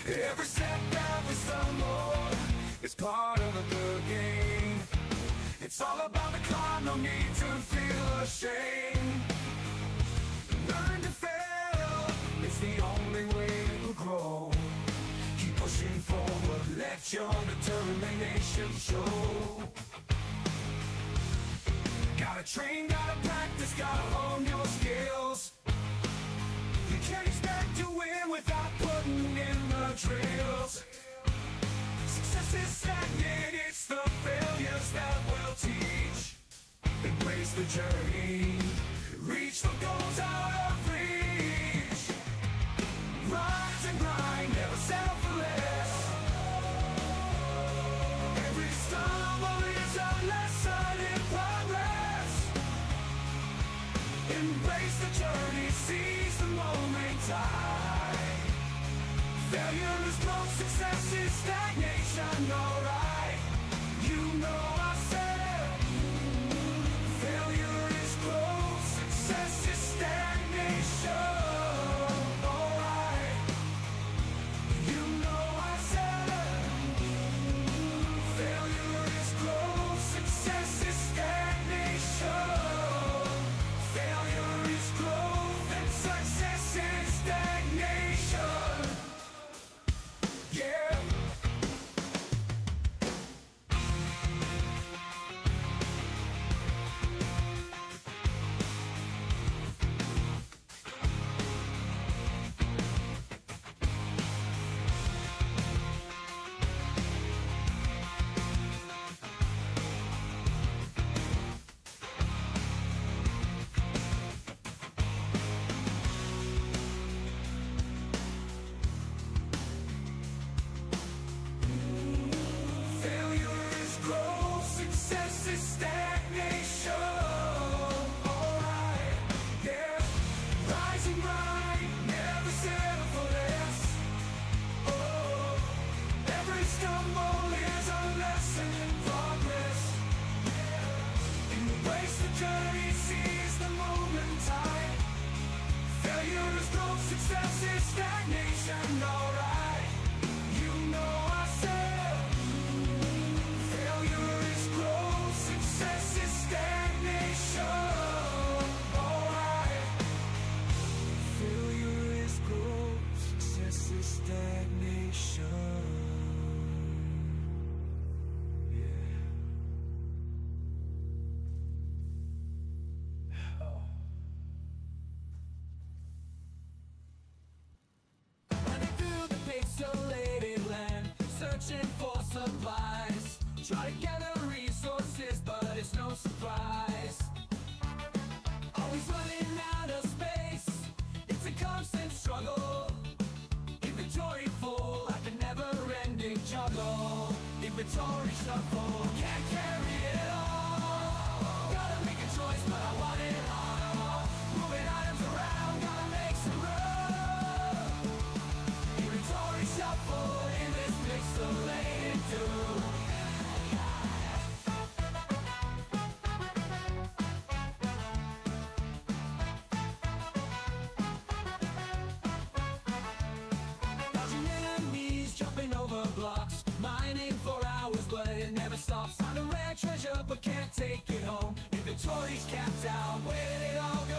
Every step that we stumble is part of the game. It's all about the climb, no need to feel ashamed. Learn to fail, it's the only way to grow. Keep pushing forward, let your determination show. Gotta train, gotta practice, gotta hone your skills. You can't expect to win without putting in the drills. Success is stagnant, it's the failures that will teach. Embrace the journey, reach the goals out of reach. Rise and grind, never settle for less. Every stumble is a lesson in progress. Embrace the journey, seize the moment time. Failure is growth, success is stagnation, alright. You know I said failure is growth, success is stagnation, alright. You know I said failure is growth, success is stagnation. Failure is growth and success is stagnation. Yeah. Failure is growth, success is stagnation. Alright, yeah. Rise and grind, never settle for less. Oh, every stumble is a lesson in progress. Embrace the journey, seize the moment time. Failure is growth, success is stagnation. Alright, you know I said failure is growth, success is stagnation. Alright. Failure is growth, success is stagnation. Yeah. Running through the pixelated land, searching for supplies. Try to gather resources, but it's no surprise. Always running out of space, it's a constant struggle. Inventory full, like a never-ending juggle. Inventory shuffle, can't carry it all. Gotta make a choice, but I want it all. Moving items around, gotta make some room. Inventory shuffle in this pixelated doom. Dodging enemies, jumping over blocks, mining for hours, but it never stops. Find a rare treasure, but can't take it home. Inventory's capped out, where did it all go?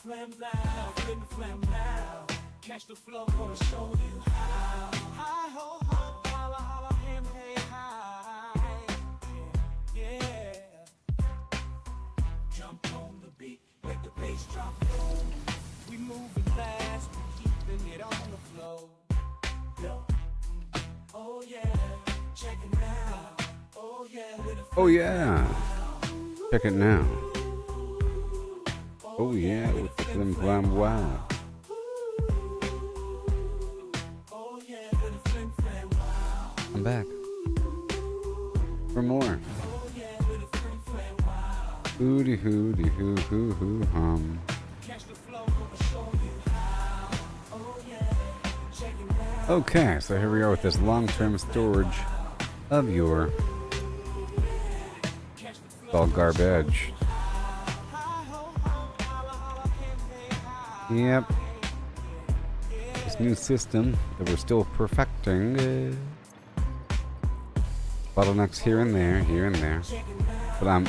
flam now, flip the flam now. Catch the flow, gonna show you how. Hi ho ho, holla holla, him hey hi. Yeah. Jump on the beat, let the bass drop low. We moving fast, we keeping it on the flow. Yo. Oh yeah, check it now. Oh yeah, with a Oh yeah, check it now. Oh yeah, with the flim flam wow. oh yeah, with a flim flam wow. I'm back for more. Oh yeah, with a flim flam wow. Hooty hooty hoo hoo hoo hum. Catch the flow, gonna show you how. Oh yeah, check it now. Okay, so here we are with this long-term storage of your all garbage. Yep. This new system that we're still perfecting. Bottlenecks here and there. But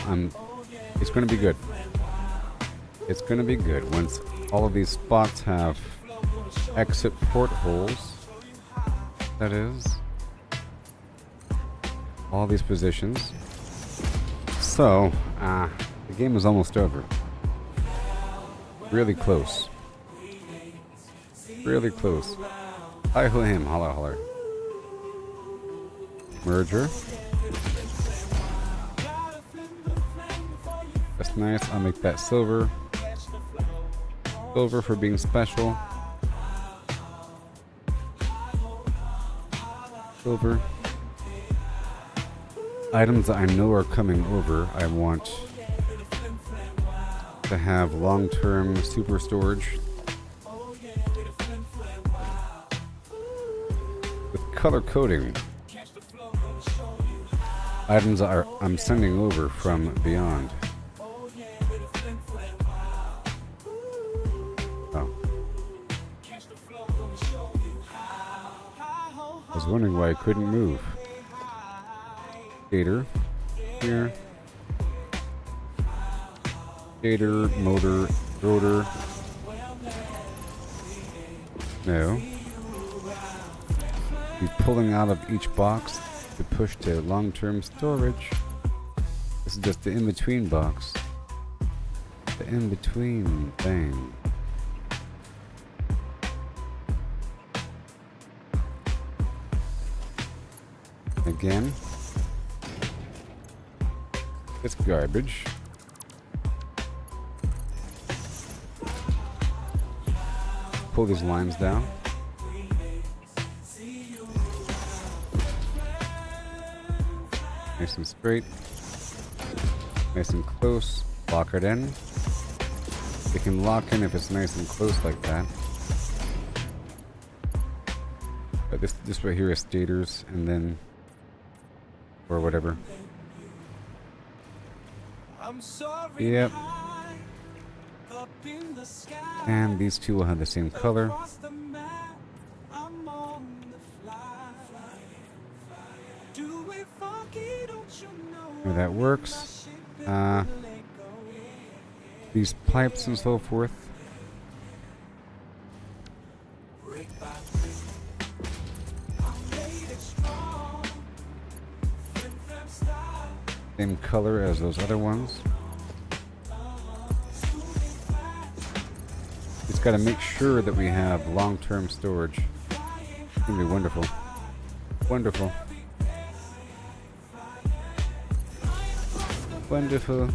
it's gonna be good. It's gonna be good once all of these spots have exit portholes. That is. All these positions. So, the game is almost over. Really close. Really close. Hi ho him, holla holler. Merger. That's nice. I'll make that silver. Silver for being special. Silver. Items that I know are coming over, I want to have long-term super storage with color coding. Items that I'm sending over from beyond. Oh. I was wondering why I couldn't move. Skater here. Skater, motor, rotor. No. Be pulling out of each box to push to long-term storage. This is just the in-between box. The in-between thing. Again. It's garbage. Pull these lines down. Nice and straight. Nice and close. Lock it in. It can lock in if it's nice and close like that. But this right here is stators, and then or whatever. Yep. And these two will have the same color. And that works. These pipes and so forth. Same color as those other ones. Just got to make sure that we have long-term storage. It's going to be wonderful. Wonderful. Wonderful.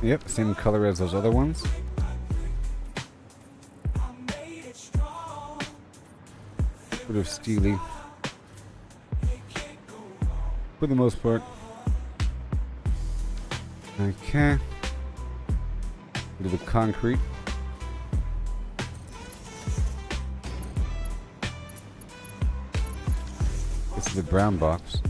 Yep, same color as those other ones. Sort of steely. For the most part. Okay. Do the concrete. This is the brown box.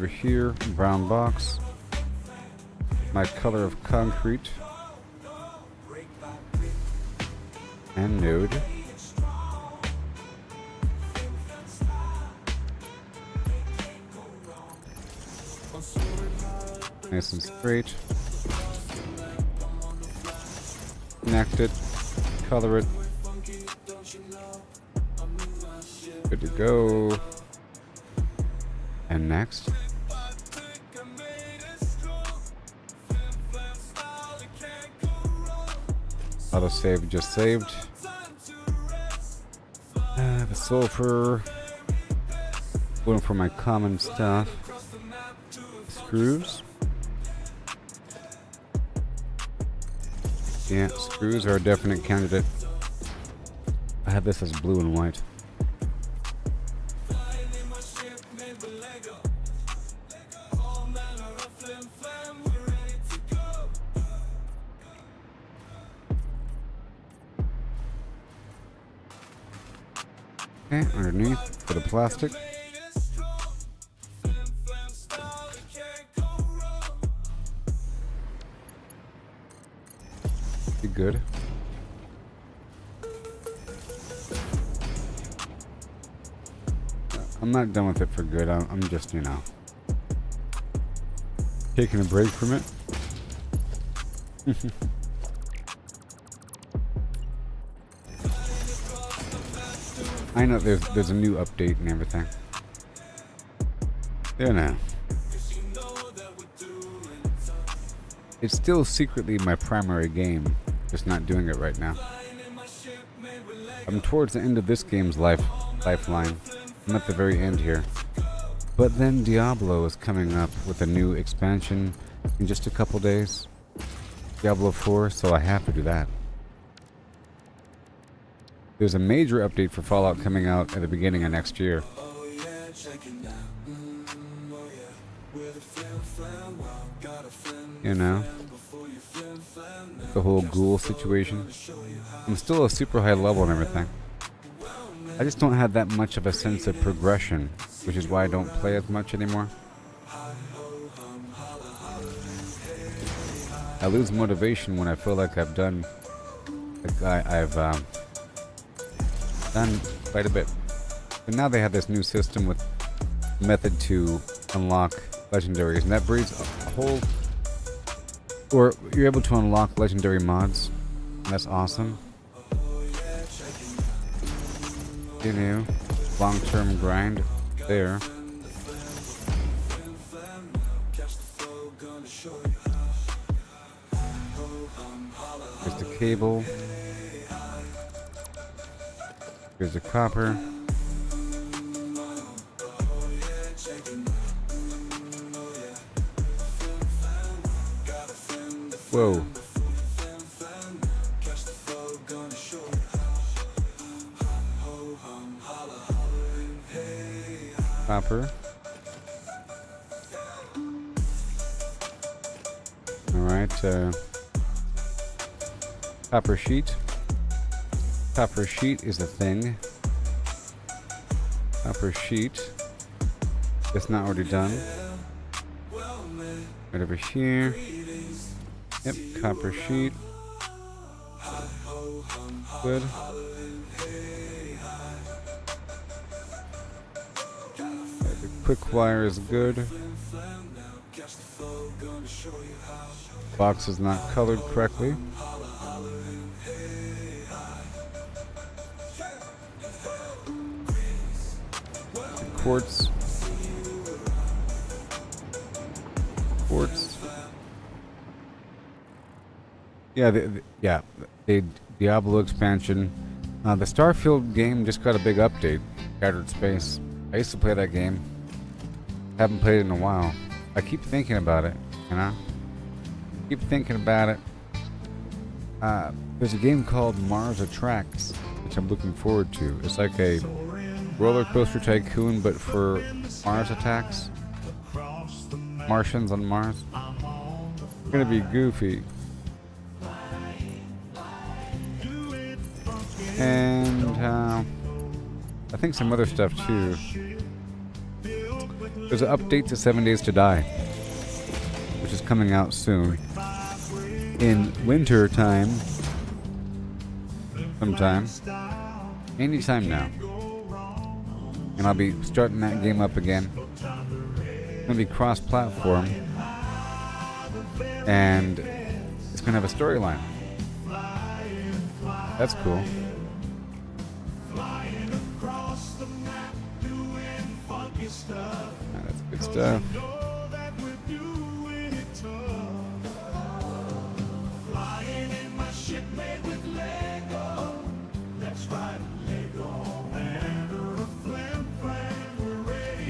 Over here, brown box. My color of concrete. And node. Nice and straight. Connect it. Color it. Good to go. And next. Autosave just saved. The sulfur. Going for my common stuff. Screws. Yeah, screws are a definite candidate. I have this as blue and white. Okay, underneath for the plastic. Be good. I'm not done with it for good. I'm just, taking a break from it. I know there's a new update and everything. There now. It's still secretly my primary game, just not doing it right now. I'm towards the end of this game's lifeline. I'm at the very end here. But then Diablo is coming up with a new expansion in just a couple days. Diablo 4, so I have to do that. There's a major update for Fallout coming out at the beginning of next year. The whole ghoul situation. I'm still a super high level and everything. I just don't have that much of a sense of progression, which is why I don't play as much anymore. I lose motivation when I feel like I've done done quite a bit. But now they have this new system with method to unlock legendaries, and that breeds a whole, or you're able to unlock legendary mods, and that's awesome. Long-term grind there. There's the cable. There's the copper. Whoa. Copper. Alright, copper sheet. Copper sheet is a thing. Copper sheet. It's not already done. Right over here. Yep, copper sheet. Good. The quick wire is good. Box is not colored correctly. Quartz. Yeah, the Diablo expansion. The Starfield game just got a big update. Shattered Space. I used to play that game. Haven't played it in a while. I keep thinking about it, Keep thinking about it. There's a game called Mars Attracts, which I'm looking forward to. It's like a roller coaster tycoon, but for Mars attacks. Martians on Mars. It's gonna be goofy. And I think some other stuff too. There's an update to 7 Days to Die, which is coming out soon. In winter time, sometime, anytime now. And I'll be starting that game up again. It's gonna be cross-platform, and it's gonna have a storyline. That's cool. That's good stuff.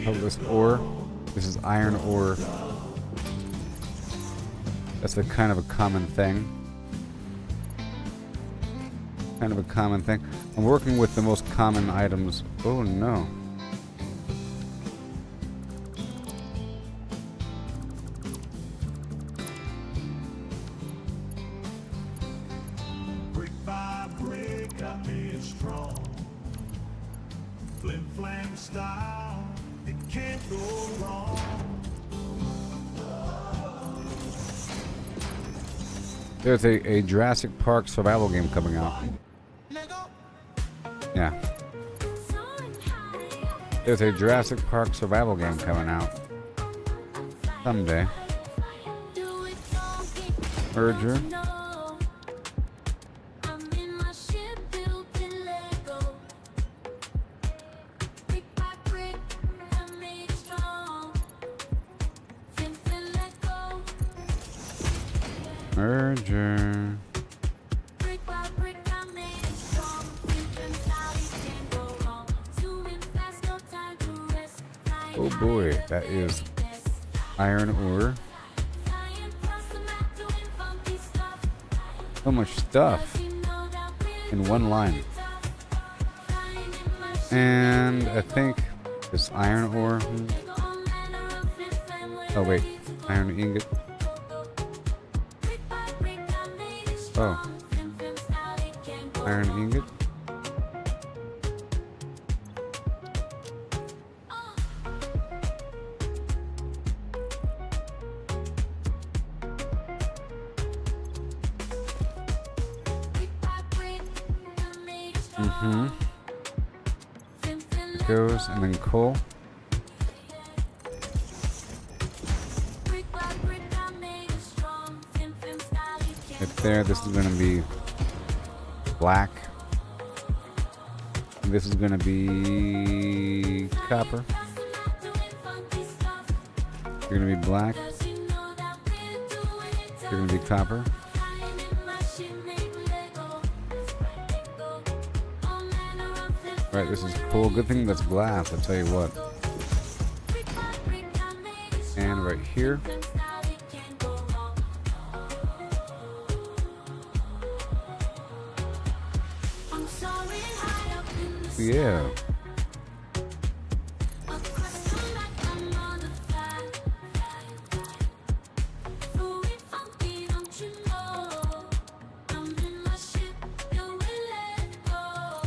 Oh, this ore. This is iron ore. That's a kind of a common thing. Kind of a common thing. I'm working with the most common items. Oh no. Brick by brick, I made it strong. Flim flam style, it can't go wrong. There's a Jurassic Park survival game coming out. Yeah. There's a Jurassic Park survival game coming out. Someday. Merger. Merger. Oh boy, that is iron ore. So much stuff in one line. And I think this iron ore. Oh wait, iron ingot. Oh, iron ingot. It goes, and then coal. Right there, this is going to be black. And this is going to be copper. You're going to be black. You're going to be copper. Right, this is cool. Good thing that's glass, I'll tell you what. And right here. Yeah.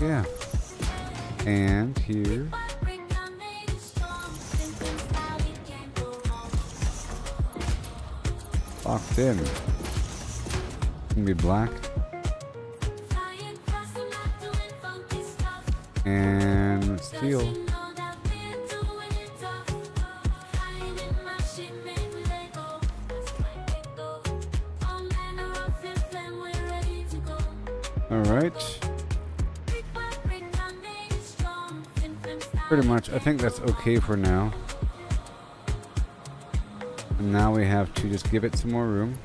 Yeah. And here. Locked in. It's gonna be black. And steel. All right. Pretty much, I think that's okay for now. And now we have to just give it some more room.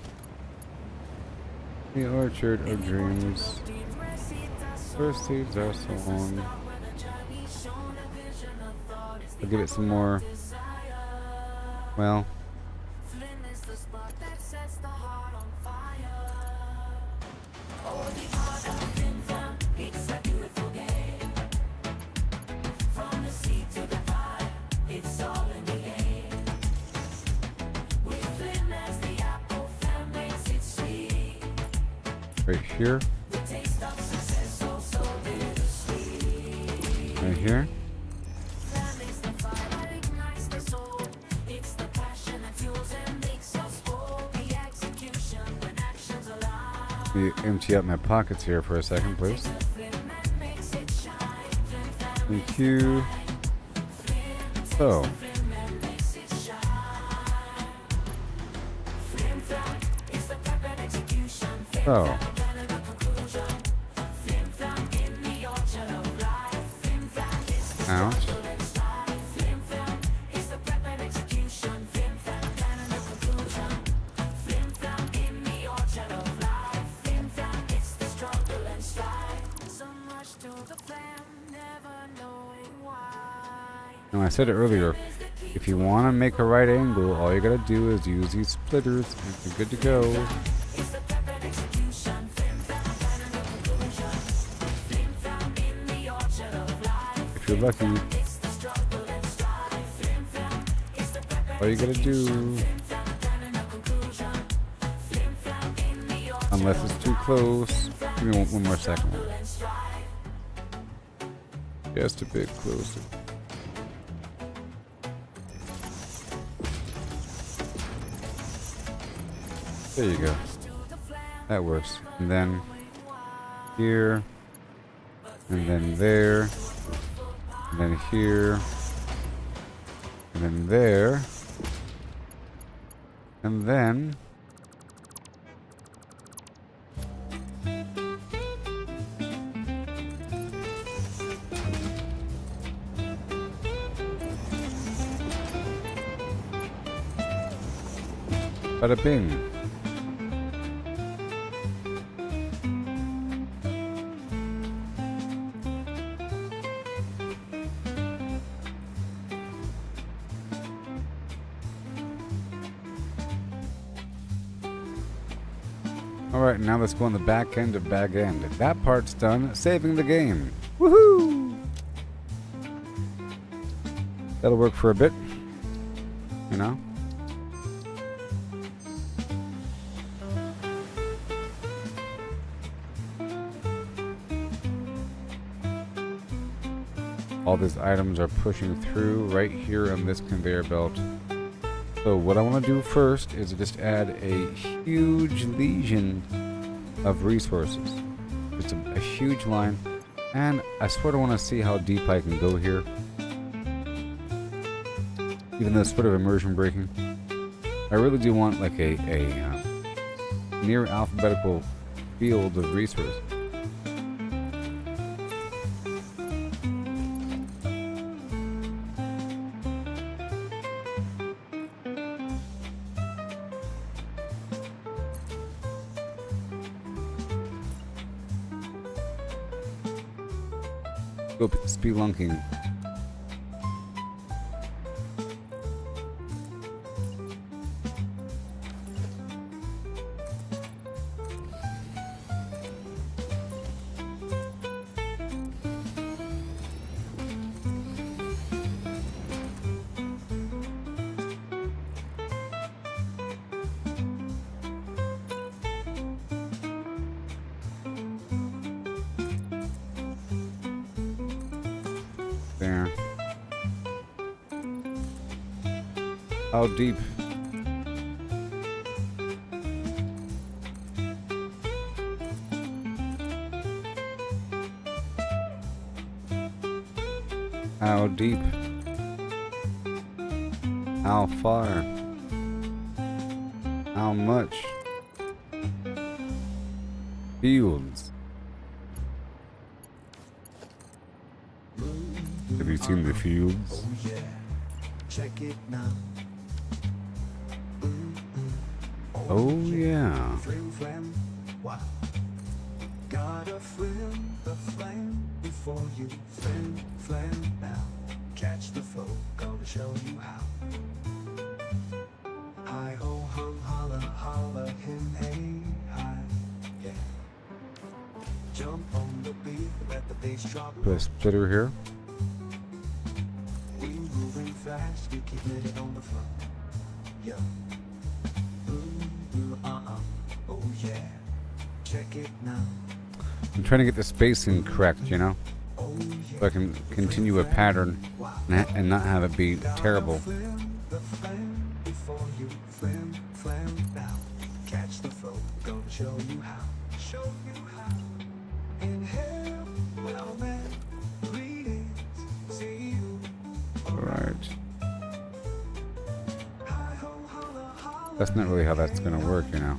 The orchard of dreams. First seeds are sown. I'll give it some more. Well. Right here. Right here. Empty out my pockets here for a second, please. Thank you. So. So. Out. Now I said it earlier, if you want to make a right angle, all you gotta do is use these splitters and you're good to go. If you're lucky, all you gotta do, unless it's too close, give me one more second. Just a bit closer. There you go. That works. And then here, and then there, and then here, and then there, and then bada bing. Alright, now let's go on the back end of bag end. That part's done. Saving the game. Woohoo! That'll work for a bit. You know? All these items are pushing through right here on this conveyor belt. So what I want to do first is just add a huge legion of resources. Just a huge line. And I sort of want to see how deep I can go here. Even though it's sort of immersion breaking. I really do want like a near alphabetical field of resources. Go spelunking. There. How deep? How deep? How far? How much? Fields. Have you seen the fields? Oh yeah, check it now. Oh yeah. Flim flam, wow. Gotta flim the flame before you flim flam now. Catch the flow, gonna show you how. Hi ho hum holla holla him hey hi. Yeah. Jump on the beat, let the bass drop. Put a splitter here. We moving fast, you keep it on the floor. Yeah. Oh yeah. Check it now. I'm trying to get the spacing correct, you know, Oh yeah. so I can continue a pattern and not have it be terrible. Flim the flame before you flim flam now. Catch the flow, gonna show you how. Show That's not really how that's gonna work, you know.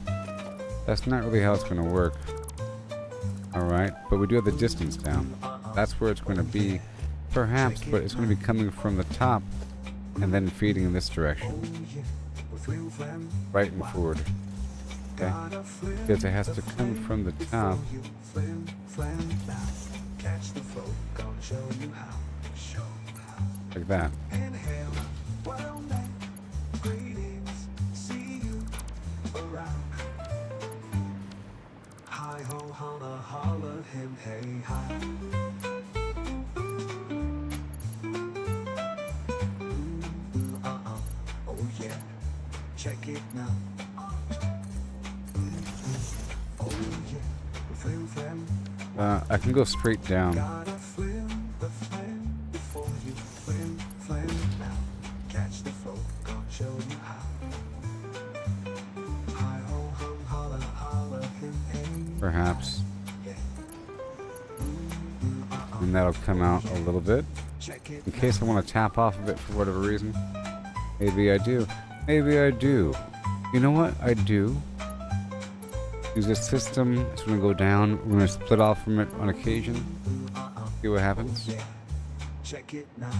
That's not really how it's gonna work. Alright, but we do have the distance down. That's where it's gonna be, perhaps, but it's gonna be coming from the top and then feeding in this direction. Right and forward. Okay? Because it has to come from the top. Like that. Hi ho, holla, holla, him, hey, hi. Oh yeah, check it now. Oh yeah, flim flam. I can go straight down. Gotta flim the flam before you flim flam now. Catch the flow, gonna show you how. Hi ho, hum, holla, holla, him, hey. Perhaps. And that'll come out a little bit. In case I want to tap off of it for whatever reason. Maybe I do. Maybe I do. You know what I do? Use this system. It's going to go down. We're going to split off from it on occasion. See what happens. Check it now.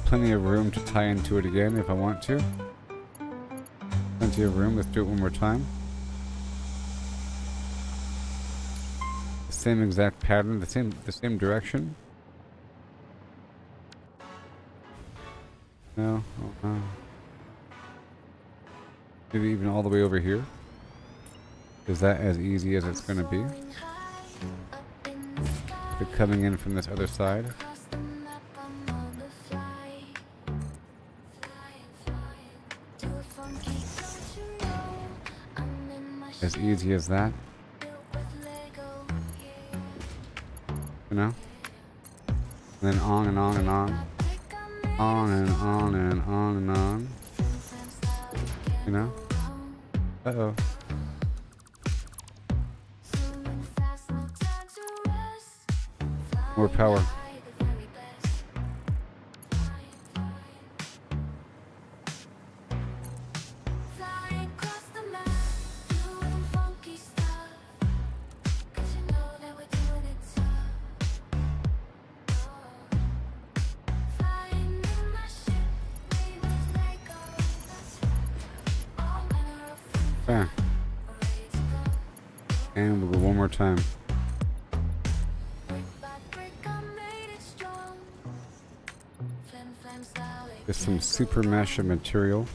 Plenty of room to tie into it again if I want to. Plenty of room. Let's do it one more time. The same exact pattern, the same direction. No. Oh, no. Maybe even all the way over here. Is that as easy as it's going to be? They're coming in from this other side. As easy as that. You know? And then on and on and on. On and on and on and on. You know? Uh-oh. More power. There. And we'll go one more time. Just some super mesh of material.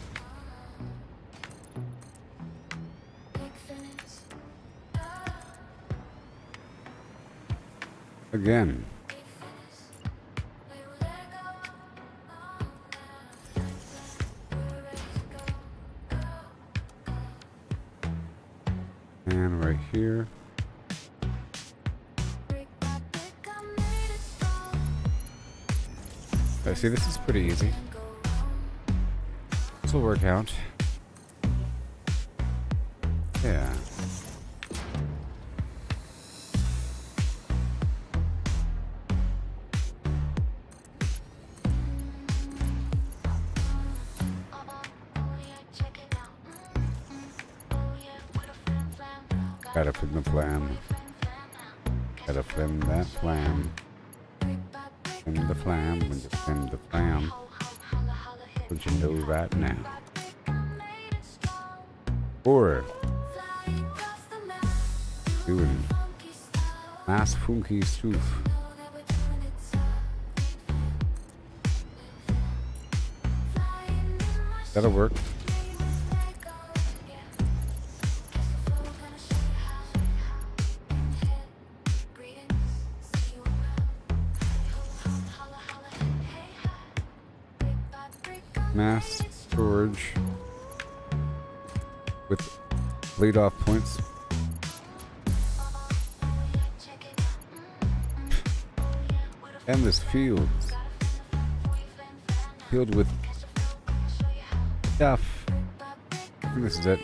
Again. And right here. See, this is pretty easy. This will work out. Yeah. Gotta flim the flam. Gotta flim that flam. Flim the flam when you flim the flam. Don't you know right now? Or doing nice funky stuff. That'll work. Mass storage with bleed off points. Endless fields filled with stuff. I think this is it.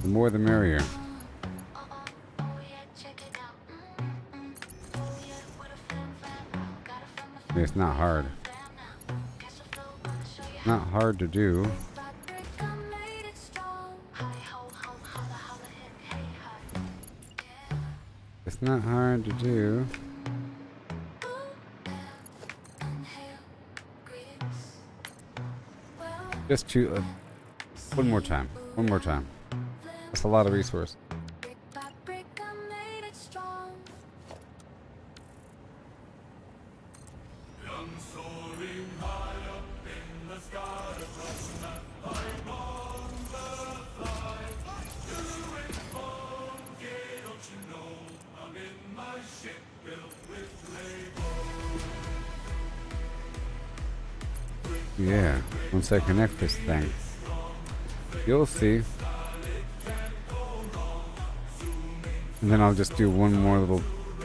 The more the merrier. I mean, it's not hard. Not hard to do. It's not hard to do. Just to one more time. One more time. That's a lot of resource. Yeah, once I connect this thing, you'll see. And then I'll just do one more little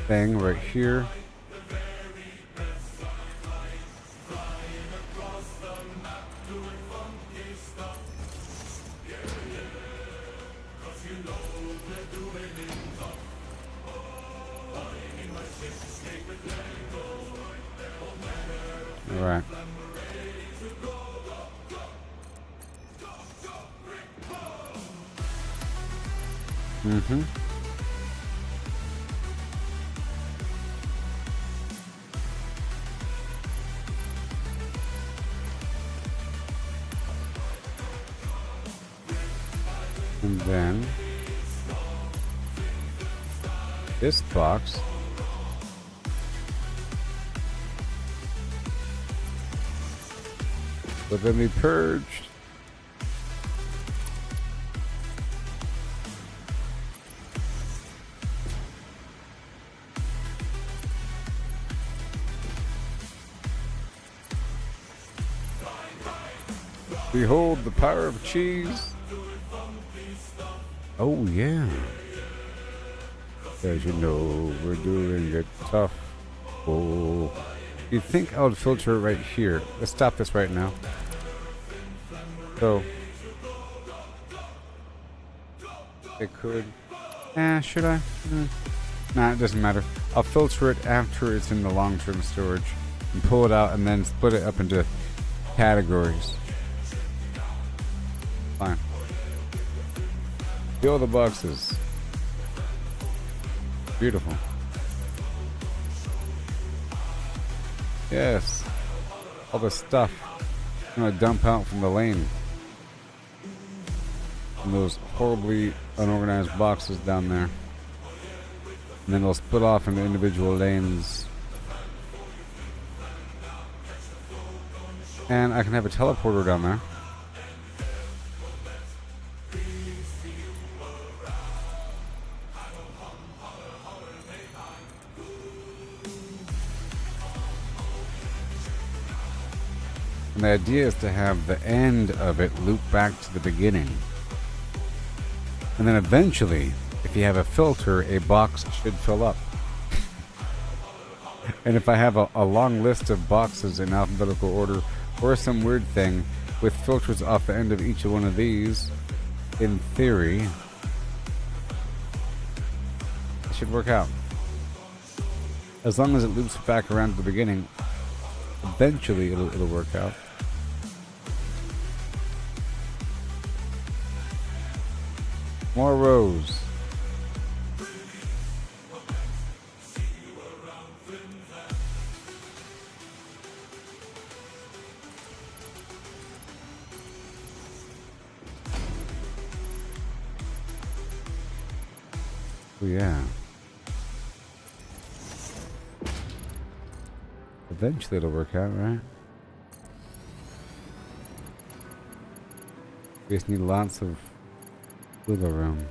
thing right here. All right. Mm-hmm. And then this box will then be purged. Behold the power of cheese. Oh yeah. As you know, we're doing it tough. Oh. You'd think I would filter it right here. Let's stop this right now. So it could. Should I? Nah, it doesn't matter. I'll filter it after it's in the long-term storage and pull it out and then split it up into categories. Fine. Fill the boxes. Beautiful. Yes. All the stuff I'm gonna dump out from the lane. From those horribly unorganized boxes down there. And then it'll split off into individual lanes. And I can have a teleporter down there. And the idea is to have the end of it loop back to the beginning. And then eventually, if you have a filter, a box should fill up. And if I have a long list of boxes in alphabetical order, or some weird thing with filters off the end of each one of these, in theory, it should work out. As long as it loops back around to the beginning, eventually it'll work out. More rows. Oh yeah. Eventually it'll work out, right? We just need lots of wiggle room.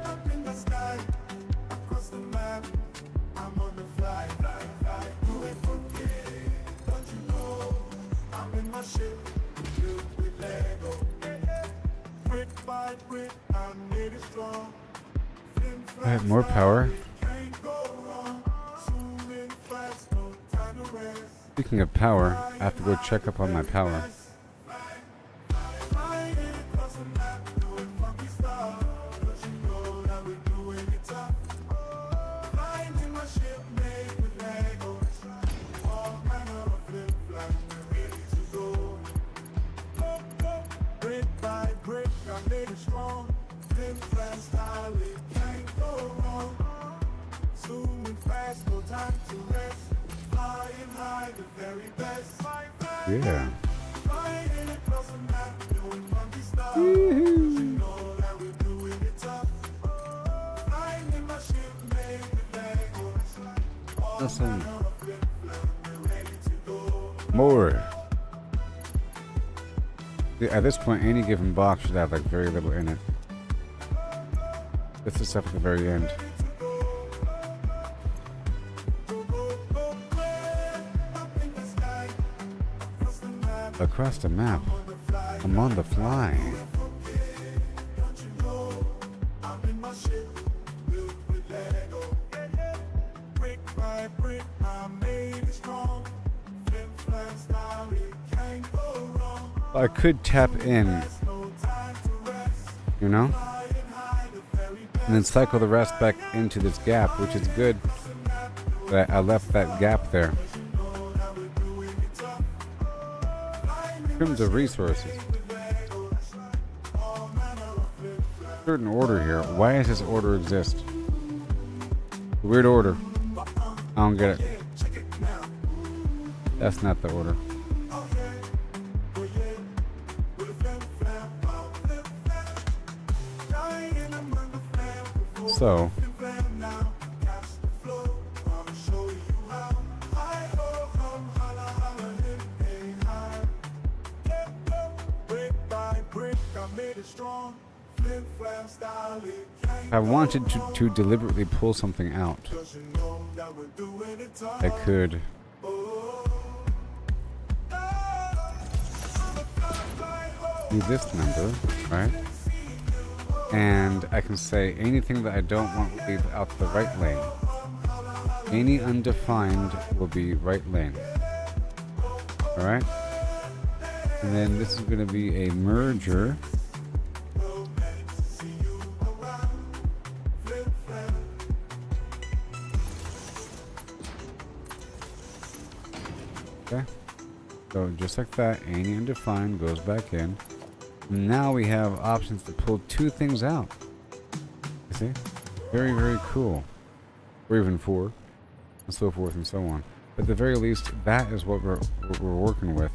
Up in the sky, across the map, I'm on the fly, fly, fly. Do it for me, don't you know? I'm in my ship, built with Lego. Brick by brick, I made it strong. I have more power. Can't go wrong, zooming fast. Speaking of power, I have to go check up on my power. Yeah. Woohoo. Awesome. More. Yeah, at this point, any given box should have like very little in it. This is stuff at the very end. Across the map. I'm on the fly. I could tap in, you know, and then cycle the rest back into this gap, which is good that I left that gap there. In terms of resources, certain order here. Why does this order exist? Weird order. I don't get it. That's not the order. So, I wanted to deliberately pull something out. I could do this number, right? And I can say anything that I don't want to leave out the right lane. Any undefined will be right lane. Alright? And then this is going to be a merger. Okay. So just like that, any undefined goes back in. Now we have options to pull two things out. You see? Very, very cool. Or even four, and so forth and so on. But at the very least, that is what we're working with.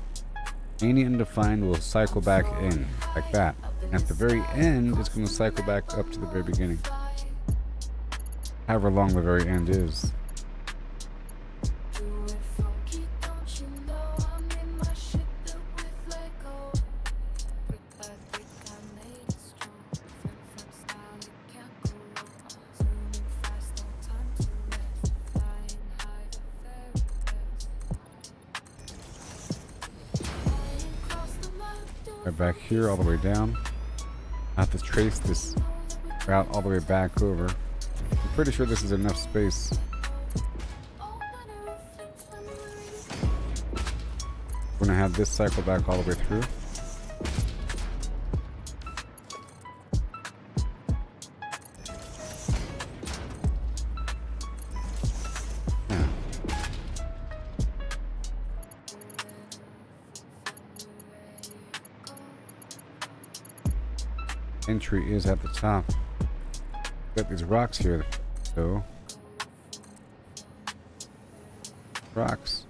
Any undefined will cycle back in, like that. And at the very end, it's going to cycle back up to the very beginning. However long the very end is. Right back here, all the way down. I have to trace this route all the way back over. I'm pretty sure this is enough space. We're gonna have this cycle back all the way through. Yeah. Entry is at the top. Got these rocks here, though. Rocks.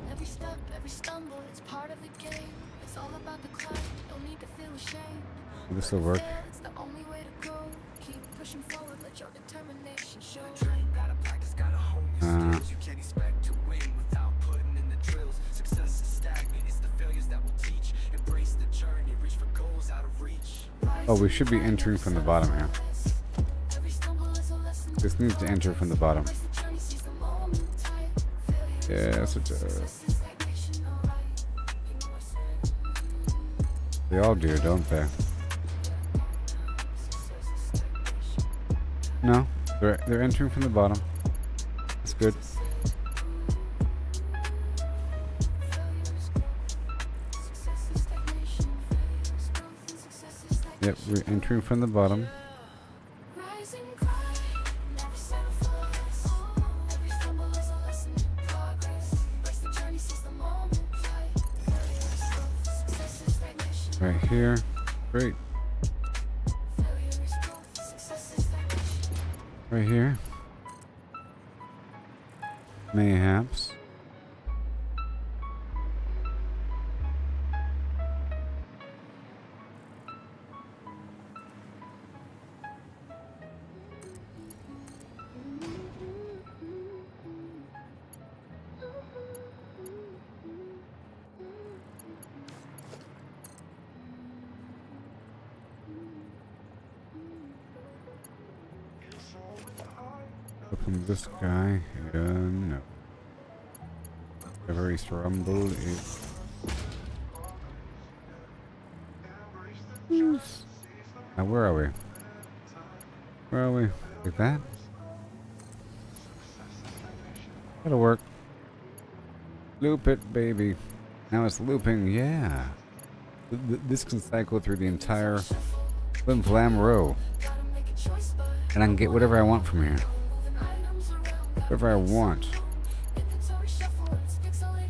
Every step, every stumble, it's part of the game. It's all about the climb, don't need to feel ashamed. This will work. It's the only way to go. Keep pushing forward, let your determination show. Gotta practice, gotta hone your skills. You can't expect to win without putting in the drills. Success is stagnant, it's the failures that will teach. Embrace the journey, reach for goals out of reach. Oh, we should be entering from the bottom here. Every stumble is a lesson. This needs to enter from the bottom. Embrace the journey, seize the moment. Failure Yes, it does. is stagnation, alright. You know I said They all do, don't they? No, they're entering from the bottom. That's good. Yep, we're entering from the bottom. Rise and grind, never settle for less. Every stumble is a lesson in progress. Embrace the journey, seize the moment. Fight, failure is growth, success is stagnation. Right here. Great. Failure is growth, success is stagnation. Right here. Mayhaps. From this guy, no. Every rumble is. Now where are we? Where are we? Like that? That'll work. Loop it, baby. Now it's looping, yeah. This can cycle through the entire Flim Flam row. And I can get whatever I want from here. Whatever I want.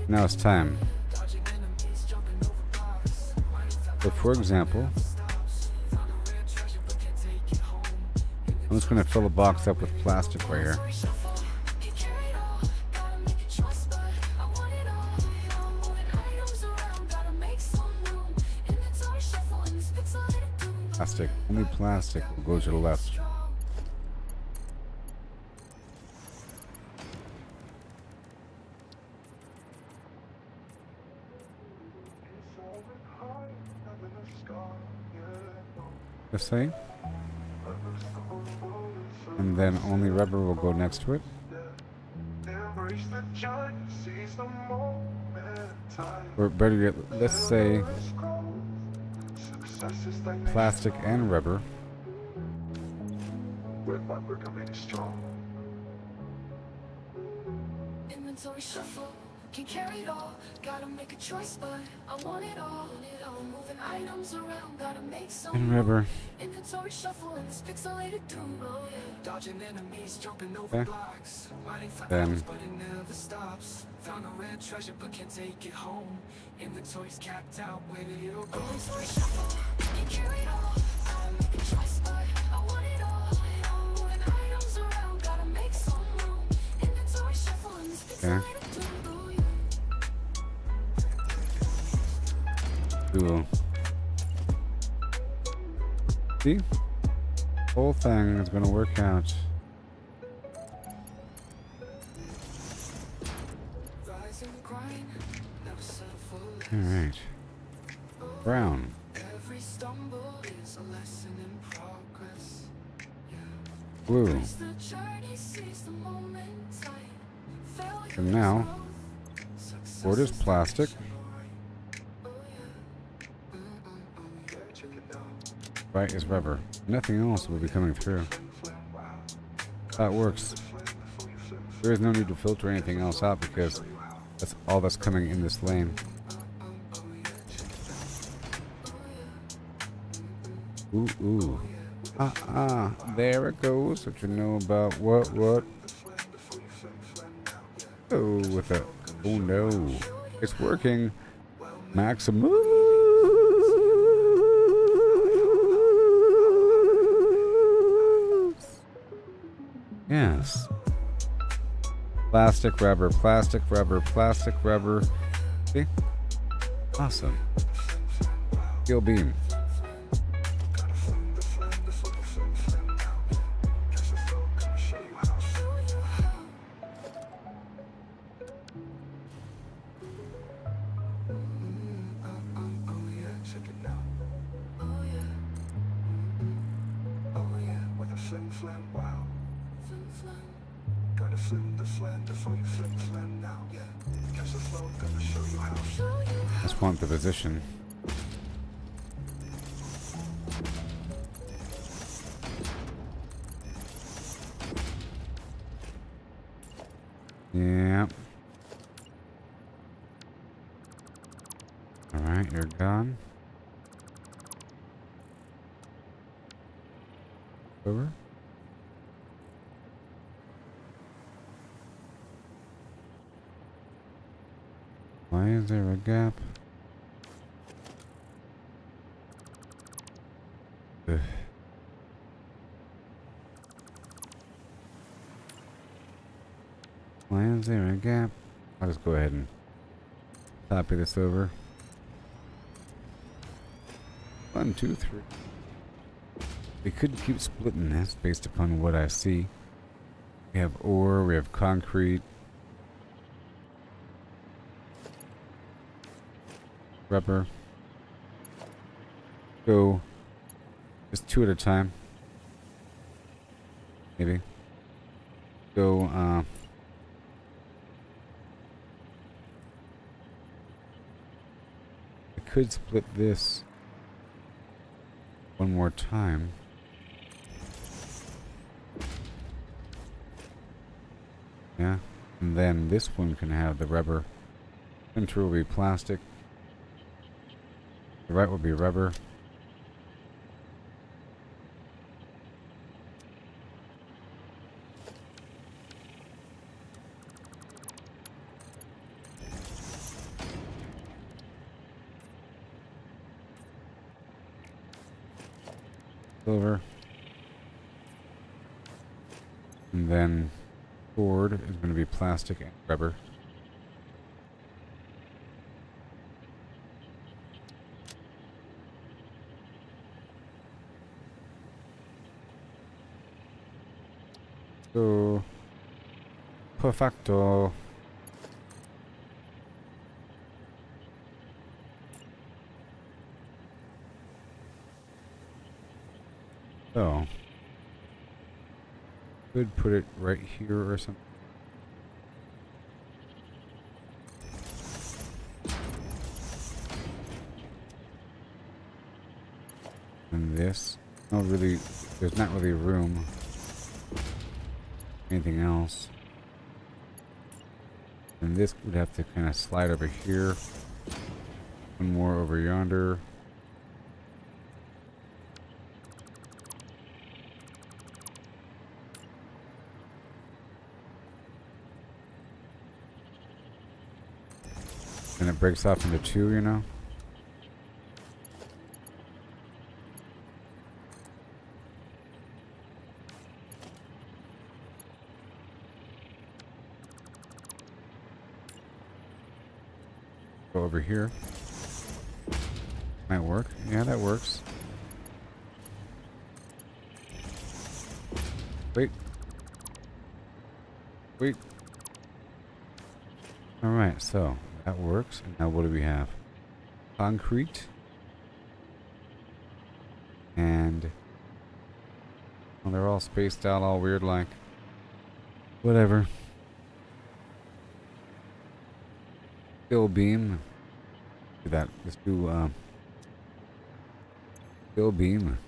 Now it's time. So for example, I'm just going to fill a box up with plastic right here. Plastic. Only plastic will go to the left. This thing. And then only rubber will go next to it. Or better yet, let's say plastic and rubber. Inventory shuffle, can carry it all. Gotta make a choice, but I want it all. Moving items around, gotta make some. And rubber. Inventory shuffle in this pixelated doom. Dodging enemies, jumping over Okay. blocks. Riding for Then- hours, but it never stops. Found a rare treasure, but can't take it home. Inventory's capped out, where did it all go? Inventory shuffle, can carry it all. Gotta make a choice, but I want it all. Moving items around, gotta make some room. Inventory shuffle in this pixelated doom. Cool. See? Whole thing is gonna work out. Rise and grind, never settle for less. Alright. Brown. Every stumble is a lesson in progress. Blue. Embrace the journey, seize the moment. Failure And now, is growth. board is plastic. Right is rubber. Nothing else will be coming through. That works. There is no need to filter anything else out because that's all that's coming in this lane. Ooh, ooh. There it goes. What you know about what? Oh, with a. Oh no. It's working. Maximum. Yes. Plastic, rubber, plastic, rubber, plastic, rubber. See? Awesome. Steel beam. Just want the position. Yeah. Alright, you're gone. Over. Why is there a gap? Ugh. Why is there a gap? I'll just go ahead and copy this over. 1, 2, 3. We could keep splitting this based upon what I see. We have ore, we have concrete, rubber. Go just 2 at a time. Maybe. Go, I could split this one more time. Yeah. And then this one can have the rubber. Center will be plastic. The right will be rubber. Silver. And then board is going to be plastic and rubber. So, perfecto. So, could put it right here or something. And this, no, really, there's not really room. Anything else. And this would have to kind of slide over here. One more over yonder. And it breaks off into 2, you know? Go over here. Might work. Yeah, that works. Wait. Wait. Alright, so that works. And now what do we have? Concrete. And well, they're all spaced out all weird like. Whatever. Steel beam. Do that. Let's do steel beam.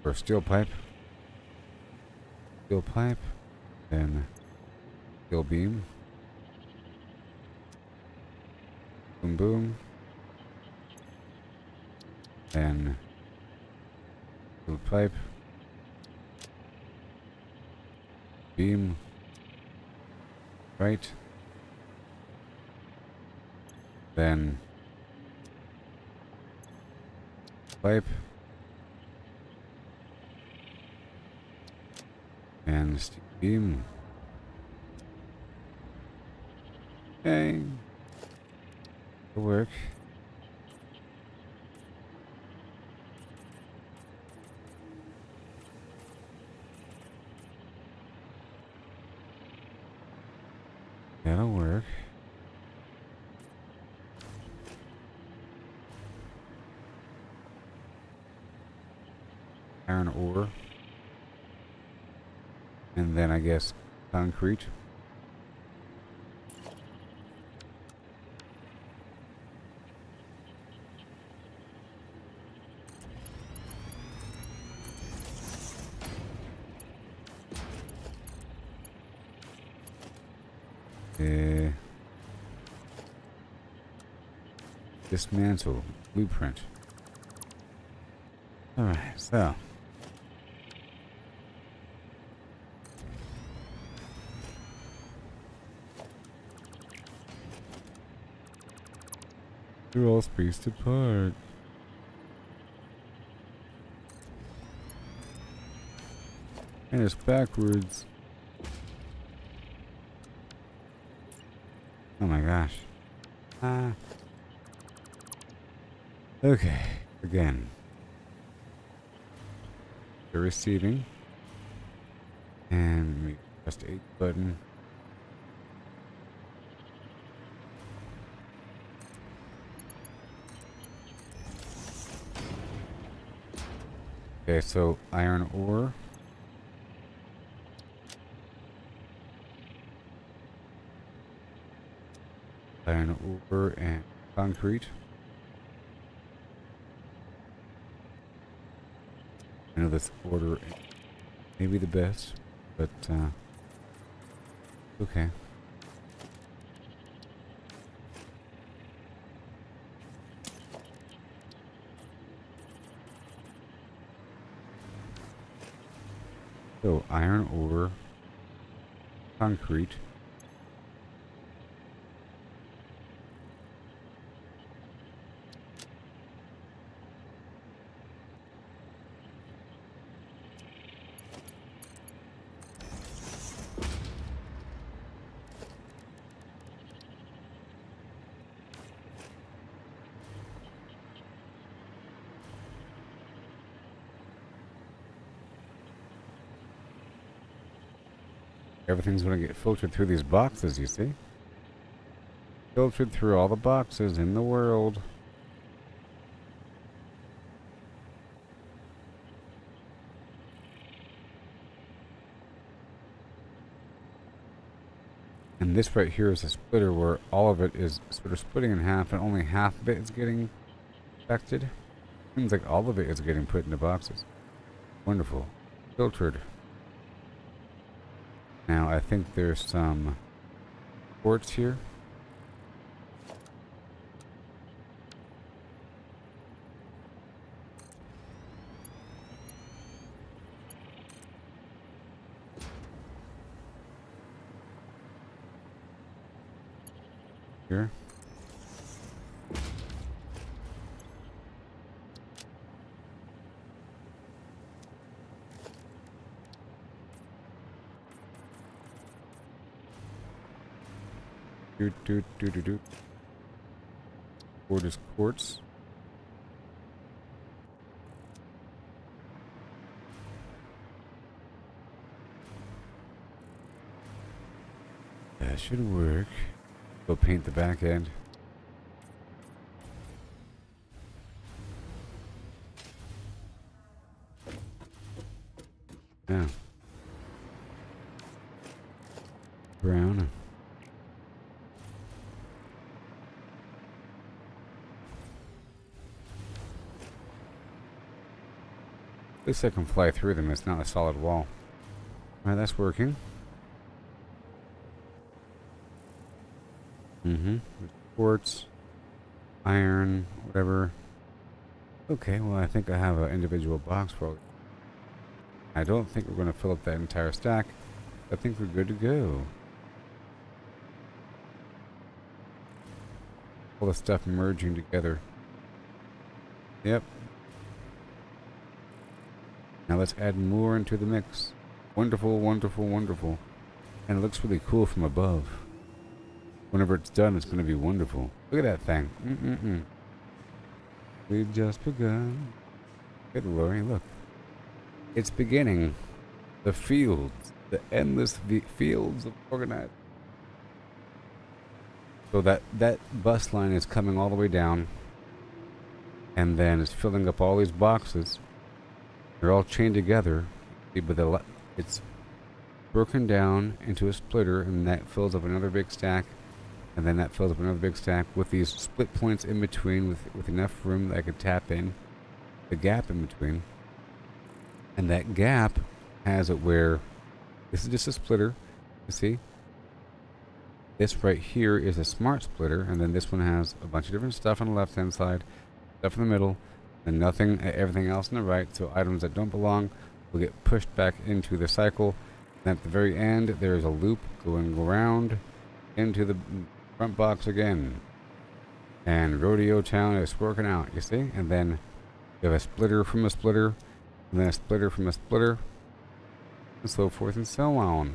Or steel pipe. Steel pipe. Then steel beam. Boom boom. Then steel pipe. Beam. Right. Then pipe and steel beam. Okay, it'll work. That'll work. Iron ore. And then I guess concrete. Dismantle blueprint. Alright, so. They're all spaced apart. And it's backwards. Oh my gosh. Ah. Okay, again. The receiving. And we press the H button. Okay, so iron ore. Iron ore and concrete. I know this order may be the best, but okay. So iron ore, concrete. Everything's going to get filtered through these boxes, you see? Filtered through all the boxes in the world. And this right here is a splitter where all of it is sort of splitting in half and only half of it is getting affected. Seems like all of it is getting put into boxes. Wonderful. Filtered. Now I think there's some quartz here. Here. Do. Quartz is quartz. That should work. Go paint the back end. Yeah. Brown. At least I can fly through them. It's not a solid wall. Alright, that's working. Quartz, iron, whatever. Okay, well I think I have an individual box for all. I don't think we're going to fill up that entire stack. I think we're good to go. All the stuff merging together. Yep. Now let's add more into the mix. Wonderful, wonderful, wonderful. And it looks really cool from above. Whenever it's done, it's going to be wonderful. Look at that thing. We've just begun. Good Lord, look. It's beginning. The fields. The endless fields of organized. So that bus line is coming all the way down. And then it's filling up all these boxes. They're all chained together. But it's broken down into a splitter, and that fills up another big stack. And then that fills up another big stack with these split points in between with enough room that I could tap in. The gap in between. And that gap has it where this is just a splitter, you see? This right here is a smart splitter, and then this one has a bunch of different stuff on the left-hand side, stuff in the middle, and nothing, everything else on the right. So items that don't belong will get pushed back into the cycle. And at the very end, there is a loop going around into the front box again. And Rodeo Town is working out, you see? And then you have a splitter from a splitter, and then a splitter from a splitter, and so forth and so on.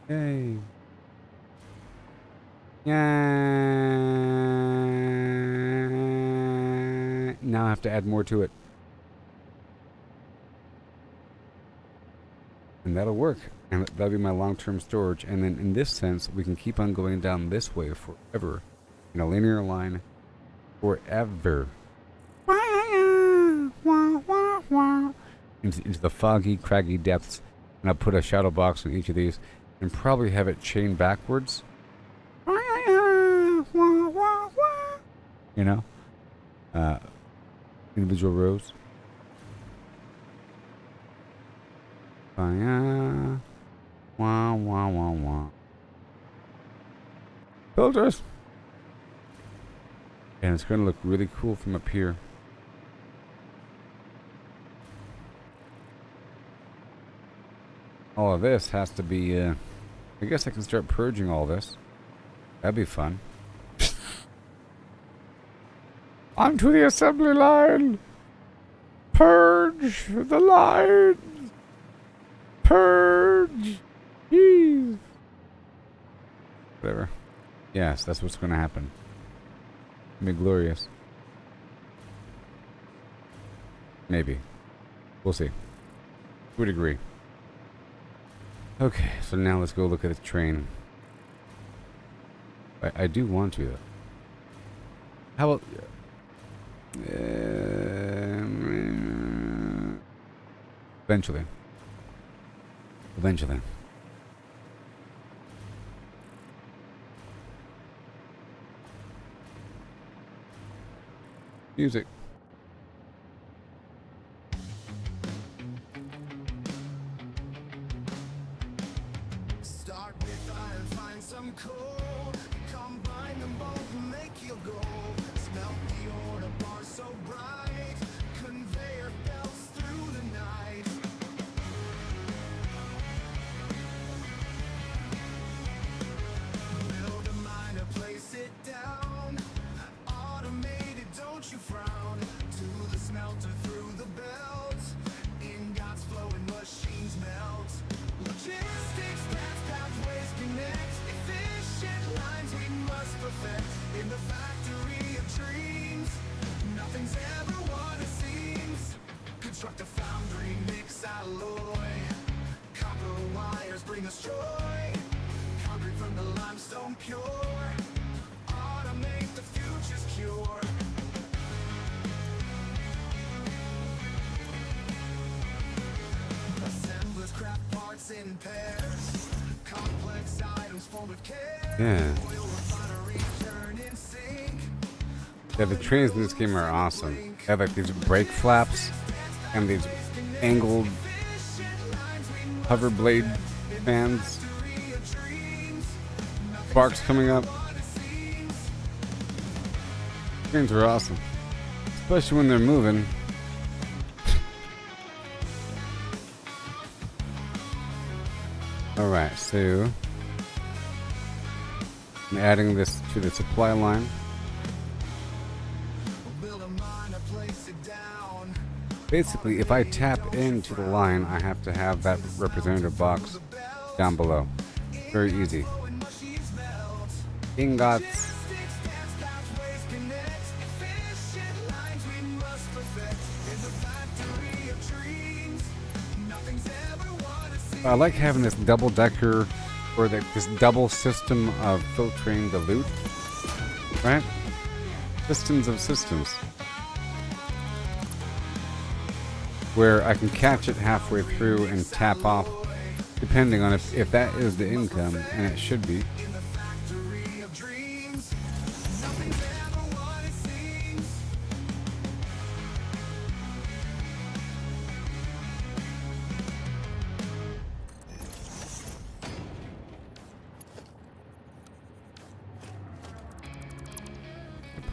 Yay. Yay. Now I have to add more to it. And that'll work. And that'll be my long-term storage. And then in this sense, we can keep on going down this way forever. In a linear line. Forever. Into the foggy, craggy depths. And I'll put a shadow box in each of these. And probably have it chain backwards. You know? Individual rows. Wah, wah, wah, wah. Filters! And it's going to look really cool from up here. All of this has to be, I guess I can start purging all this. That'd be fun. Onto the assembly line! Purge the lines! Purge! Jeez! Whatever. Yes, that's what's gonna happen. It'll be glorious. Maybe. We'll see. To a degree. Okay, so now let's go look at the train. I do want to, though. How about... eventually. Eventually. Music. Start with iron, find some coal. Combine them both and make your goal. Smelt the order bar so bright. Conveyor belts through the night. Build a miner, place it down. Automated, don't you frown. To the smelter, through the belt. Ingots flowing, machines melt. Logistics, pathways connect. Efficient lines we must perfect. In the factory of dreams, nothing's ever what it seems. Construct a foundry, mix alloy. Copper wires bring us joy. Concrete from the limestone pure. Automate the future's cure. Assemblers craft parts in pairs. Complex items formed with care. Yeah. Oil refineries turn in sync. Yeah, the trains in this game are awesome. They have like these brake flaps and these angled hover blade fans. Sparks coming up. Trains are awesome. Especially when they're moving. Alright, so I'm adding this to the supply line. Build a miner, place it down. Basically, if I tap into the line, I have to have that representative box down below. Very easy. When machines melt. Ingots. Pathways connect. Efficient lines we must perfect. In the factory of dreams, nothing's ever what it seems. I like having this double-decker, or this double system of filtering the loot. Right? Systems of systems. Where I can catch it halfway through and tap off, depending on if that is the income, and it should be. In the factory of dreams, nothing's ever what it seems.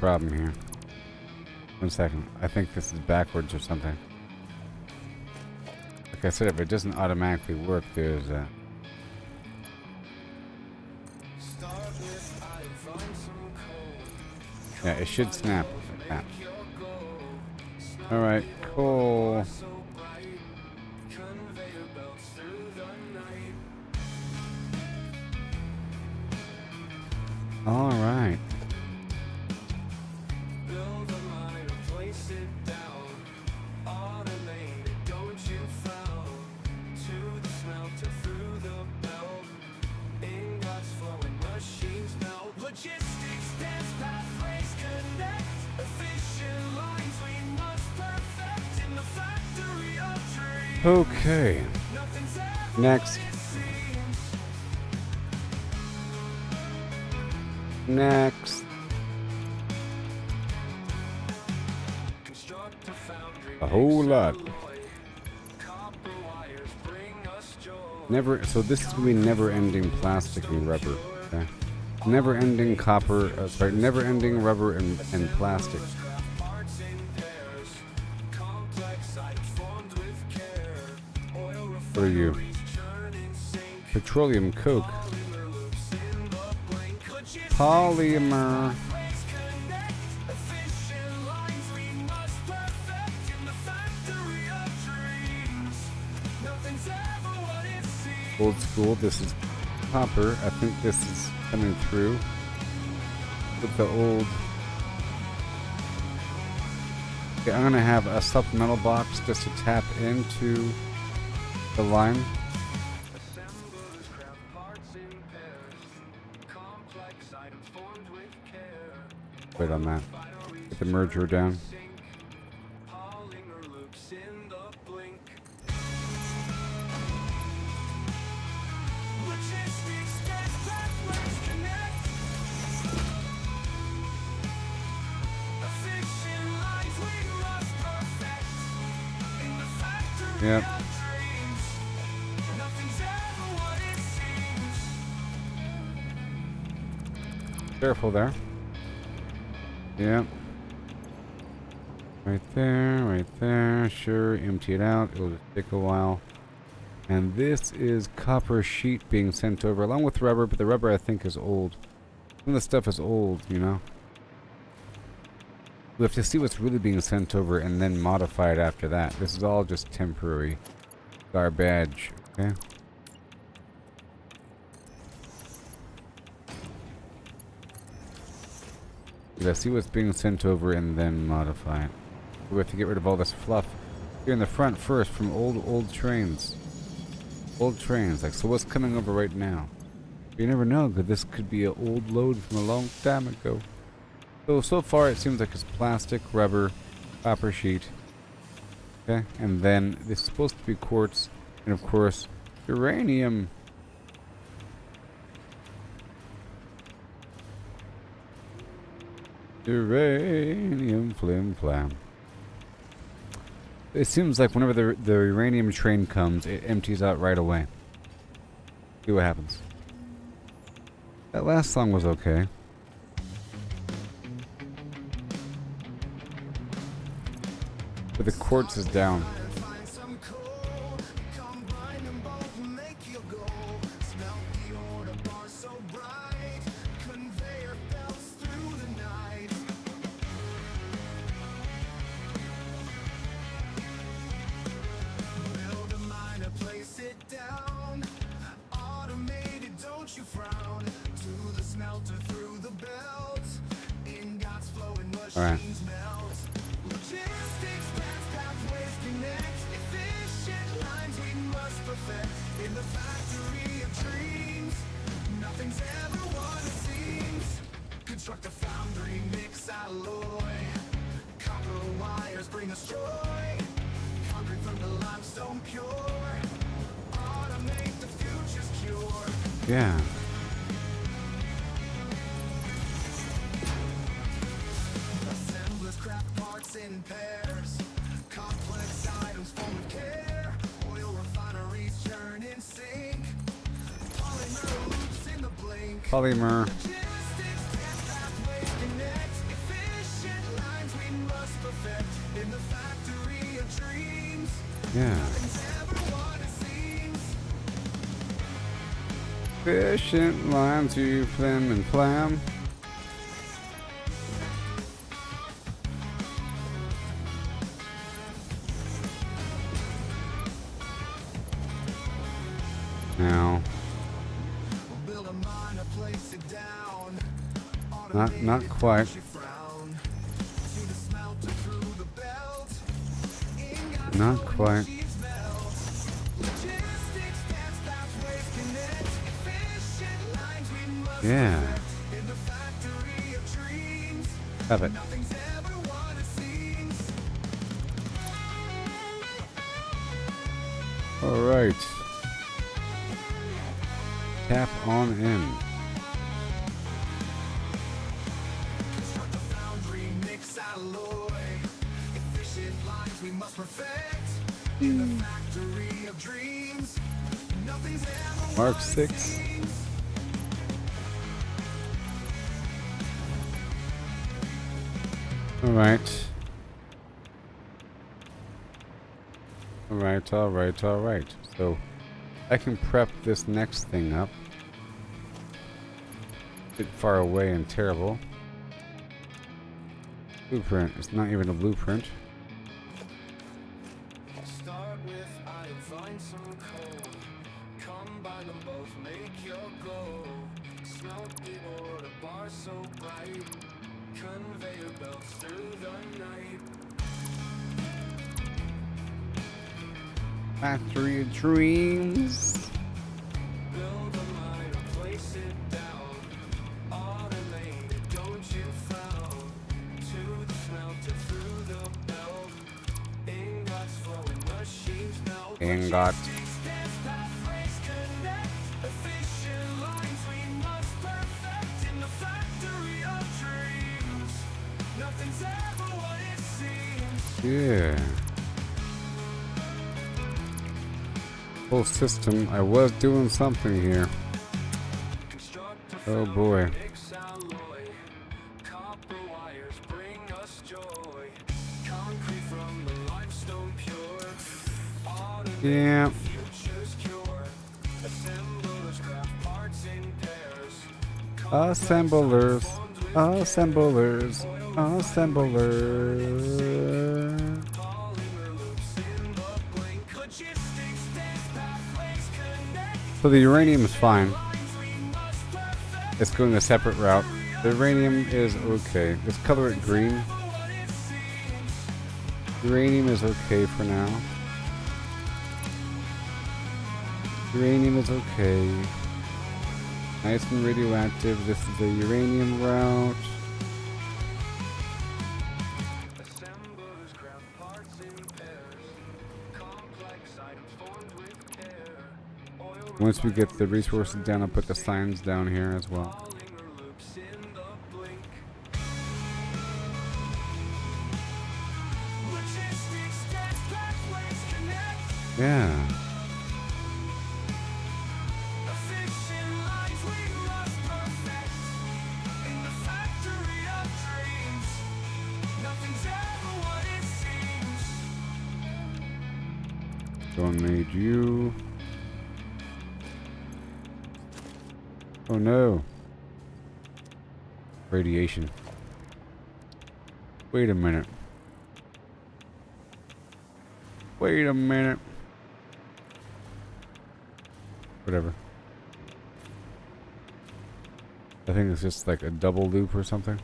problem here. 1 second. I think this is backwards or something. Like I said, if it doesn't automatically work, there's a... Yeah, it should snap like that. Alright, cool. Alright. Logistics, dance pathways connect. Efficient lines we must perfect in the factory of dreams. Okay. Nothing's ever Next. what it seems. Next. Construct a foundry, A whole lot. copper wires bring us joy. Never. So this is gonna be never-ending plastic and rubber. Okay. Never-ending copper. Never-ending rubber and plastic. Parts in pairs, complex items formed with care. Oil What are you? refineries churn in sync. Petroleum coke. Polymer loops in the blink. Logistics Polymer. pathways connect. Efficient lines we must perfect in the factory of dreams. Nothing's ever what it seems. Old school. This is copper. I think this is coming through with the old. Okay, I'm gonna have a supplemental box just to tap into the line. Assemblers craft parts in pairs. Complex items formed with care. Wait on that. Get the merger down. Sync. Polymer loops in the blink. Logistics, dance pathways connect. Efficient lines we must perfect in the factory Yep. of dreams. Nothing's ever what it seems. Careful there. Yep. Right there, right there. Sure, empty it out. It'll just take a while. And this is copper sheet being sent over along with rubber, but the rubber I think is old. Some of the stuff is old, you know. We have to see what's really being sent over and then modify it after that. This is all just temporary garbage, okay? We gotta see what's being sent over and then modify it. We have to get rid of all this fluff here in the front first from old trains. Old trains. Like, so what's coming over right now? You never know, because this could be an old load from a long time ago. So far it seems like it's plastic, rubber, copper sheet. Okay, and then it's supposed to be quartz, and of course, uranium. Uranium flim flam. It seems like whenever the uranium train comes, it empties out right away. See what happens. That last song was okay. But the quartz is down. Find some coal, combine them both and make your goal. Smelt the order bar so bright, conveyor belts through the night. Build a miner, place it down. Automated, don't you frown. To the smelter, through the belt. Ingots flowing, Alright. machines melt. Logistics, plans, pathways connect. Efficient lines we must perfect. In the factory of dreams, nothing's ever what it seems. Construct a foundry, mix alloy. Copper wires bring us joy. Concrete from the limestone pure. Automate the future's cure. Yeah. Assemblers craft parts in pairs. Complex items formed with care. Oil refineries churn in sync. Polymer loops in the blink. Polymer. Logistics, dance pathways connect. Yeah. Efficient lines you flim and flam. Now, Build a mine to place it down. not quite. Frown. See the smelter through the belt. Ain't got Not no quite. sheets melt. Logistics, dance, pathways connect. Efficient lines we must Yeah. perfect. In the factory of dreams. Have it. Nothing's ever what it seems. All right. Tap on in. Construct a foundry, mix alloy. Efficient lines we must perfect. In the factory of dreams. Nothing's ever Mark what it 6. seems. All right. All right, all right, all right. So I can prep this next thing up. Bit far away and terrible. Blueprint. It's not even a blueprint. Start with iron, find some coal. Combine them both, make your goal. Smelt the ore, the bar so bright. Conveyor belts through the night. Factory of dreams. Build a mine or place it down. Automate it, don't you frown. To the smelter, through the belt. Ingots flowing, machines melt. Ingot. Logistics, dance, pathways connect. Efficient lines we must perfect. In the factory of dreams. Nothing's ever what it seems. Yeah. Whole system. I was doing something here. Construct a Oh foundry, boy. mix alloy. Copper wires bring us joy. Concrete from the limestone pure. Automate Yeah. future's cure. Assemblers craft parts in pairs. Assemblers. Assemblers. Assemblers. Polymer loops in the blink. Logistics, dance, pathways connect. So the uranium is fine. Lines we must perfect. It's going a separate route. The uranium is okay. Let's color it green. What it seems. Uranium is okay for now. Uranium is okay. Nice and radioactive. This is the uranium route. Assemblers craft parts in pairs. Complex items formed with care. Oil Once we get the resources down, I'll put the signs down here as well. polymer loops in the blink. Logistics, dance, pathways connect. Yeah. Efficient lines we must perfect. In the factory of dreams. Nothing's ever what it seems. Don't need you. Oh no. Radiation. Wait a minute. Wait a minute. Whatever. I think it's just like a double loop or something.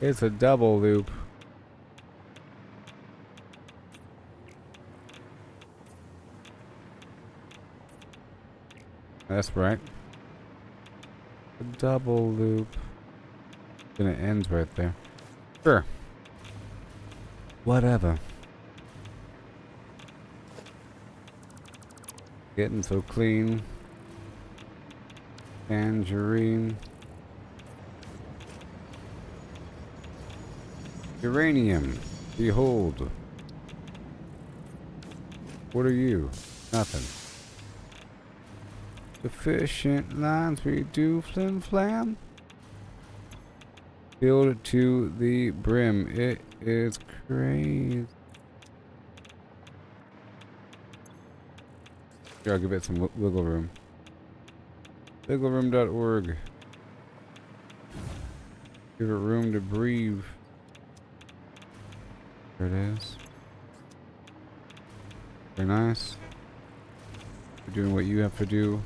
It's a double loop. That's right. A double loop. Then it ends right there. Sure. Whatever. Getting so clean. Tangerine. Uranium. Behold. What are you? Nothing. Efficient lines we do flim flam. Filled it to the brim. It is crazy. Here, I'll give it some wiggle room. Wiggleroom.org. Give it room to breathe. There it is. Very nice. You're doing what you have to do.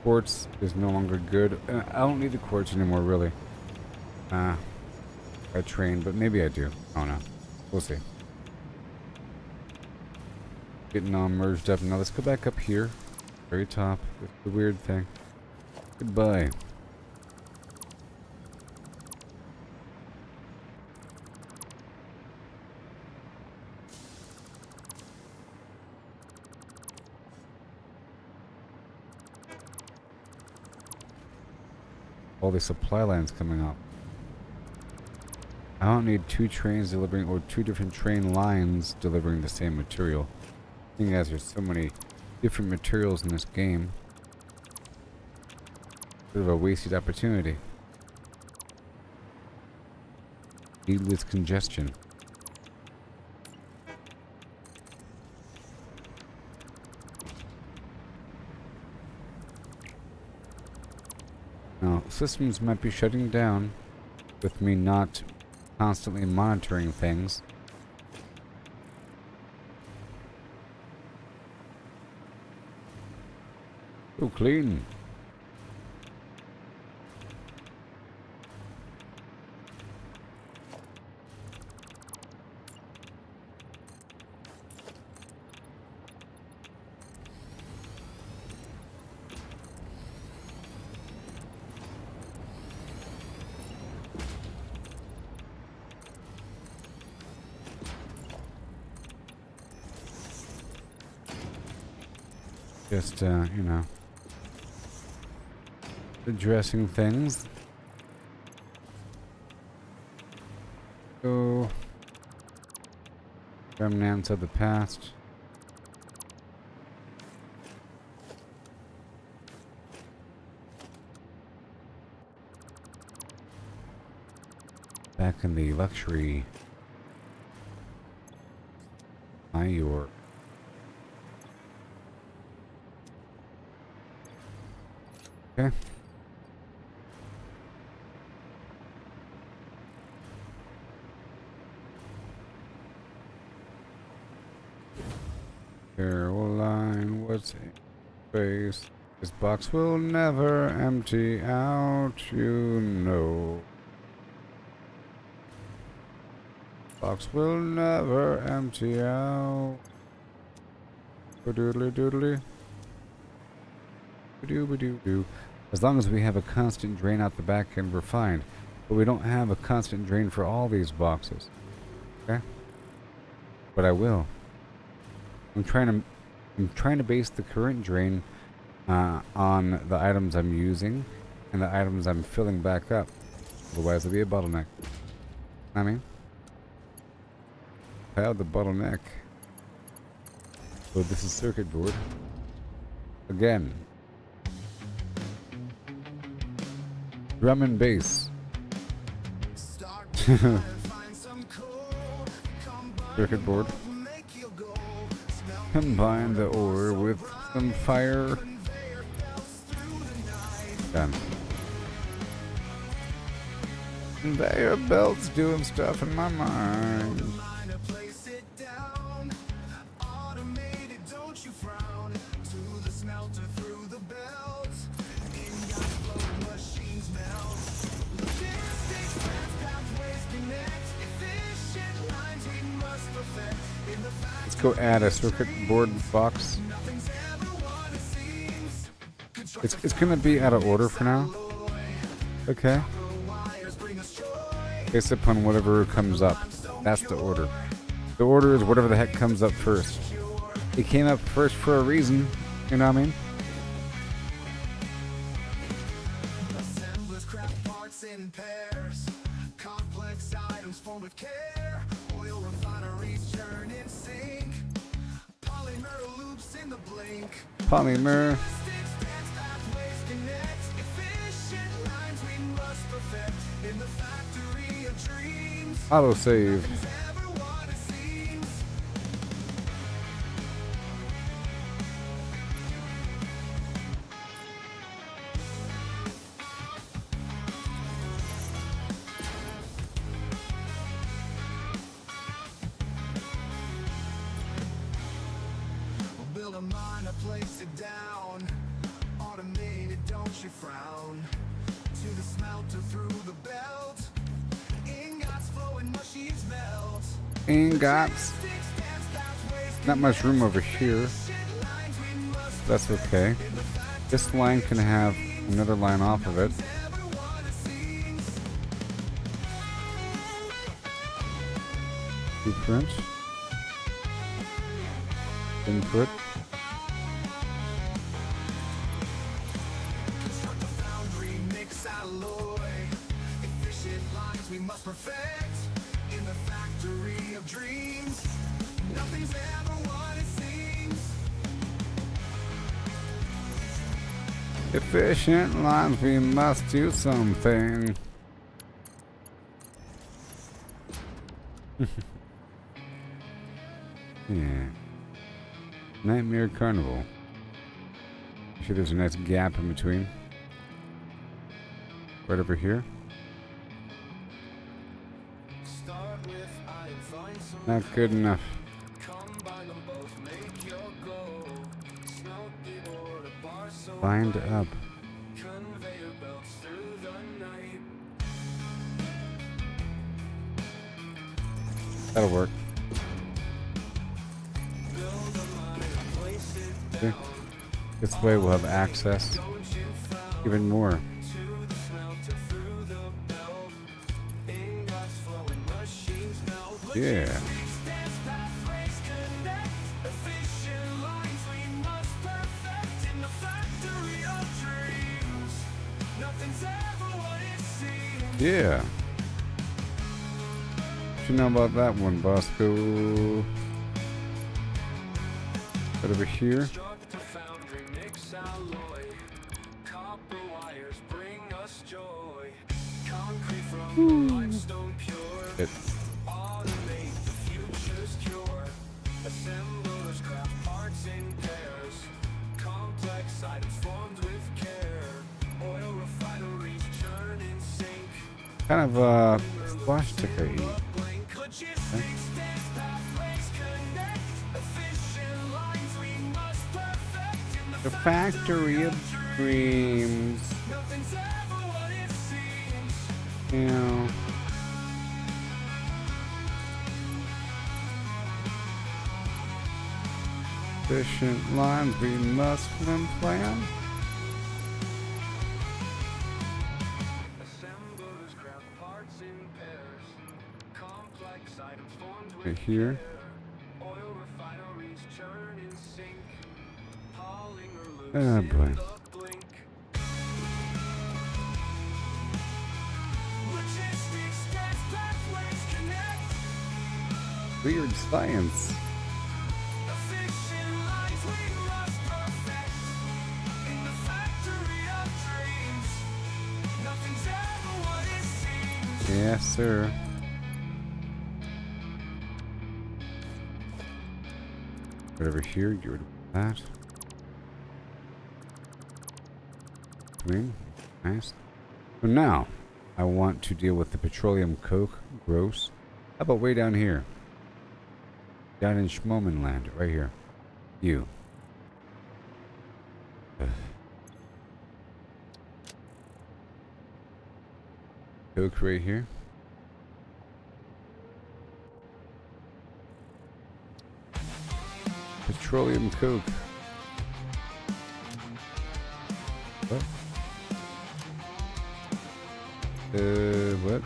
Quartz is no longer good. I don't need the quartz anymore, really. I train, but maybe I do. I don't know. We'll see. Getting all merged up. Now let's go back up here. Very top. It's the weird thing. Goodbye. All the supply lines coming up. I don't need two trains delivering, or two different train lines delivering the same material. Seeing as there's so many different materials in this game. Bit of a wasted opportunity. Needless congestion. Now, systems might be shutting down with me not constantly monitoring things. So clean. Just, you know, addressing things. So, remnants of the past. Back in the luxury York. Okay. Caroline, what's in space? This box will never empty out, you know. Box will never empty out. Doodly doodly. Doo. As long as we have a constant drain out the back end, we're fine. But we don't have a constant drain for all these boxes. Okay? But I will. I'm trying to base the current drain on the items I'm using and the items I'm filling back up. Otherwise it'll be a bottleneck. I mean, I have the bottleneck. So this is circuit board. Again. Drum and bass. Circuit board. Combine the ore with some fire. Done. Conveyor belts doing stuff in my mind. Let's go add a circuit board box. It's gonna be out of order for now. Okay. Based upon whatever comes up. That's the order. The order is whatever the heck comes up first. It came up first for a reason. You know what I mean? Polymer. Auto save. the miner, place it down. Automated, don't you frown. To the smelter, through the belt. Ingots flowing, machines melt. Ingots. Not much room over here. That's okay. This line can have another line off of it. Blueprint. Input. We must perfect in the factory of dreams. Nothing's ever what it seems. Efficient lines, we must do something. Yeah. Nightmare Carnival. Sure, there's a nice gap in between. Right over here. Not good enough. Bind up. That'll work. Okay. This way we'll have access even more. Yeah. Yeah. What you know about that one, Bosco? Right over here. It. Kind of splash ticker. The factory of dreams. Yeah. Efficient lines we must plan. Right here. Oh boy. Weird science. Yes, sir. Right over here, get rid of that. Clean. Nice. So now, I want to deal with the petroleum coke. Gross. How about way down here? Down in Schmomenland, right here. You. Ugh. Coke right here. Petroleum coke. What? What?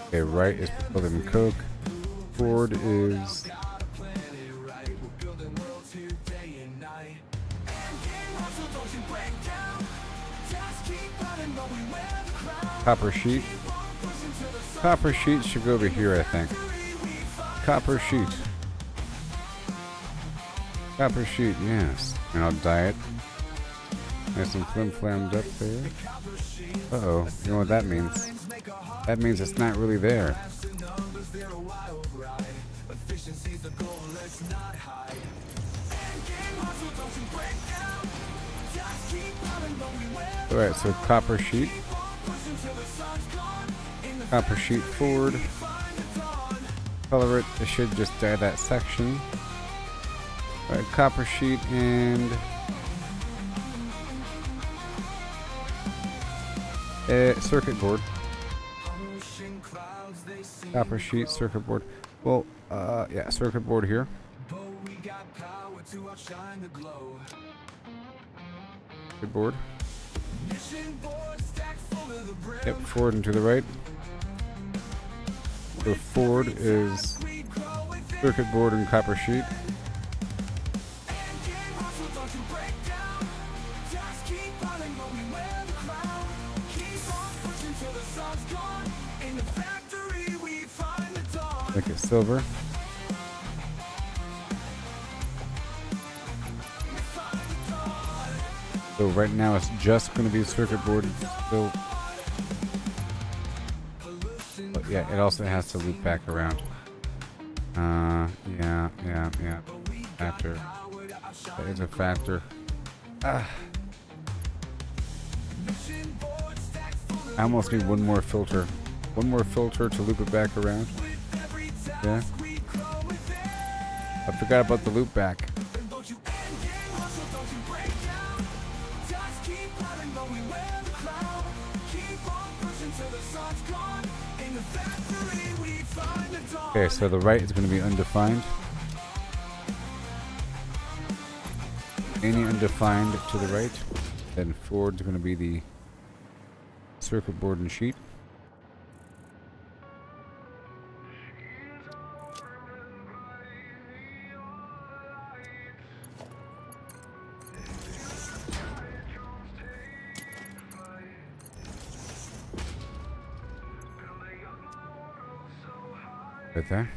Okay, right is petroleum coke. Forward is copper sheet. Copper sheet should go over here, I think. Copper sheet. Copper sheet, yes. And I'll dye it. Nice and flim-flammed up there. Uh-oh. You know what that means? That means it's not really there. Alright, so copper sheet. Copper sheet forward. color it. I should just dye that section. Alright, copper sheet and circuit board. Copper sheet, circuit board. Well, yeah, circuit board here. Circuit board. Yep, forward and to the right. So forward is circuit board and copper sheet. Make it silver. So right now it's just going to be circuit board. So, but yeah, it also has to loop back around. Yeah. Factor. That is a factor. I almost need one more filter. One more filter to loop it back around. Yeah. I forgot about the loop back. Okay, so the right is going to be undefined. Any undefined to the right. Then forward is going to be the circuit board and sheet. Right there.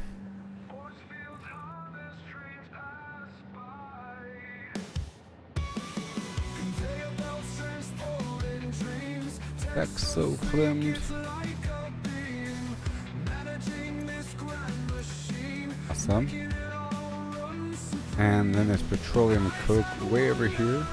Exo filmed. Awesome. And then there's petroleum coke way over here.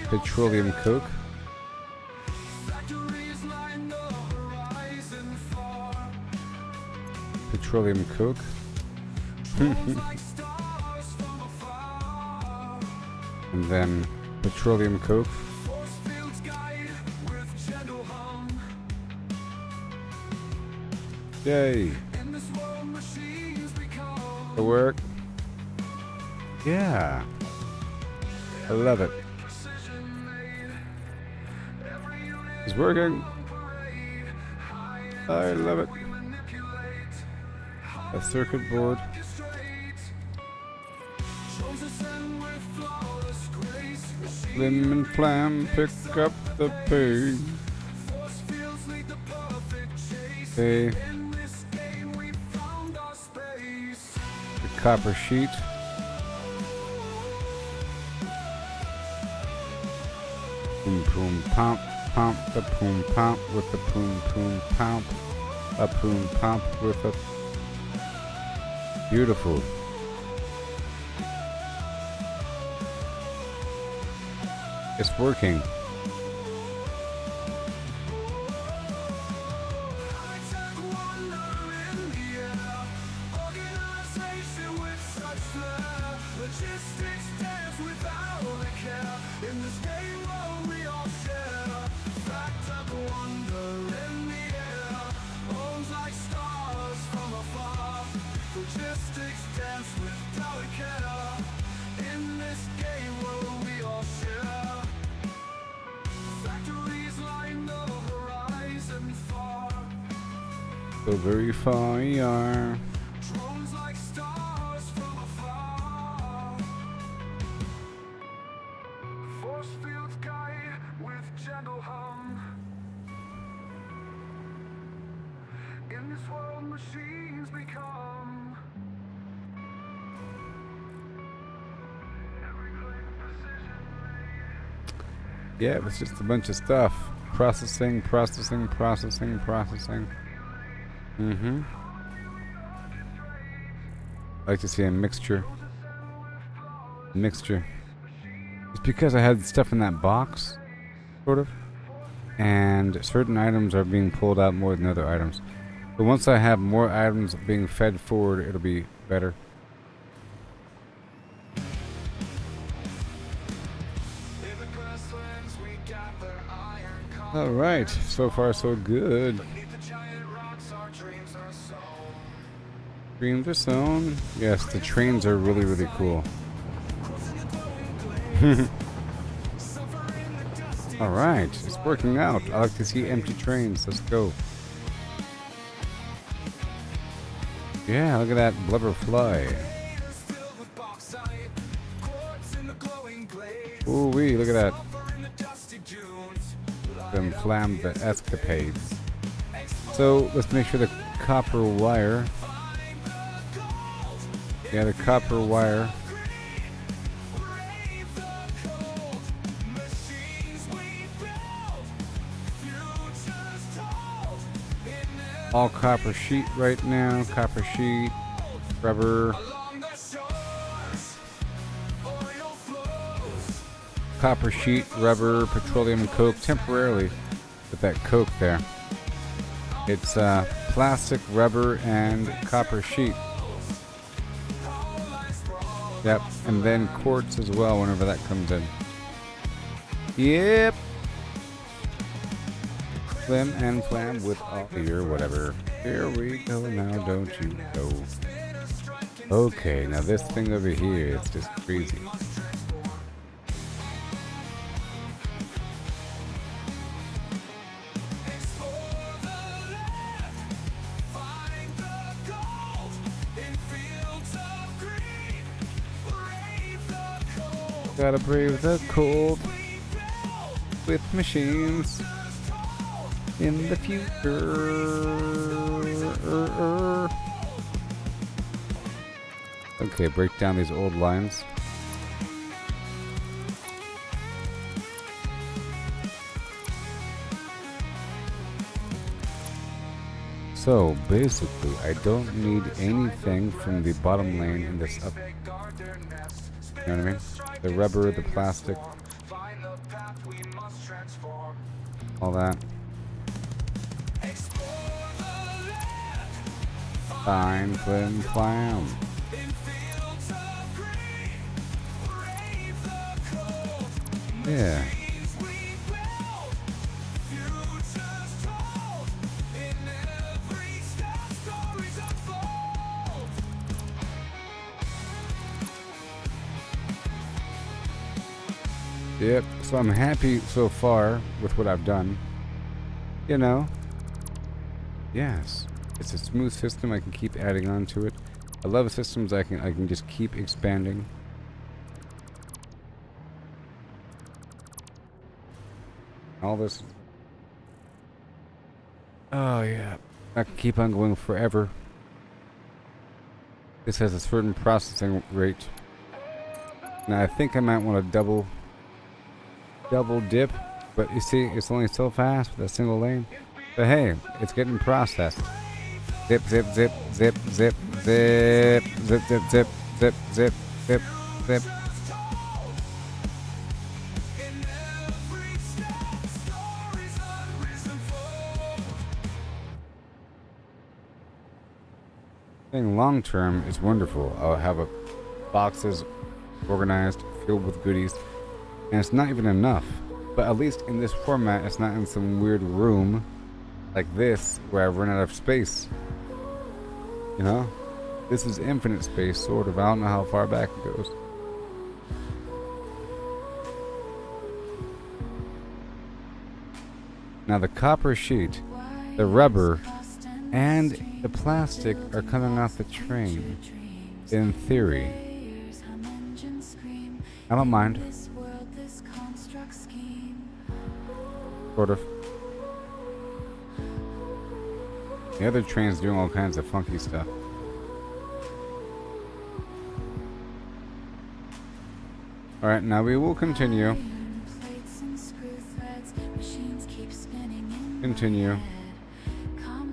Petroleum coke. Petroleum coke. And then petroleum coke. Yay! The work. Yeah. I love it. It's working. I love it. A circuit board. Slim and flam, pick up the pace. Okay. The copper sheet. Boom, boom, pump, pump, the boom, pump with the boom, boom, pump, a boom, pump with a. Beautiful. It's working. So very far we are. Yeah, it was just a bunch of stuff. Processing. I like to see a mixture. It's because I had stuff in that box, sort of, and certain items are being pulled out more than other items. But once I have more items being fed forward, it'll be better. Alright, so far so good. Dreams are sown. Yes, the trains are really, really cool. Alright, it's working out. I like to see empty trains. Let's go. Yeah, look at that blubber fly. Ooh wee, look at that. Them flammed escapades. So let's make sure the copper wire. Yeah, the copper wire. All copper sheet right now. Copper sheet, rubber. Copper sheet, rubber, petroleum, coke. Temporarily with that coke there. It's plastic, rubber, and copper sheet. Yep, and then quartz as well whenever that comes in. Yep. Flim and flam with all your whatever. Here we go now, don't you know? Okay, now this thing over here is just crazy. Gotta brave the cold with machines in the future. Okay, break down these old lines. So basically, I don't need anything from the bottom lane in this up. You know what I mean? The rubber, the plastic, all that. Fine, flim, flam. Yeah. Yep, so I'm happy so far with what I've done. You know? Yes. It's a smooth system, I can keep adding on to it. I love systems I can just keep expanding. All this. Oh yeah. I can keep on going forever. This has a certain processing rate. Now I think I might want to double dip, but you see, it's only so fast with a single lane. But hey, it's getting processed. Zip, zip, zip, zip, zip, zip, zip, zip, zip, zip, zip, zip, zip. Thing long term is wonderful. I'll have boxes organized, filled with goodies. And it's not even enough. But at least in this format, it's not in some weird room like this where I run out of space. You know? This is infinite space, sort of. I don't know how far back it goes. Now the copper sheet, the rubber, and the plastic are coming off the train. In theory. I don't mind. Sort of. The other train's doing all kinds of funky stuff. Alright, now we will continue. Continue.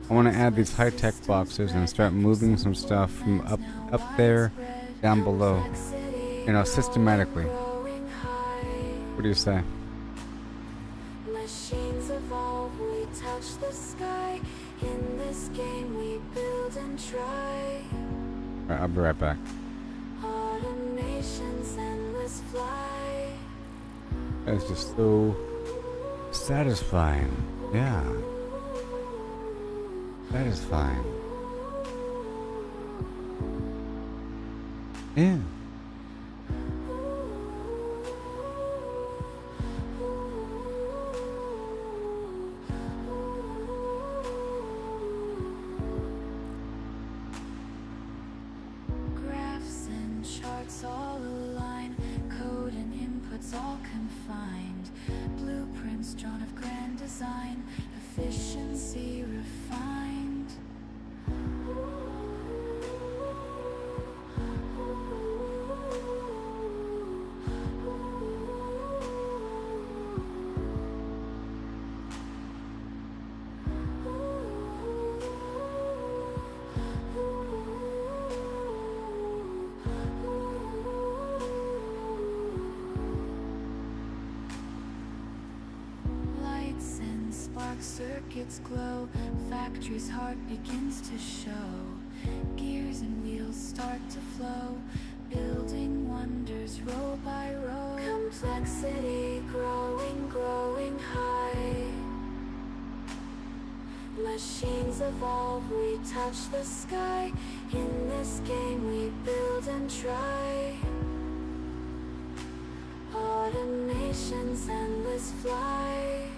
I want to add these high-tech boxes and start moving some stuff from up there down below. You know, systematically. What do you say? Machines evolve, we touch the sky. In this game we build and try. Alright, I'll be right back. Automation's endless fly. That's just so satisfying. Yeah. Satisfying. Yeah. Graphs and charts all align, code and inputs all confined, blueprints drawn of grand design, efficiency refined. Lights and spark circuits glow, factory's heart begins to show. Gears and wheels start to flow, building wonders row by row. Complexity growing, growing high. Machines evolve, we touch the sky. In this game we build and try. Automation's endless fly.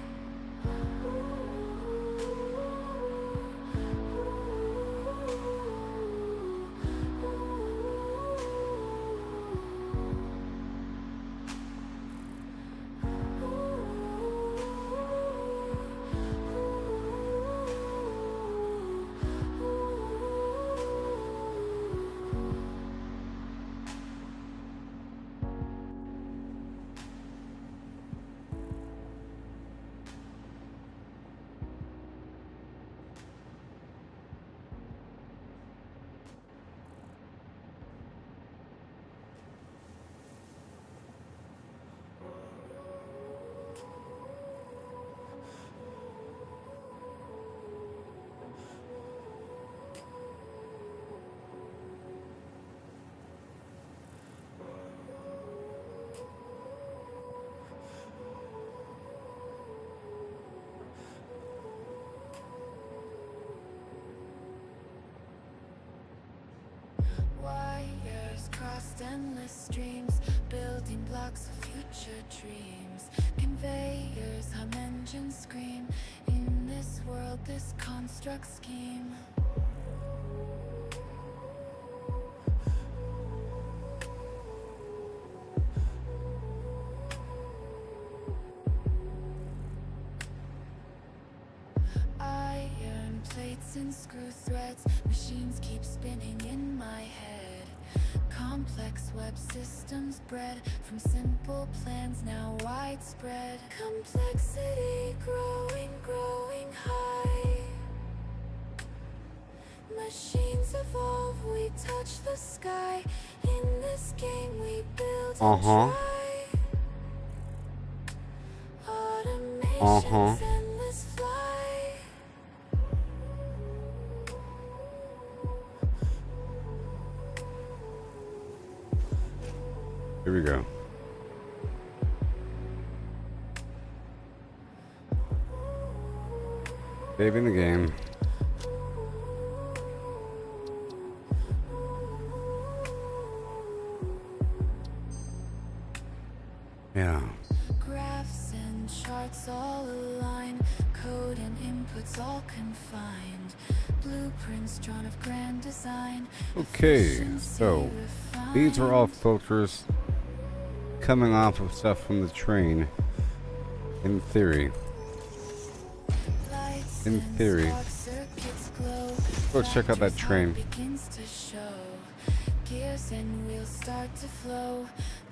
Wires crossed endless streams, building blocks of future dreams. Conveyors hum, engines scream. In this world, this construct scheme. Iron plates and screw threads, machines keep spinning in my head. Complex web systems bred from simple plans now widespread. Complexity growing, growing high. Machines evolve, we touch the sky. In this game we build and try. Automation's endless fly. Here we go. Saving the game. Yeah. Graphs and charts all align, code and inputs all confined, blueprints drawn of grand design. Okay, so these are all filters coming off of stuff from the train. In theory. In theory. Go check out that train. Gears and wheels start to flow.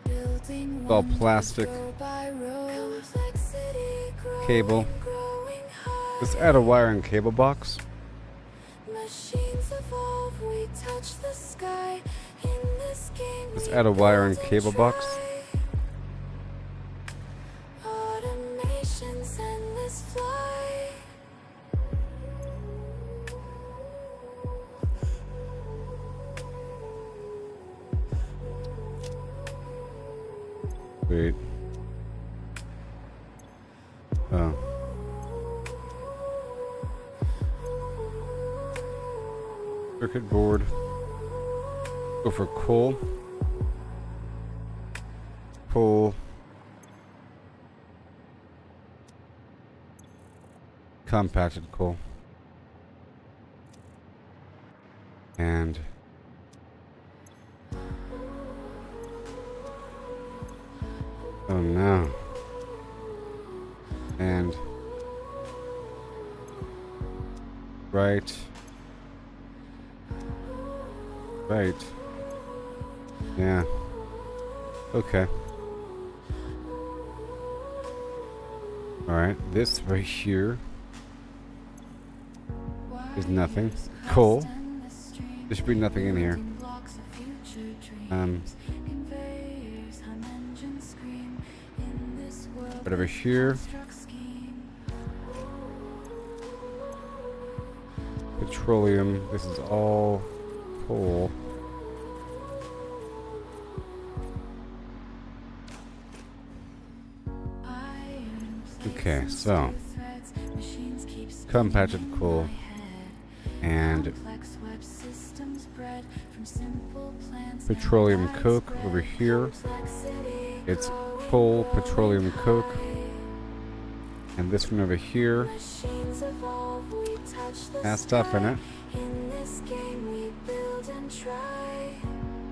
Building It's all plastic. Cable. Let's add a wire and cable box. Machines evolve, we touch the sky. In this game Let's add a wire and cable box. Wait. Oh. Circuit board. Go for coal. Coal. Compacted coal. And oh no. And right. Right. Yeah. Okay. Alright, this right here is nothing. Coal. There should be nothing in here. Right over here. Petroleum. This is all coal. Okay, so compacted coal and petroleum coke over here. It's coal, petroleum coke, and this one over here has stuff in it.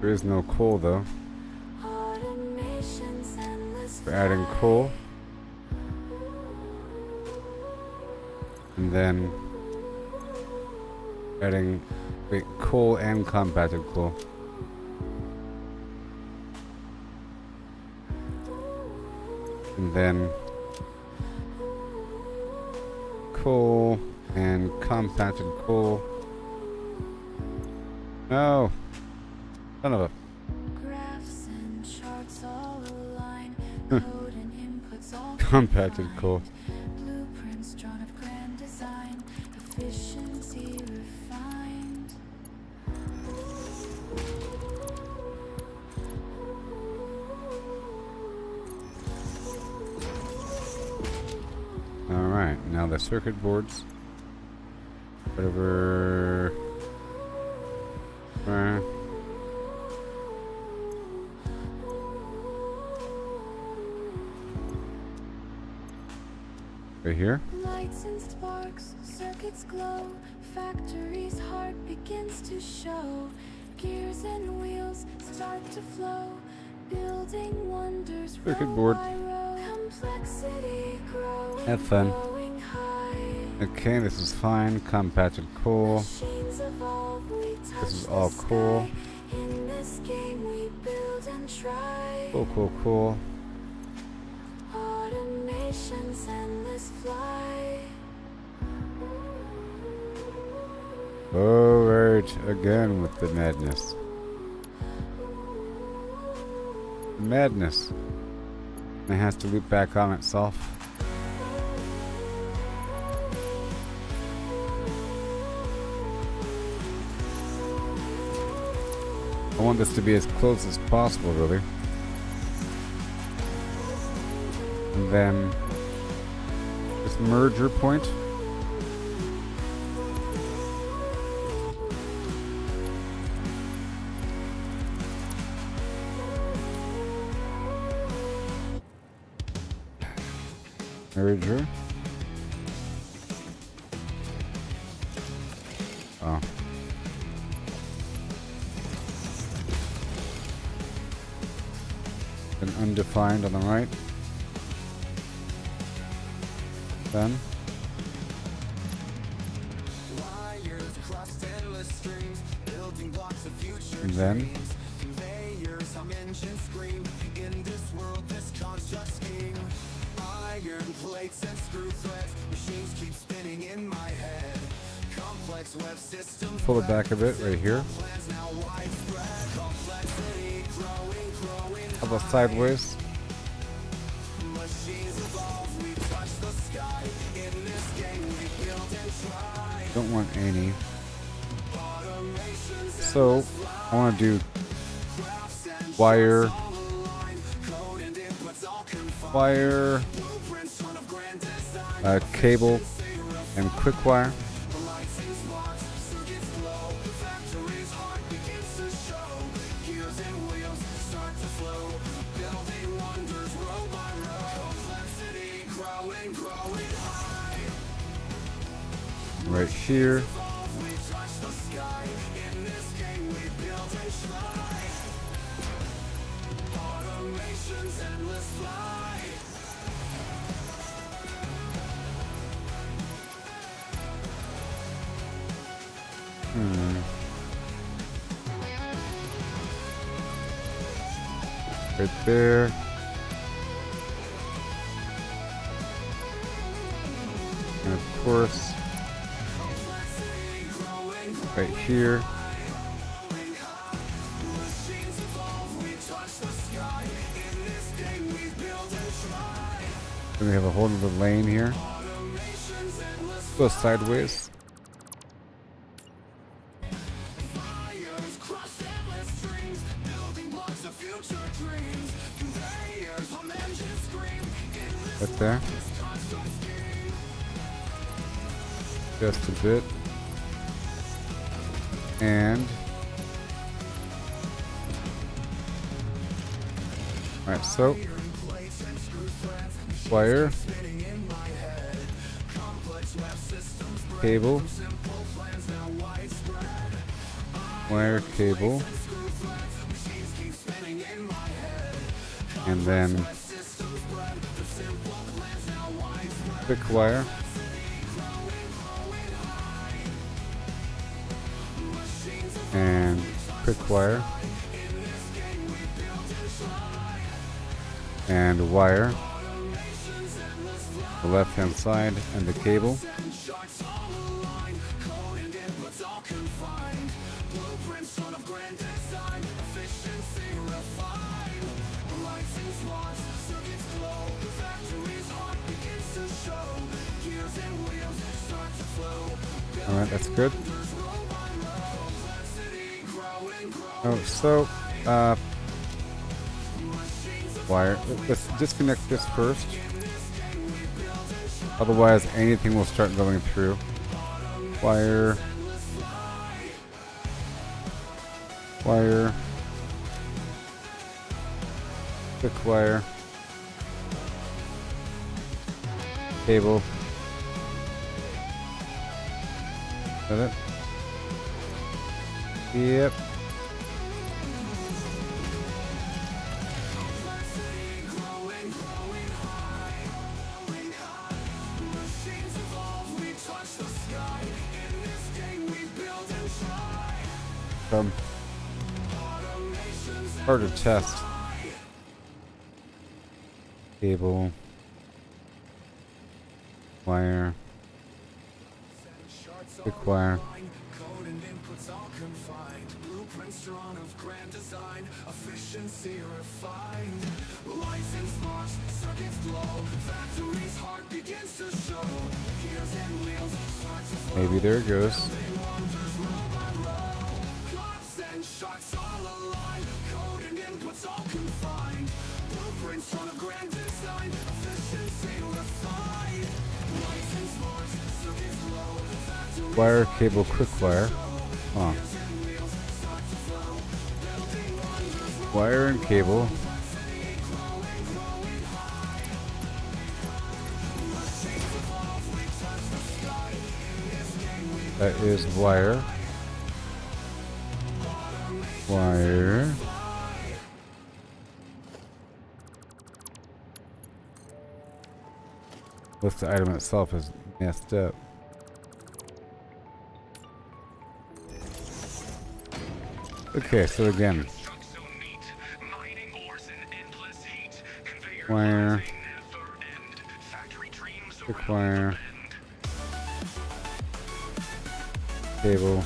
There is no coal though. We're adding coal. And then adding coal and compacted coal. And then coal and compacted coal. No! Son of a... Graphs and charts all align, code and inputs all compacted combined. coal. Blueprints drawn of grand design, efficiency refined. Alright, now the circuit boards. Whatever. Right here. Lights and sparks, circuits glow, factory's heart begins to show. Gears and wheels start to flow, building wonders. Circuit row board. by row. Complexity growing, Have fun. growing high. Okay, this is fine. Compacted coal. Machines evolve, we touch This is the all cool. sky. In this game we build and try. Cool, cool, cool. Automation's endless fly. Alright, again with the madness. Madness. It has to loop back on itself. I want this to be as close as possible, really. And then this merger point. Merger. Oh. An undefined on the right. Then. Wires across endless strings, building blocks of future And then. dreams. Conveyors hum engines scream. In this world, this construct scheme. Iron plates and screw threads. Machines keep spinning in my head. Complex web systems. Pull it back a bit right here. Plans now widespread. Complexity growing, growing. How about sideways? Machines evolve, we touch the sky. In this game, we build and try. Don't want any. Automations So I want to do crafts and wire, all aligned. Code and inputs wire, cable, and quick wire. Right here. Right there. And of course, right here. Then we have a whole other lane here. Go sideways. Right there. Just a bit. And alright, so wire, cable, wire, cable, and then quick wire, and quick wire, and wire, the left hand side, and the cable. Alright, that's good. Oh, so, wire. Let's disconnect this first. Otherwise, anything will start going through. Wire. Wire. Quick wire. Cable. Is that it? Yep. Hard to test. Cable. Wire. Quick wire. Maybe there it goes. Wire, cable, quick wire. Huh. Wire and cable. That is wire. Wire. Looks the item itself is messed up. Okay, so again, wire, quick wire, cable,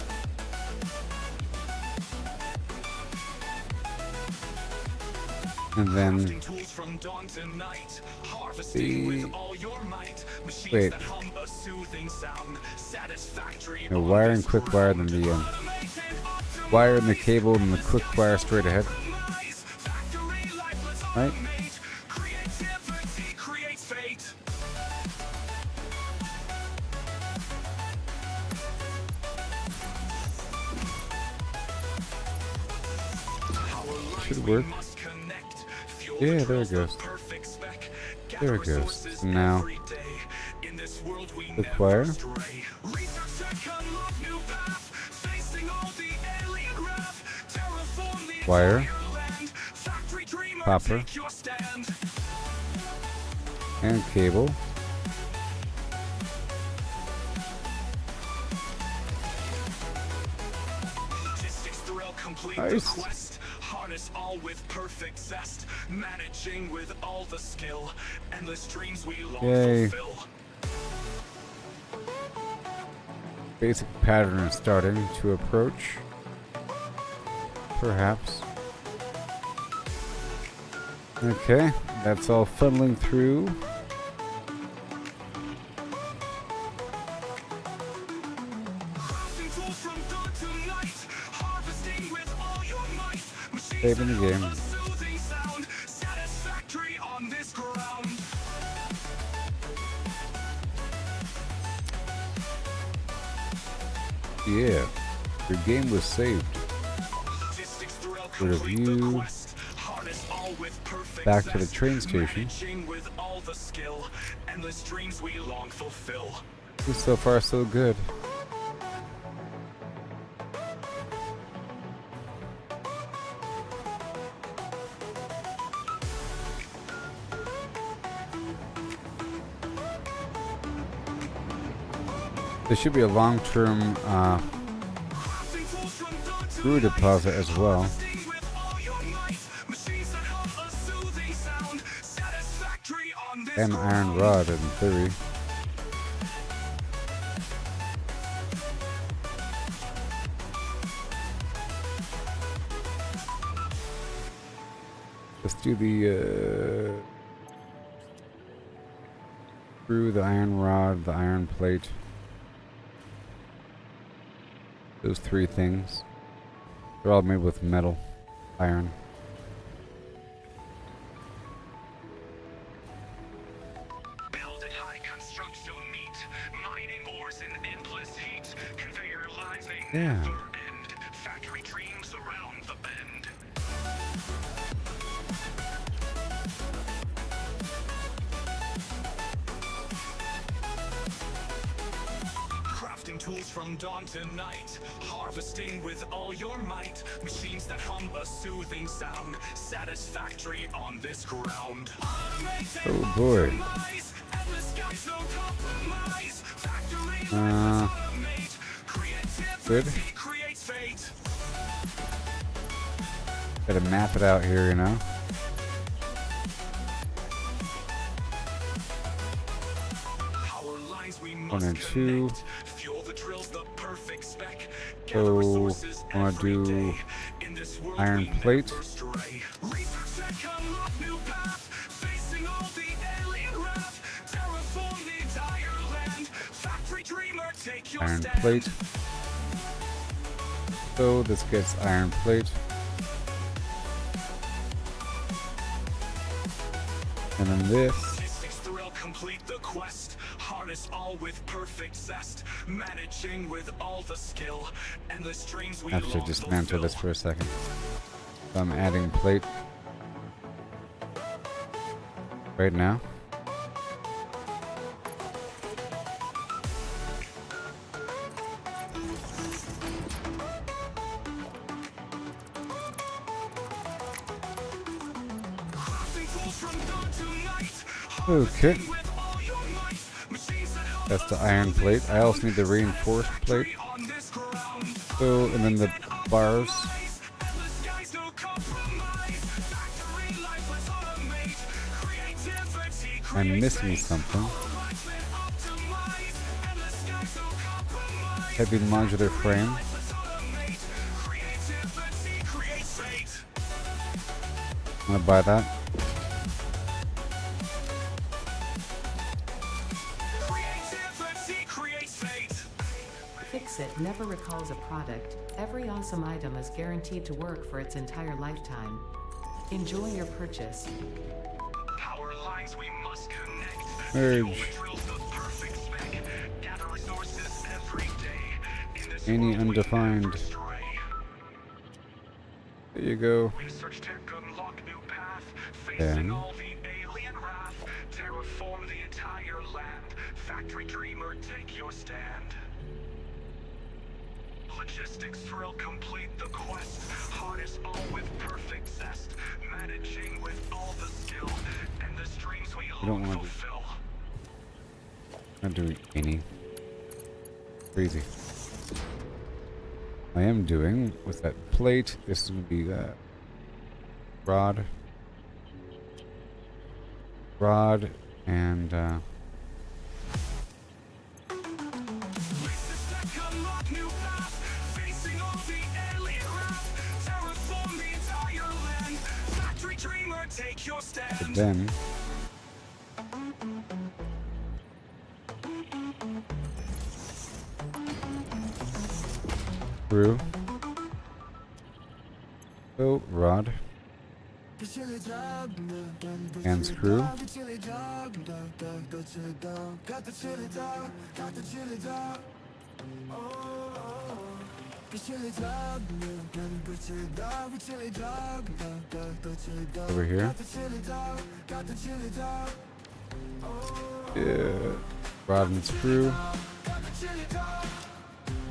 and then wait, the wire and quick wire, then the wire and the cable and the quick wire straight ahead. Right? work? Yeah, there it goes. There it goes. Now, the choir. Wire. Copper. And cable. Nice. Harness all with perfect zest, managing with all the skill, endless dreams we long Yay. fulfill. Basic pattern is starting to approach. Perhaps. Okay, that's all funneling through. Crafting tools from dawn to night, harvesting with all your might, machines Saving the that game. have a soothing sound, satisfactory on this ground. Yeah, your game was saved. Logistics thrill Rid of complete the you. quest, harness all with perfect Back to the zest, train station. managing with all the skill, endless dreams we long fulfill. So far, so good. There should be a long-term brew deposit as well. And iron rod in theory. Let's do the brew, the iron rod, the iron plate. Those three things. They're all made with metal, iron. Build at high construction meet, mining ores in endless heat, conveyor lines they Yeah. never end, factory dreams around the bend. Crafting tools from dawn to night, harvesting with all your might, machines that hum a soothing sound, satisfactory on this ground. Oh boy. Good. Gotta map it out here, you know. One and two. So I want to do iron plate. Iron plate. So this gets iron plate. And then this. Complete the quest, harness all with perfect zest, managing with all the skill, endless dreams we Actually, long dismantle this fulfill. for a second. So I'm adding plate right now. Okay. That's the iron plate. I also need the reinforced plate. So, and then the bars. I'm missing something. Heavy modular frame. I'm gonna buy that. Fix-It never recalls a product. Every awesome item is guaranteed to work for its entire lifetime. Enjoy your purchase. Power lines we must connect. Merge. Any undefined. There you go. Research tech Then all the alien wrath, terraform the entire land. Factory dreamer, take your stand. Logistics thrill, complete the quest. Harness all with perfect zest. Managing with all the skill. And the dreams we don't hope want to- fulfill. not doing any crazy. I am doing with that plate. This is gonna be the rod, and Unlock new path, facing all the alien wrath. Terraform the entire land. Factory dreamer, take your stand. then screw. So rod and screw. Over here. Yeah. Rod and screw.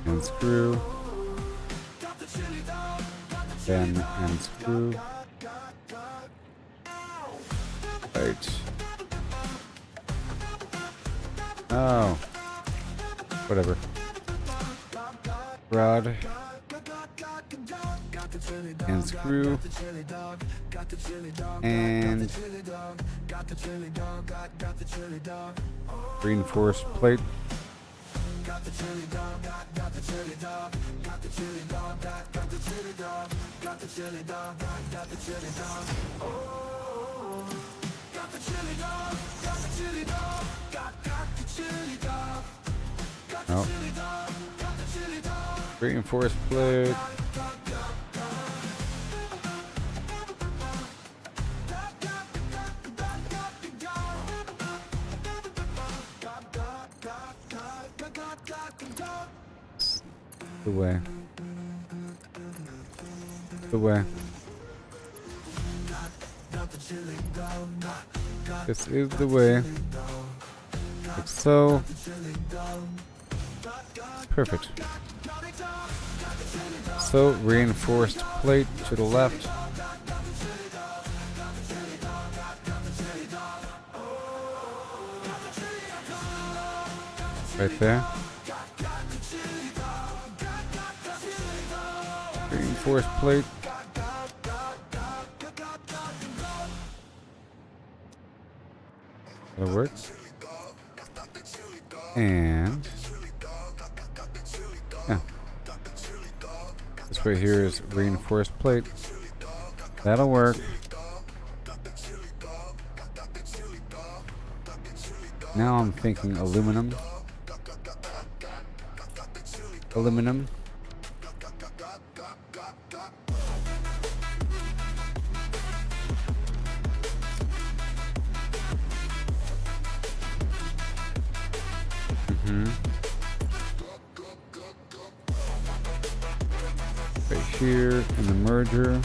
And screw. Then and screw. Right. Oh. Whatever. Rod. And screw. And reinforced plate. No. Reinforced plate. The way. The way. This is the way. Like so. Perfect. So, reinforced plate to the left. Right there. Reinforced plate. That'll work. And yeah. This right here is reinforced plate. That'll work. Now I'm thinking aluminum. Aluminum. Right here in the merger.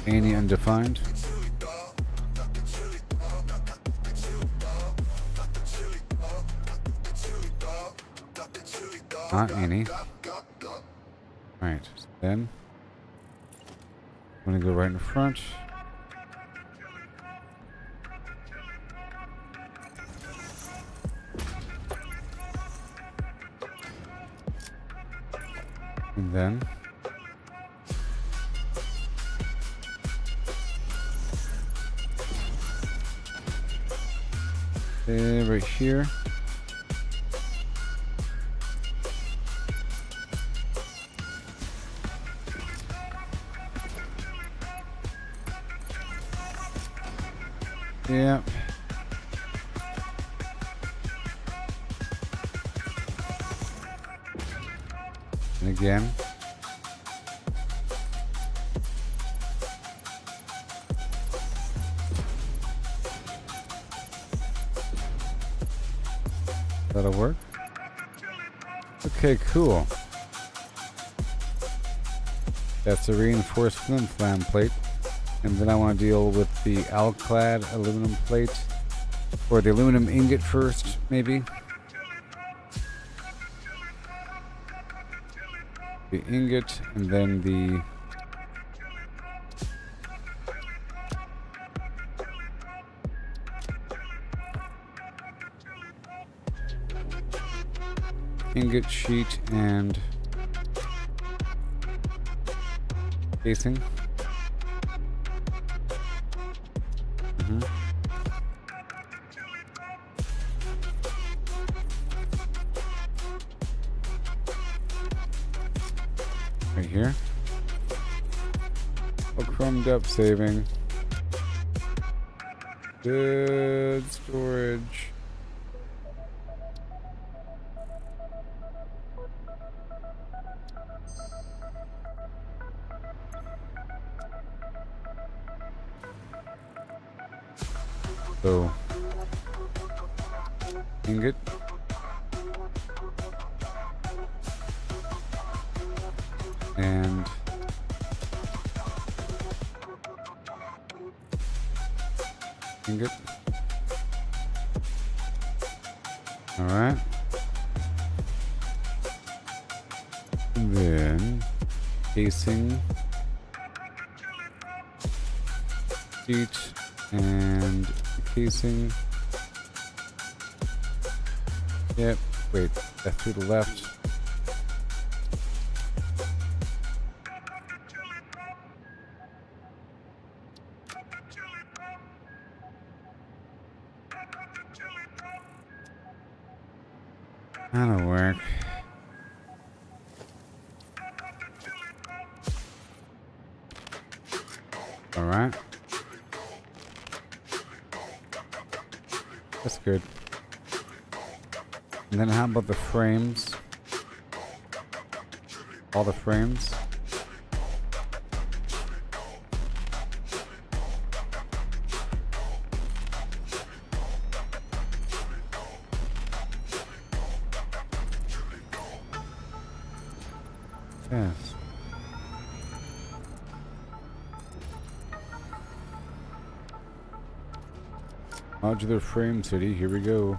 Any undefined. Not any. Right, so then I'm gonna go right in front. And then right here. Yeah. And again. That'll work. Okay, cool. That's a reinforced flim-flam plate. And then I want to deal with the alclad aluminum plate. Or the aluminum ingot first, maybe. The ingot, and then the ingot sheet and casing. Right here. Oh, chromed up saving. Good storage. So, ingot. And ingot. All right. And then casing, sheet, and casing. Yep. Wait, that's to the left. That'll work. All right. That's good. And then how about the frames? All the frames? Yes. Modular frame city, here we go.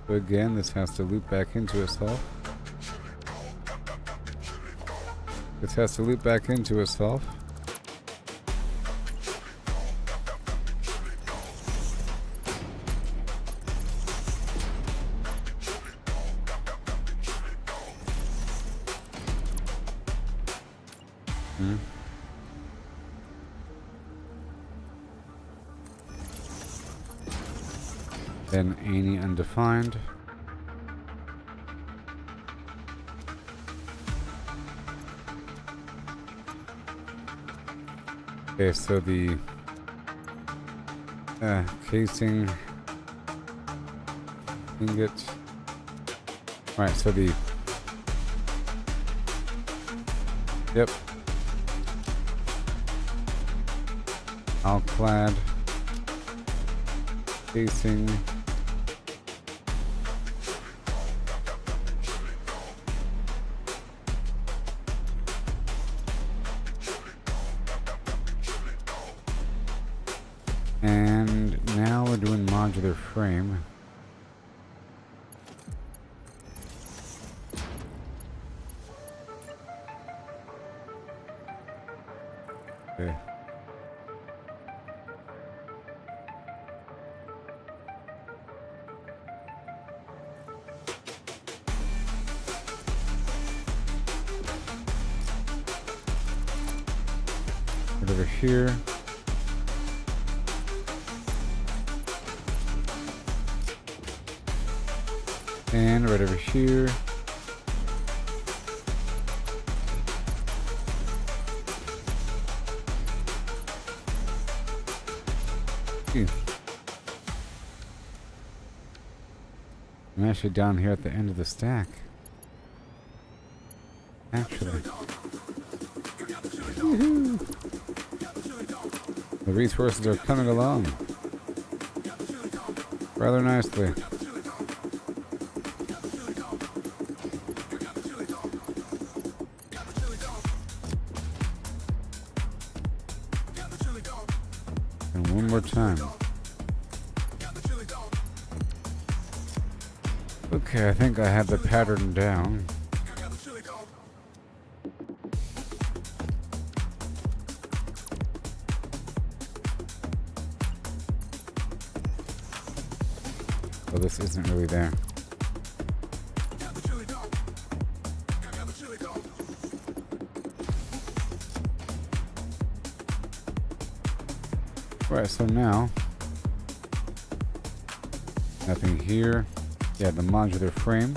So again, this has to loop back into itself. This has to loop back into itself. Then any undefined. Okay, so the casing ingot. Alright, so the yep. Alclad casing. And now we're doing modular frame. Okay. Right over here. And right over here. I'm actually down here at the end of the stack. Actually. Woohoo! The resources are coming along. rather nicely. And one more time. Okay, I think I have the pattern down. Well, this isn't really there. Right, so now, nothing here. Yeah, the modular frame.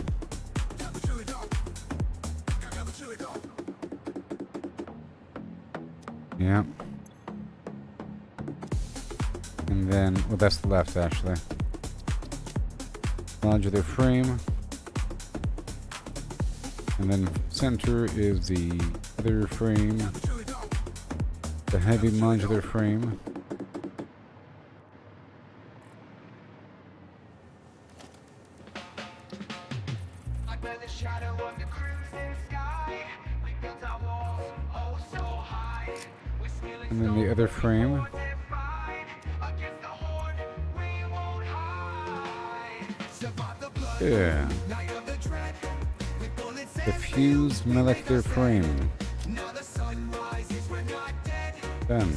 Yeah. And then, well, that's the left actually. Modular frame. And then center is the other frame. The heavy modular frame. And then the other frame. Yeah. The fused molecular frame. Done.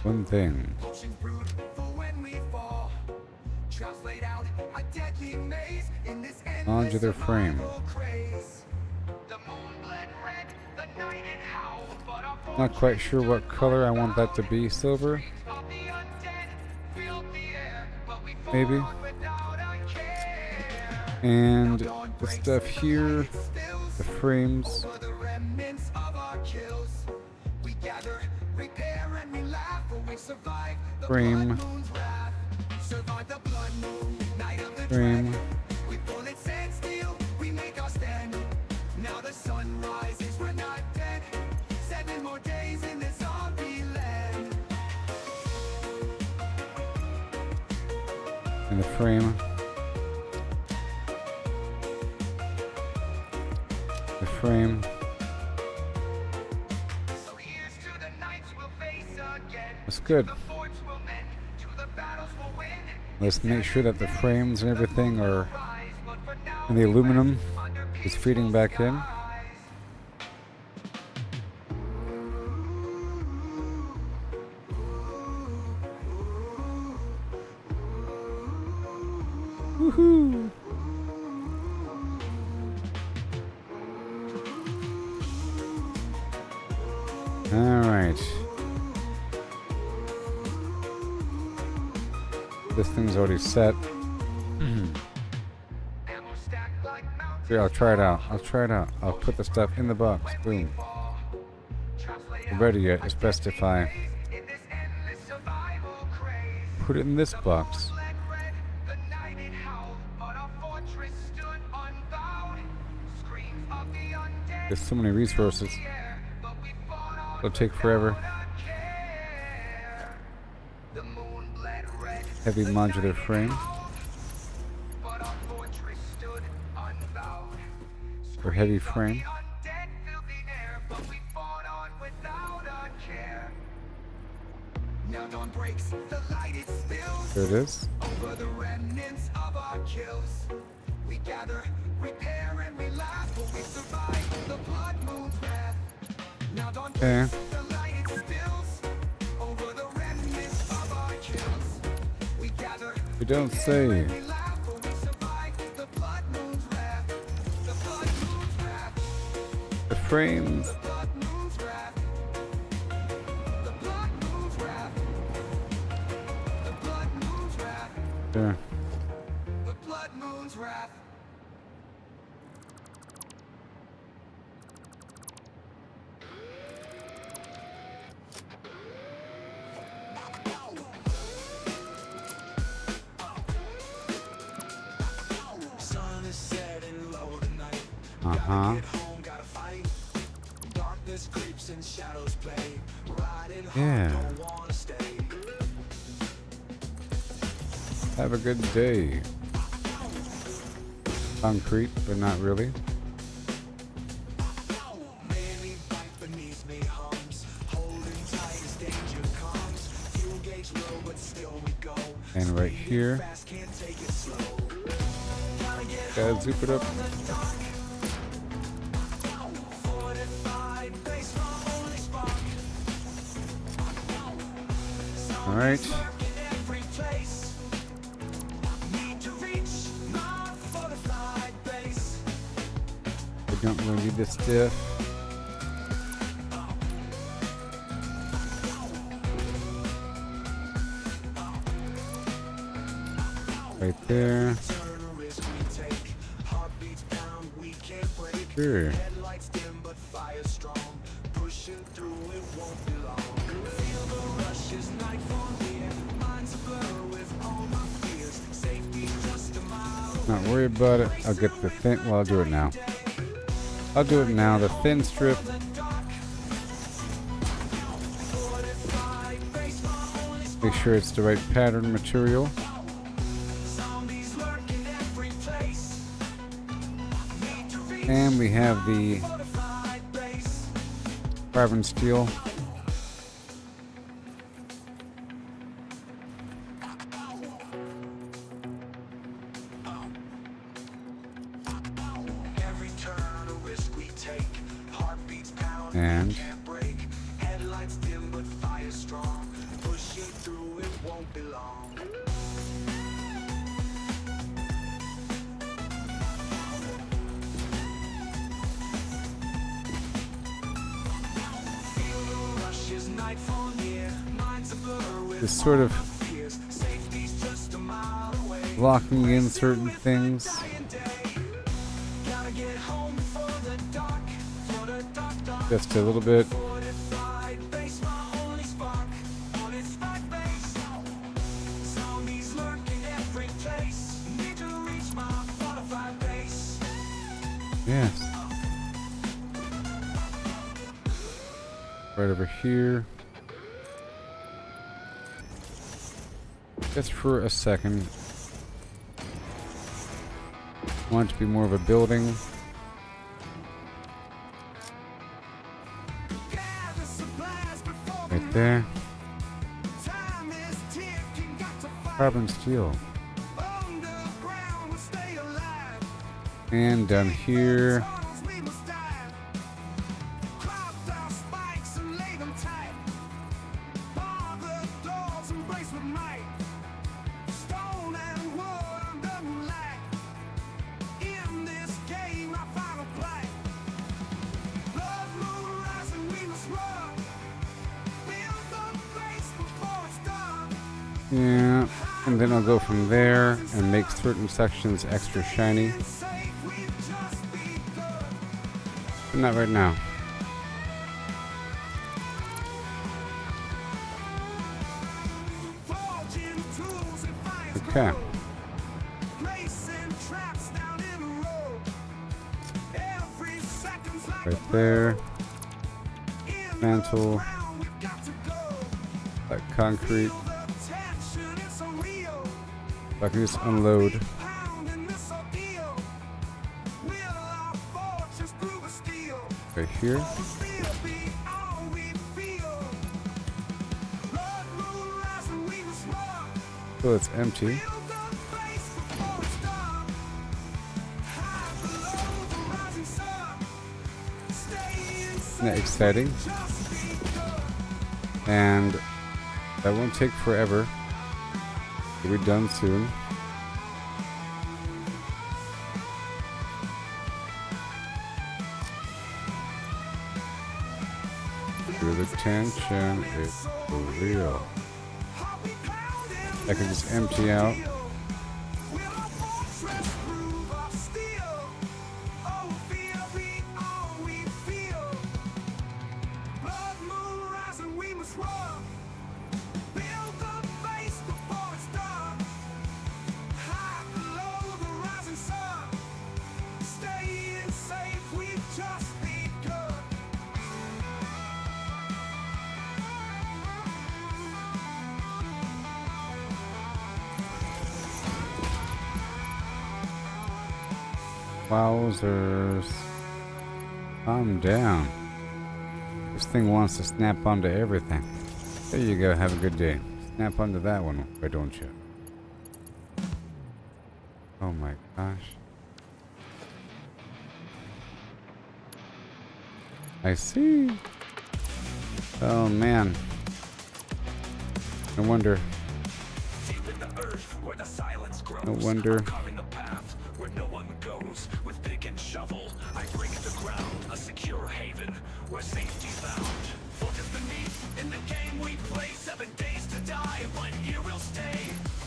One thing. Modular frame. Not quite sure what color I want that to be. Silver? Maybe. And the stuff here, the frames. Frame. Frame. And the frame. The frame. That's good. Let's make sure that the frames and everything are, and the aluminum is feeding back in. Woohoo! All right. This thing's already set. Here, I'll try it out. I'll put the stuff in the box. Boom. Ready yet? It's best if I put it in this box. There's so many resources. It'll take forever. Heavy modular frame. Or heavy frame. There it is. Okay. We don't say. The frames. There. Uh-huh. Yeah. Have a good day. Concrete, but not really. And right here, gotta zoop it up. All right. We don't really need this diff. Right there. Sure. Not worry about it. I'll get the thin. Well, I'll do it now. I'll do it now. The thin strip. Make sure it's the right pattern material. And we have the carbon steel. And headlights dim but fire strong. Pushing through it won't be long. just sort of locking in certain things. Just a little bit. Yes. Right over here. Just for a second. Want it to be more of a building. Right there. Carbon steel. And down here. Yeah, and then I'll go from there and make certain sections extra shiny. But not right now. Okay. Right there. Mantle. That concrete. I can just unload. Right here. So it's empty. Isn't that exciting? And that won't take forever. We'll be done soon. Feel the tension, it's for real. I can just empty out. Wowzers. Calm down. This thing wants to snap onto everything. There you go, have a good day. Snap onto that one, why don't you? Oh my gosh. I see. Oh man. No wonder. Deep in the earth where the silence grows. No wonder. I'm carving the path where no one goes. With pick and shovel, I break the ground. A secure haven where safety found. Fortress beneath in the game we play. 7 days to die, 1 year we'll stay.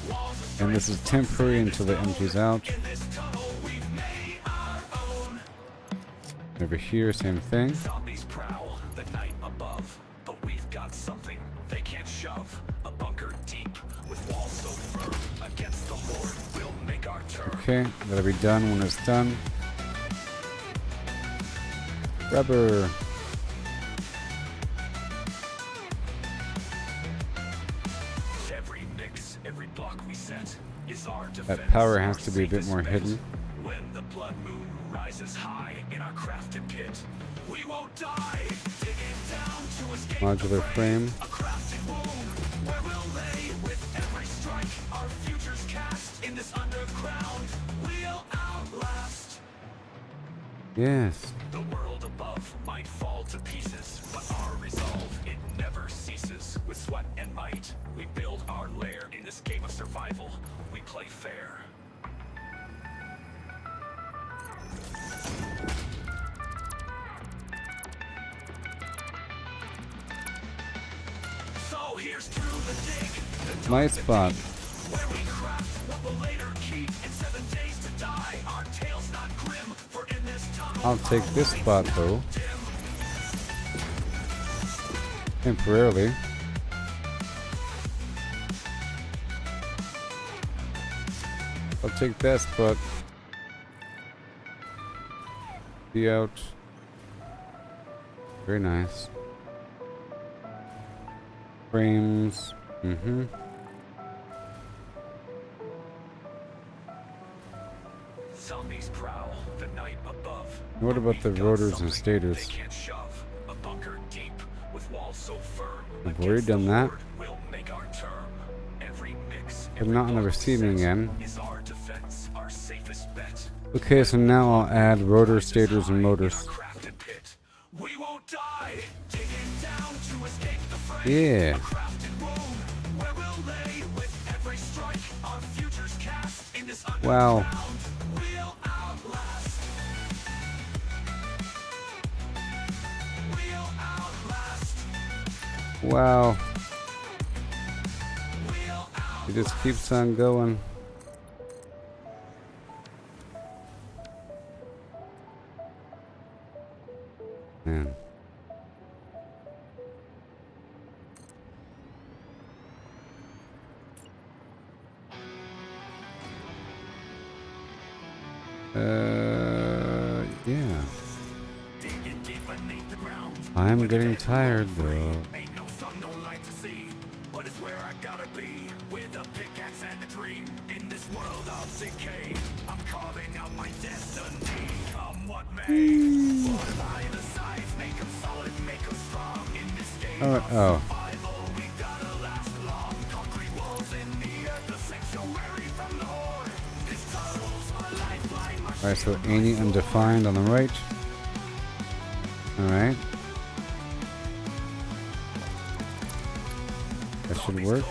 Walls of And this is strength, temporary until it empties out. in this tunnel we've made our own. Over here, same thing. Zombies prowl the night above, but we've got something they can't shove. A bunker deep with walls so firm. Against the horde, we'll make our turn. Okay, that'll be done when it's done. Rubber. Every mix, every block we set is our defense. That power has our to be a bit safest more bet. hidden. When the blood moon rises high in our crafted pit, we won't die. Digging down to escape Modular the frame. A crafted womb where we'll lay with every strike. Our futures cast in this underground. We'll outlast. Yes. The world above might fall to pieces, but our resolve, it never ceases. With sweat and might, we build our lair. In this game of survival, we play fair. So here's through the dig, My spot. where we craft what we'll later keep. In 7 days to die, our tale's not grim. For in this tunnel, I'll take this spot though. Temporarily. I'll take that spot. Be out. Very nice. Frames. Mm-hmm. Zombies prowl the night above. What about the We've got rotors and something stators? They can't shove. A bunker deep with walls so firm. I've already Against the done that. horde, we'll make our term. Every mix, I'm every not on the block we receiving set end. is our defense, our safest bet. Okay, so now I'll add rotors, stators, and In motors. our crafted pit, we won't die. Digging down to escape the fray. Yeah. A crafted womb where we'll lay with every strike. Our futures cast in this Wow. underground. We'll outlast. We'll outlast. Wow. We'll outlast. It just keeps on going. Man. Yeah. Digging deep beneath the ground. I'm getting tired though. Ain't no sun, no light to see, but it's where I gotta be. With a pickaxe and a dream in this world of decay. I'm carving out my destiny. Come what may. Fortify the sides, make 'em solid, make 'em strong. In this game Oh, of oh. survival, we gotta last long. Concrete walls in the earth, the sanctuary from the horde. This tunnel's my lifeline, my Alright, so any undefined on the right. Alright. That should work.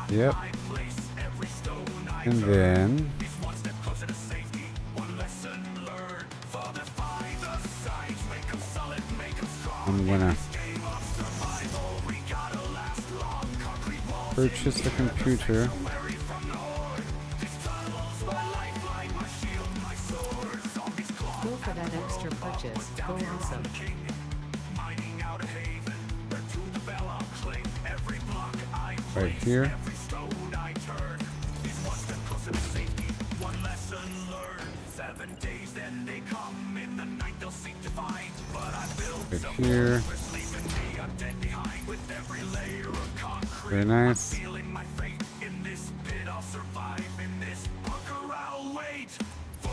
Yep. And then I'm gonna purchase a computer. Go for that extra purchase. Go awesome. Right here. Right here. Very nice. Feeling my fate in this pit, I'll survive in this bunker, I'll wait.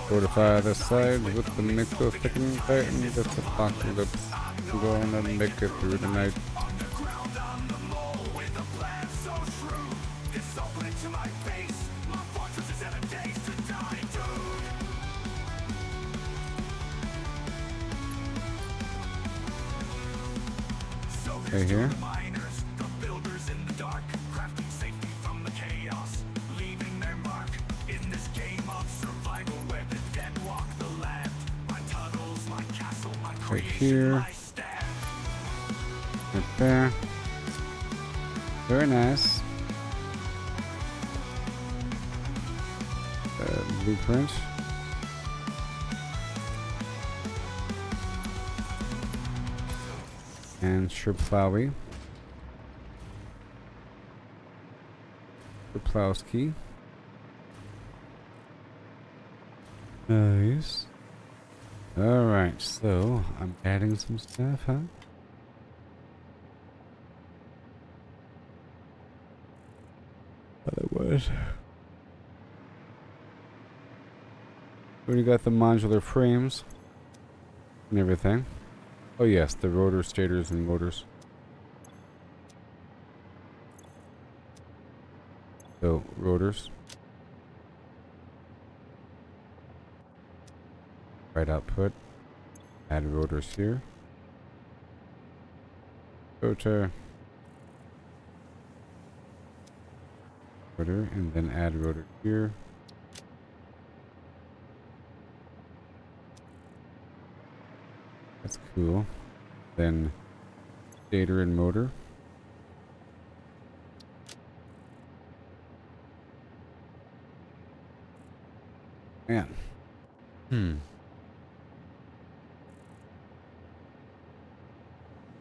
Fortify the side with the nickel thick and tight and get the apocalypse. I'm gonna make it through the night. Underground on the mole with a plan so shrewd. This open into my face. My fortress is 7 days to die, dude. So Right here's to here. the miners, the builders in the dark, crafting safety from the chaos, leaving their mark in this game of survival where the dead walk the land. My tunnels, my castle, my creation, here. my stand. Right there. Very nice. Blueprint. And Sherplowy. Sherplowski. Nice. Alright, so I'm adding some stuff, huh? Otherwise. Already got the modular frames and everything. Oh yes, the rotor stators and motors. So, rotors. Right output. Add rotors here. Rotor. Rotor, and then add rotor here. That's cool. Then stator and motor. Man.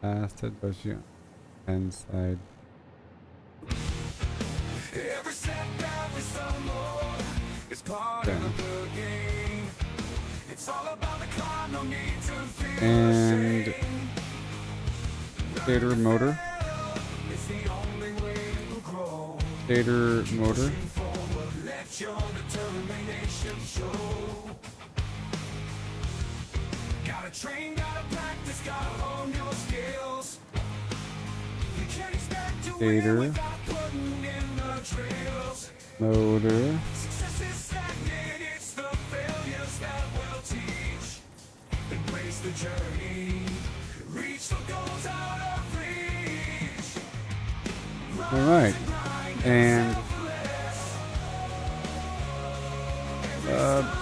Bastard, but you inside. Every setback is some more. It's part Okay. of the game. It's all about the climb, no need to feel And ashamed. stator motor. It's the only way to grow. Stator motor. Forward, let your determination show. Gotta train, gotta practice, gotta hone your skills. You can't expect to Stator. win without putting in the drills. Motor. Success is stagnant, it's the failures that will teach. Embrace the journey, reach the goals out of reach. Alright. And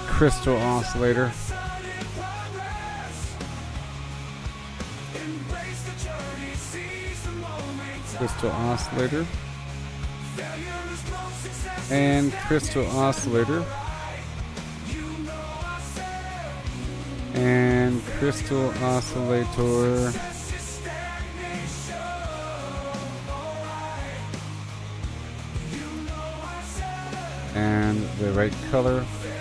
crystal oscillator. Sudden progress. Embrace the journey, seize the moment. Crystal oscillator. Failure is growth, success And is crystal oscillator. you know I said. And crystal oscillator. Success is stagnation. Alright. You know I said. And the right color. Failure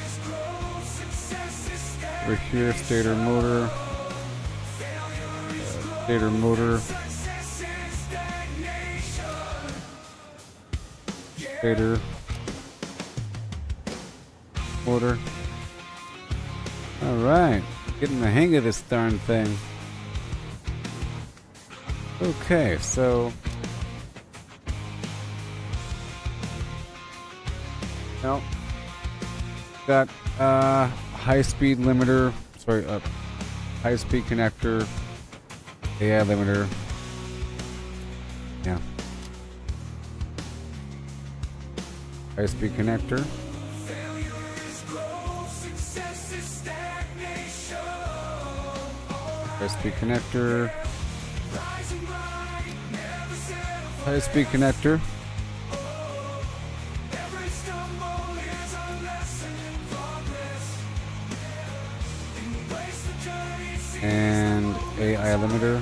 is growth, success is stagnation. Over here, stator motor. Stator motor. Success is stagnation. Stator motor. Alright. Getting the hang of this darn thing. Okay, so no. Got high speed limiter, sorry, high speed connector, AI limiter. Yeah. High speed connector. Failure is growth, success is stagnation. High speed connector. Rise and grind, never settle for High speed connector. every stumble is a lesson in progress. Embrace the journey, seize And AI limiter.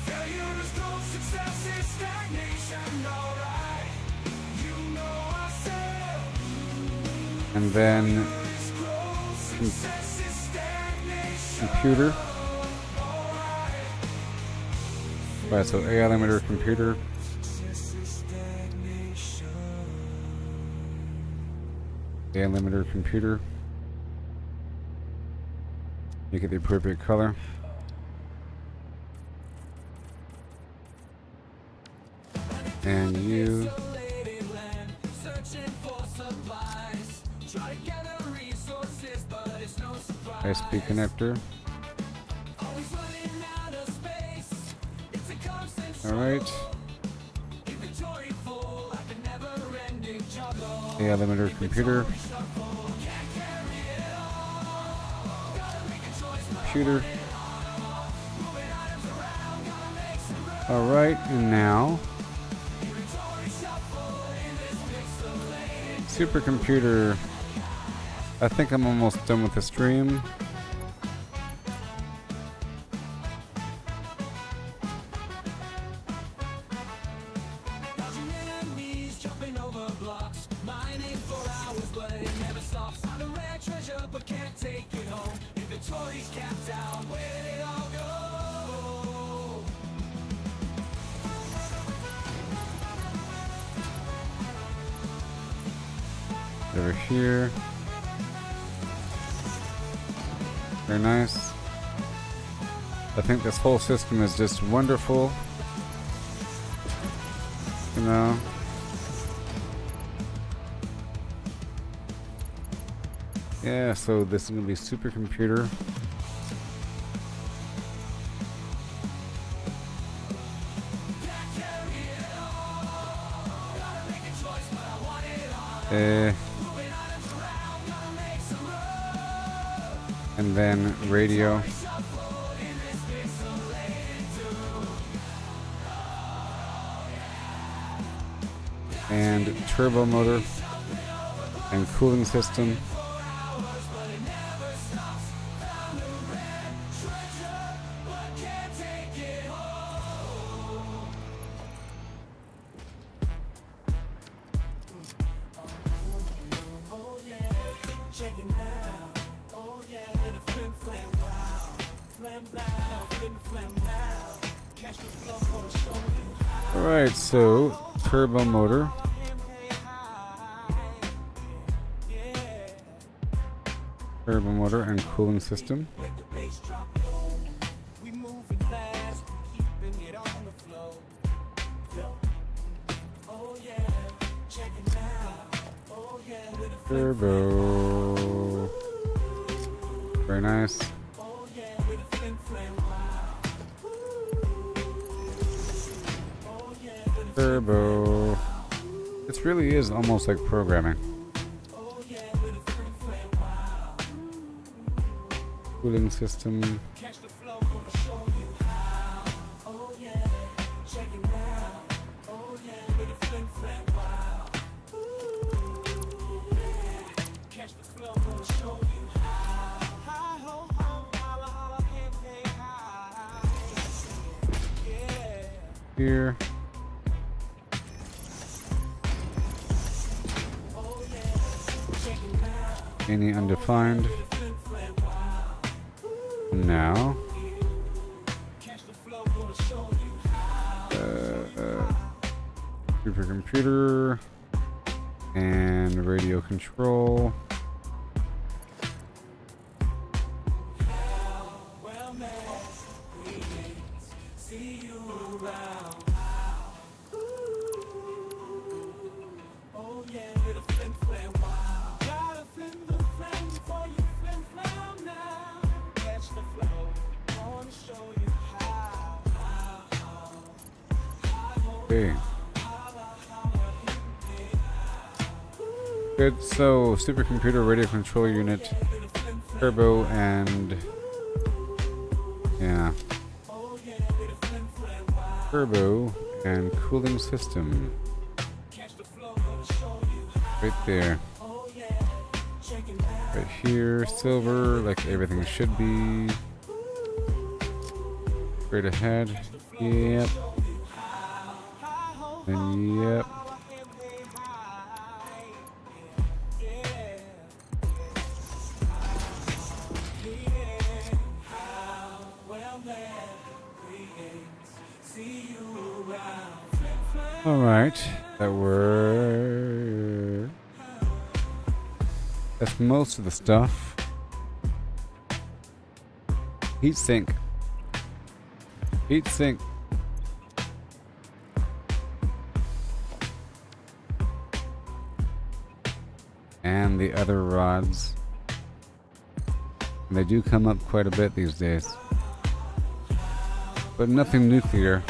failure is growth, success is stagnation. Alright, you know I said. And then Is growth, success is stagnation. computer. Right, so AI limiter, computer. Band limiter computer. Make it the appropriate color. And you. Isolated land, searching for supplies. Try to gather resources, but it's no surprise. ISP connector. Always running out of space. It's a constant Alright. struggle. Inventory full, like a never-ending juggle. AI limiter computer. Computer. Alright, and now supercomputer. I think I'm almost done with the stream. Dodging enemies, jumping over blocks. Mining for hours, but it never stops. Found a rare treasure, but can't take it home. Inventory's capped out. Where did it all go? Over here. Very nice. I think this whole system is just wonderful. You know. Yeah, so this is gonna be supercomputer. And then radio. And turbo motor and cooling system. Alright, so turbo motor. Turbo motor and cooling system. Turbo. Very nice. Turbo. This really is almost like programming. Cooling system. Here. Any undefined. Now. Supercomputer and radio control. Okay. Good, so supercomputer, radio control unit, turbo, and yeah, turbo and cooling system. Right there. Right here, silver, like everything should be. Straight ahead. Yep. And yep. All right, that worked. That's most of the stuff. Heat sink. Heat sink. And the other rods. And they do come up quite a bit these days. But nothing nuclear.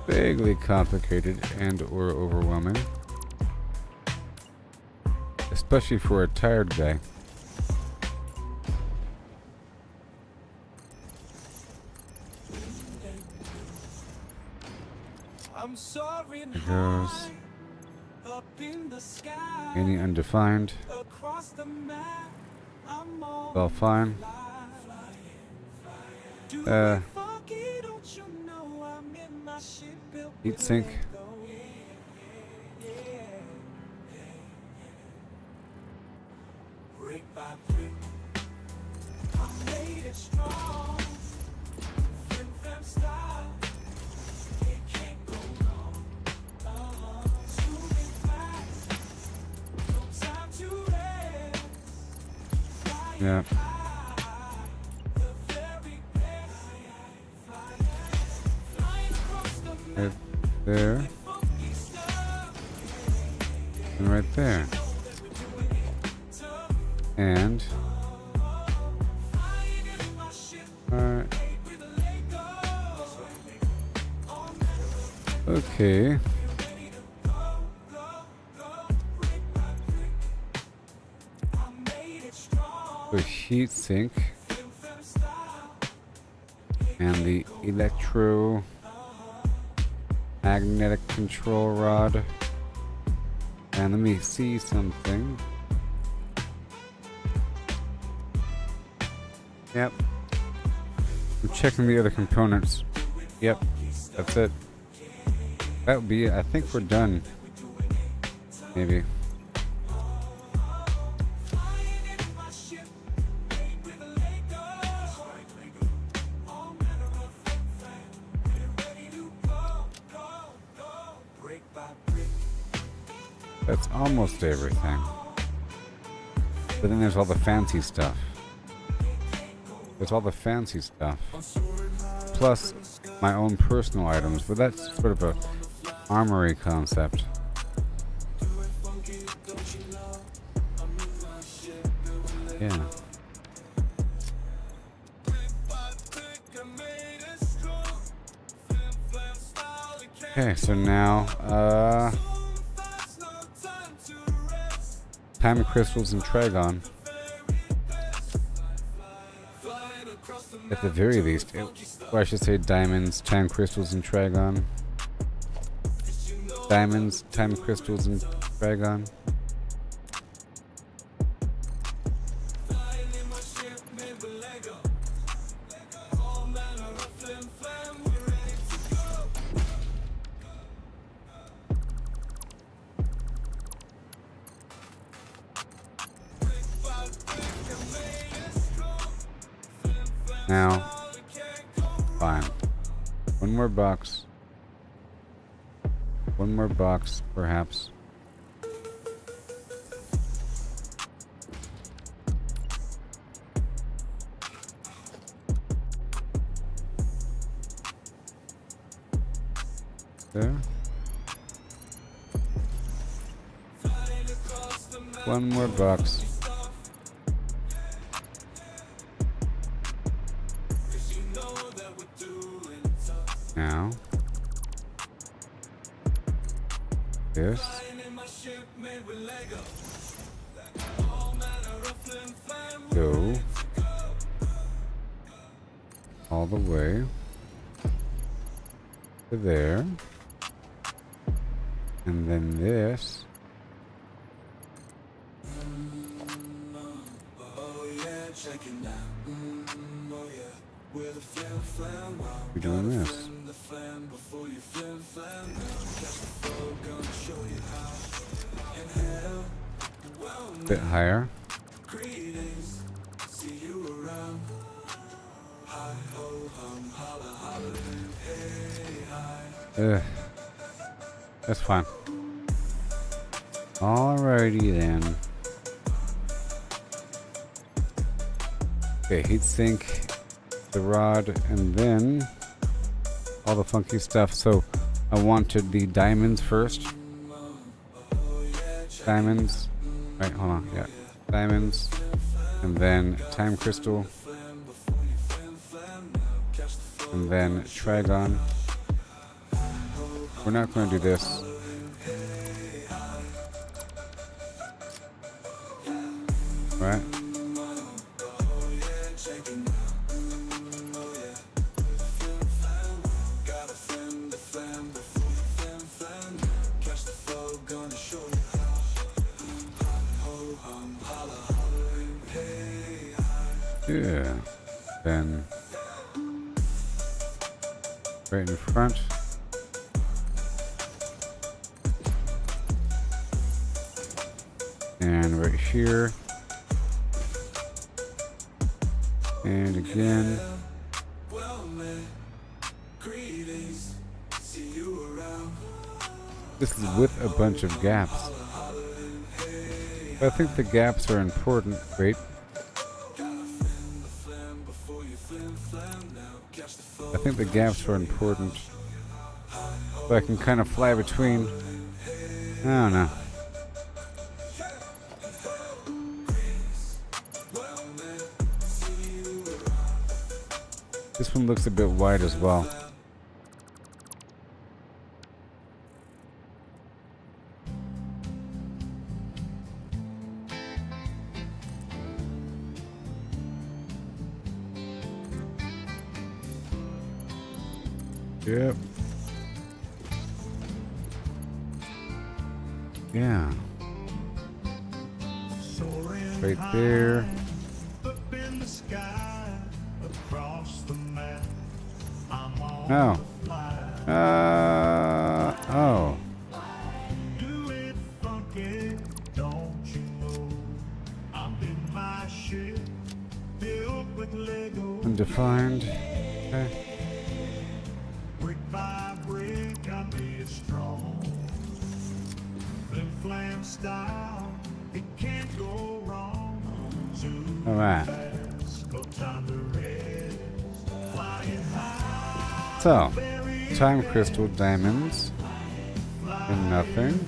Vaguely complicated and or overwhelming. Especially for a tired guy. I'm soaring There high goes up in the sky. any undefined. Across the map, I'm all All fine. Do Uh, it funky, don't you know I'm in my ship built Heat with sink. Lego. Brick by brick, I made it strong. Flim flam style, it can't go wrong. Moving fast, no time to rest. Flying Yeah. high, the very best. Flying across the Right there. funky stuff. And right there. And Flying in my ship alright. with a Lego. Okay. Ready to go, brick by brick. I made it strong. The heat sink Flim flam style. and the electro magnetic control rod. And let me see something. Yep. I'm checking the other components. Yep. That's it. That would be it. I think we're done. Maybe. Flying in my ship made with a Lego. All manner of flim flam. We're ready to go, brick by brick. That's almost everything. But then there's all the fancy stuff. There's all the fancy stuff. Plus my own personal items, but that's sort of a armory concept. Yeah. Okay, so now, time crystals and Trigon. At the very least, or I should say diamonds, time crystals, and Trigon. Diamonds, time crystals, and Trigon. Now, fine. One more box. One more box, perhaps. There. One more box. Now, this, go all the way to there, and then this. We're doing this. Bit higher. Ugh. That's fine. Alrighty then. Okay, heatsink, the rod, and then all the funky stuff. So I wanted the diamonds first. Diamonds. Right, hold on. Yeah. Diamonds. And then time crystal. And then trigon. We're not going to do this. Right? Yeah. Then right in front. And right here. And again. This is with a bunch of gaps. I think the gaps are important. Wait. I think the gaps are important. So I can kind of fly between. I don't know. This one looks a bit wide as well. Yep. Yeah. Right there. No. Oh. Undefined. Okay. Brick by brick, I made it strong. Flim flam style, it can't go wrong. Too All right. fast, no time to rest. Flying high, So, time crystal diamonds and nothing.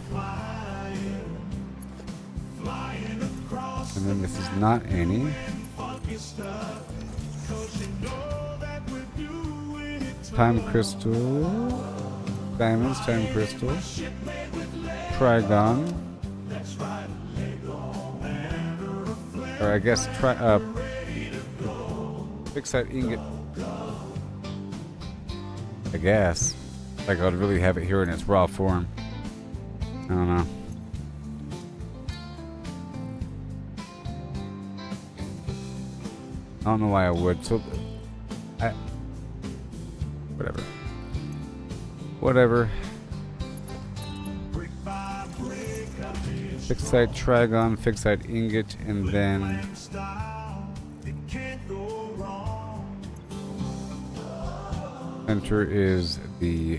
flying across And then this is not any. funky stuff. 'Cause you know that we're doing it Time crystal. Diamonds, time crystal. Trigon. Or I guess fixite ingot. I guess. Like I'd really have it here in its raw form. I don't know. I don't know why I would. So, whatever. Whatever. brick by brick. I made it Fixite trigon, fixite ingot, and then style. It can't go wrong. center is the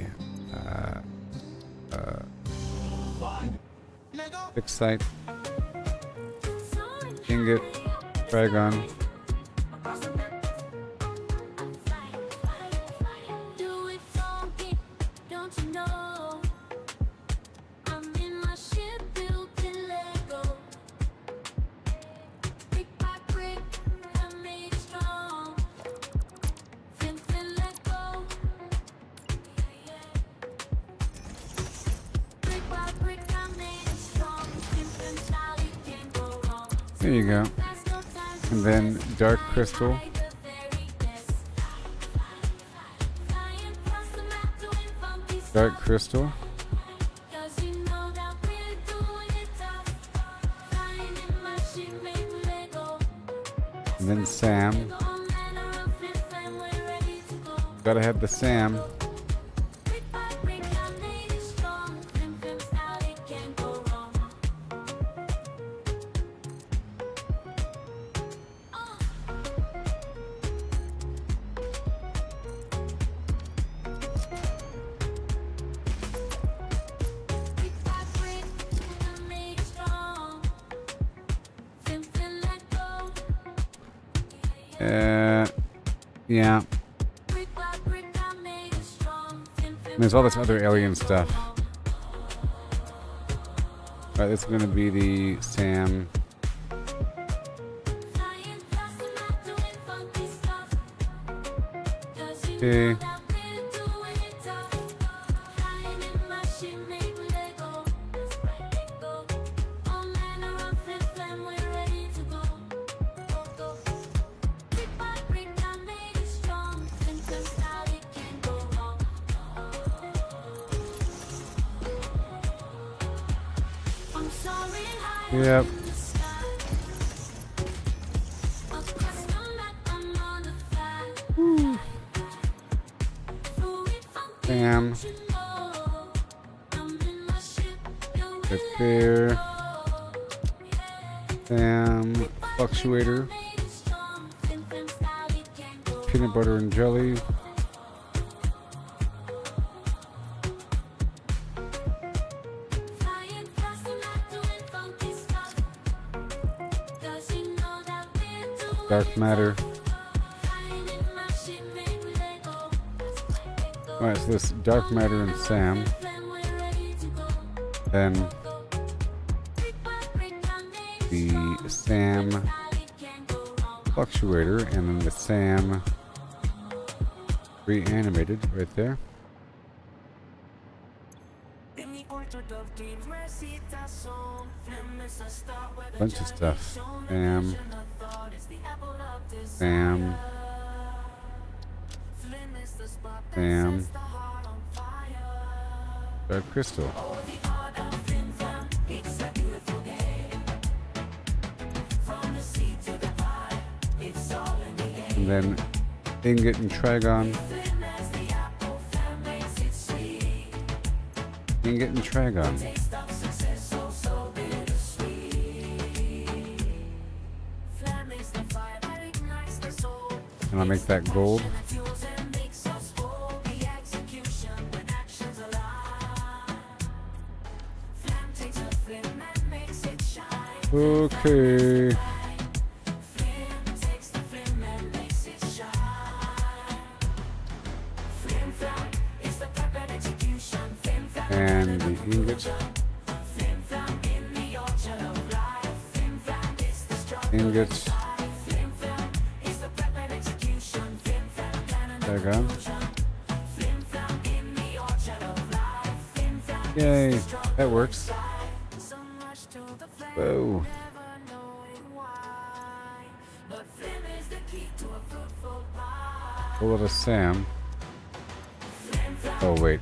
fixite ingot trigon. Do it funky, don't you know? I'm in my ship built in Lego. Brick by brick, I made it strong. Flim flam, let go. Brick by brick, I made it strong. Flim flam style, it can't go wrong. There you go. There's no time to And then dark crystal. Dark crystal. And then Sam. Gotta have the Sam. Yeah. And there's all this other alien stuff. Alright, this is gonna be the Sam. Okay. Yep. Sam. Repair. Sam. Fluctuator. Peanut butter and jelly. Dark matter. Alright, so this dark matter and Sam. Then the Sam fluctuator, and then the Sam reanimated right there. Bunch of stuff. Sam. Sam. Sam. Dark crystal. And then ingot and trigon. Ingot and trigon. And I'll make that gold. Okay. And the ingot. Ingot. There. Yay, that works. Whoa. Pull it a Sam. Oh, wait.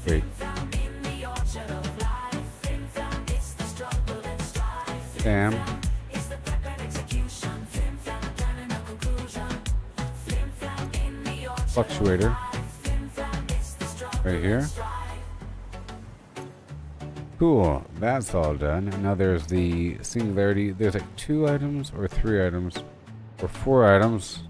Wait. Sam. Fluctuator. Right here. Cool, that's all done. Now there's the singularity. There's like 2 items or 3 items or 4 items.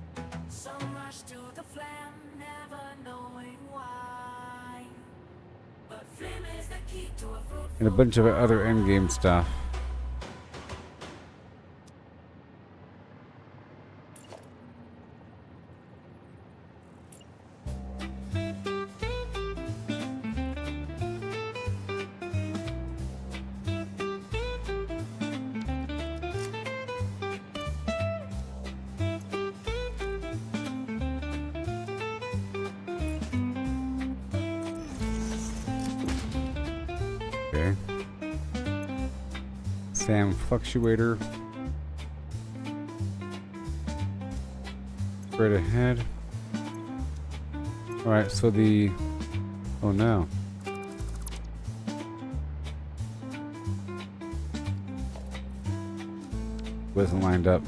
And a bunch of other endgame stuff. Okay. Sam fluctuator. Straight ahead. Alright, so the... Oh no. Wasn't lined up.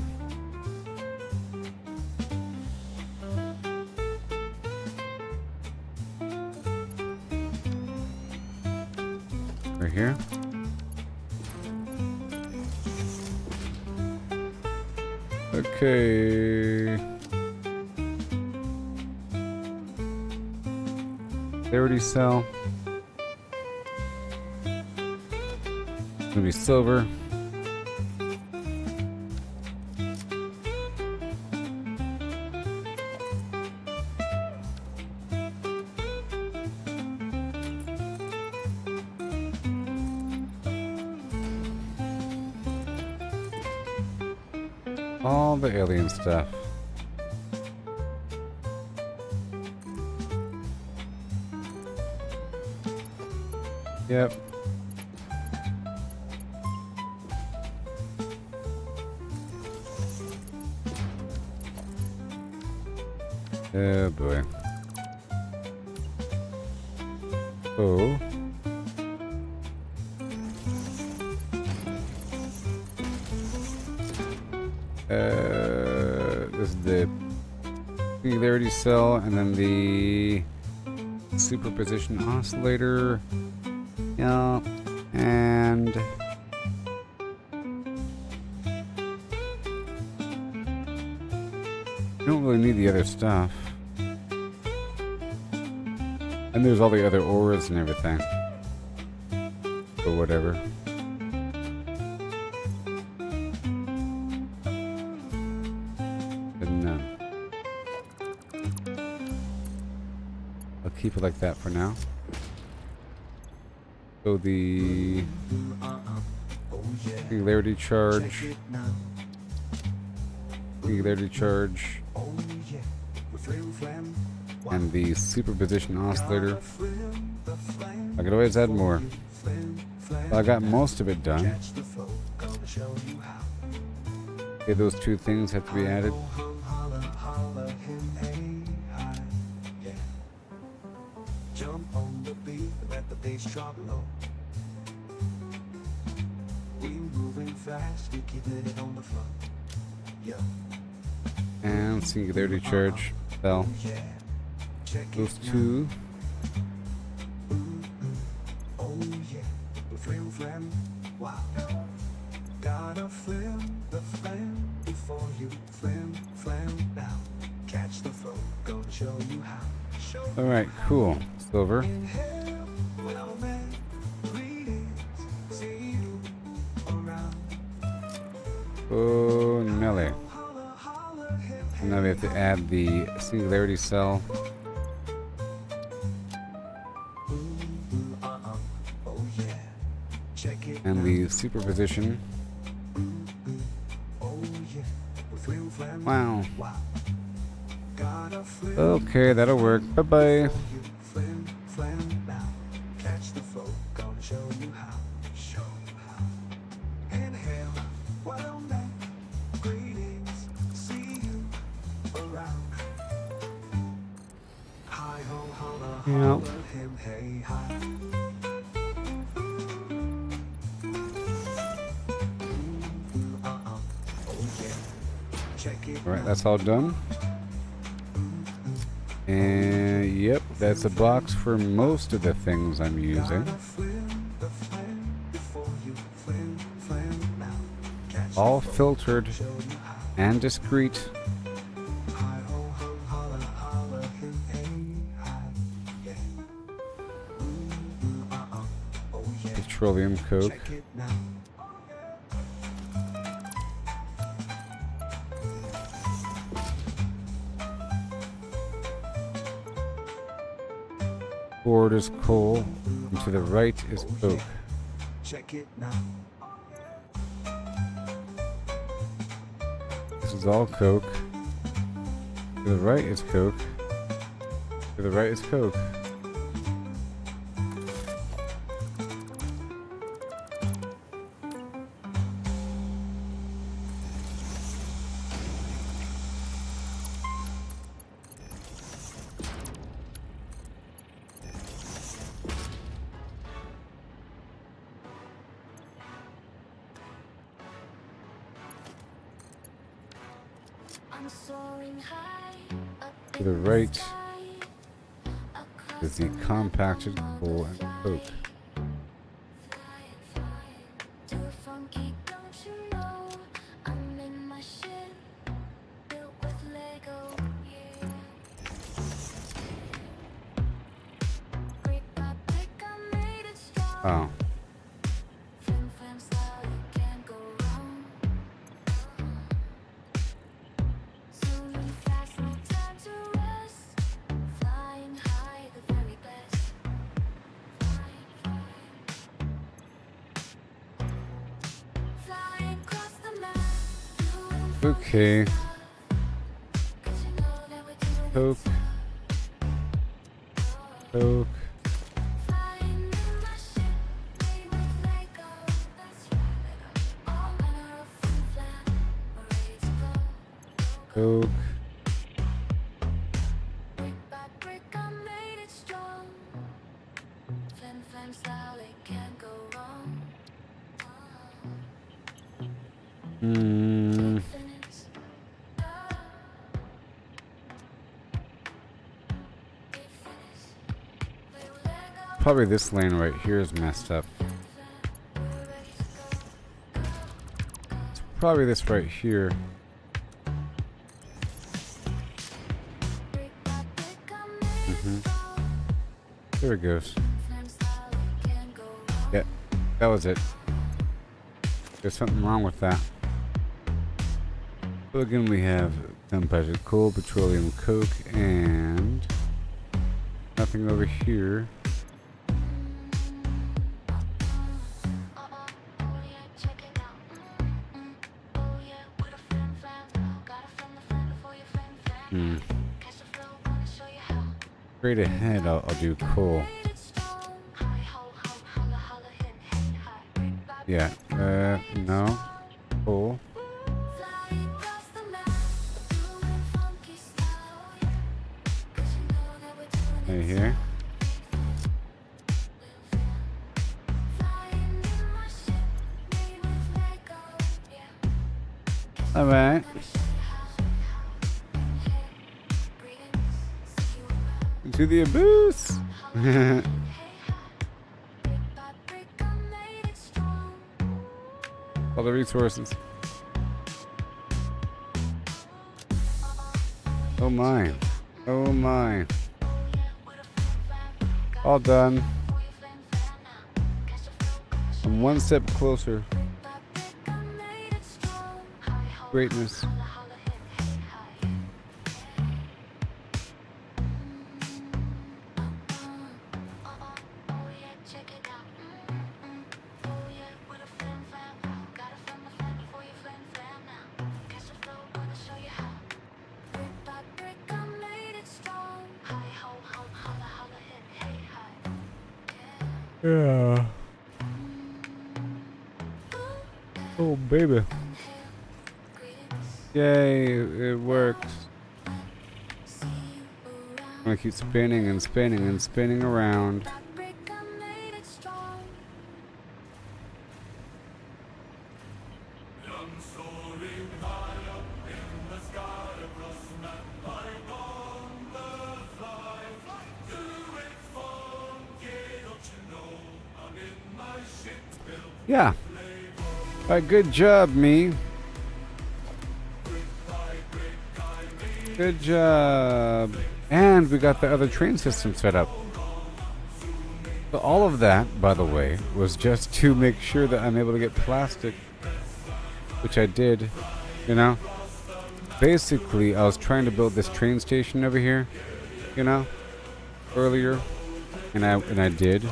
Right here. Okay. Clarity cell. It's gonna be silver. All the alien stuff. Yep. Oh boy. Oh. This is the singularity cell, and then the superposition oscillator. Yeah, and you don't really need the other stuff. And there's all the other auras and everything. Or whatever. And I'll keep it like that for now. So the singularity charge, and the superposition oscillator. I could always add more. Well, I got most of it done. Okay, those two things have to be added. Jump on the beat, let the bass drop low. We moving fast, we keeping it on the floor. Yeah, And singularity charge fell. yeah. Check Those it two. Oh yeah, flim flam, wow. Gotta flim the flam before you flim flam now. Catch the flow, gonna show you how. Show Alright, cool. Silver. Inhale, well met, greetings, see you around. Oh, Nelly. Holla, holla, hip, And now we have to add the singularity cell oh yeah. Check it and the superposition. oh yeah. Flim flam, Wow. wow. Gotta flim Okay, that'll work. Bye bye. you flim flam now. Catch the flow, gonna show you how. Show how. Inhale, well met, greetings, see you around. Hi ho, holla, Yep. holla, him, hey, hi. Oh yeah, check it. Alright, that's all done. And yep, that's a box for most of the things I'm using. All filtered and discrete. Petroleum coke. Forward is coal, and to the right is coke. Check it now. This is all coke. To the right is coke. To the right is coke. I'm soaring high up To the in right sky, across is the compacted coal and coke. flying, too funky, don't you know? I'm in my shit, built with Lego, yeah. Brick by brick, I made it strong. Oh. Flim flam style, you can't go wrong. Zooming fast, no time to rest. Flying high, the very best. Flying, flying. Flying across the map, doing Okay. Coke. Coke. Coke. Hmm. Probably this lane right here is messed up. It's probably this right here. There it goes. Yeah, that was it. There's something wrong with that. So again, we have gunpowder, coal, petroleum, coke, and nothing over here. Straight ahead, I'll do coal. Yeah, no. Coal. Right here. Alright. To the abyss! All the resources. Oh my. Oh my. All done. I'm one step closer. Greatness. Yeah. Oh, baby. Yay, it works. I'm gonna keep spinning and spinning and spinning around. Yeah. Good job, me. Good job. And we got the other train system set up. So all of that, by the way, was just to make sure that I'm able to get plastic, which I did, you know. Basically, I was trying to build this train station over here, you know, earlier, and I did.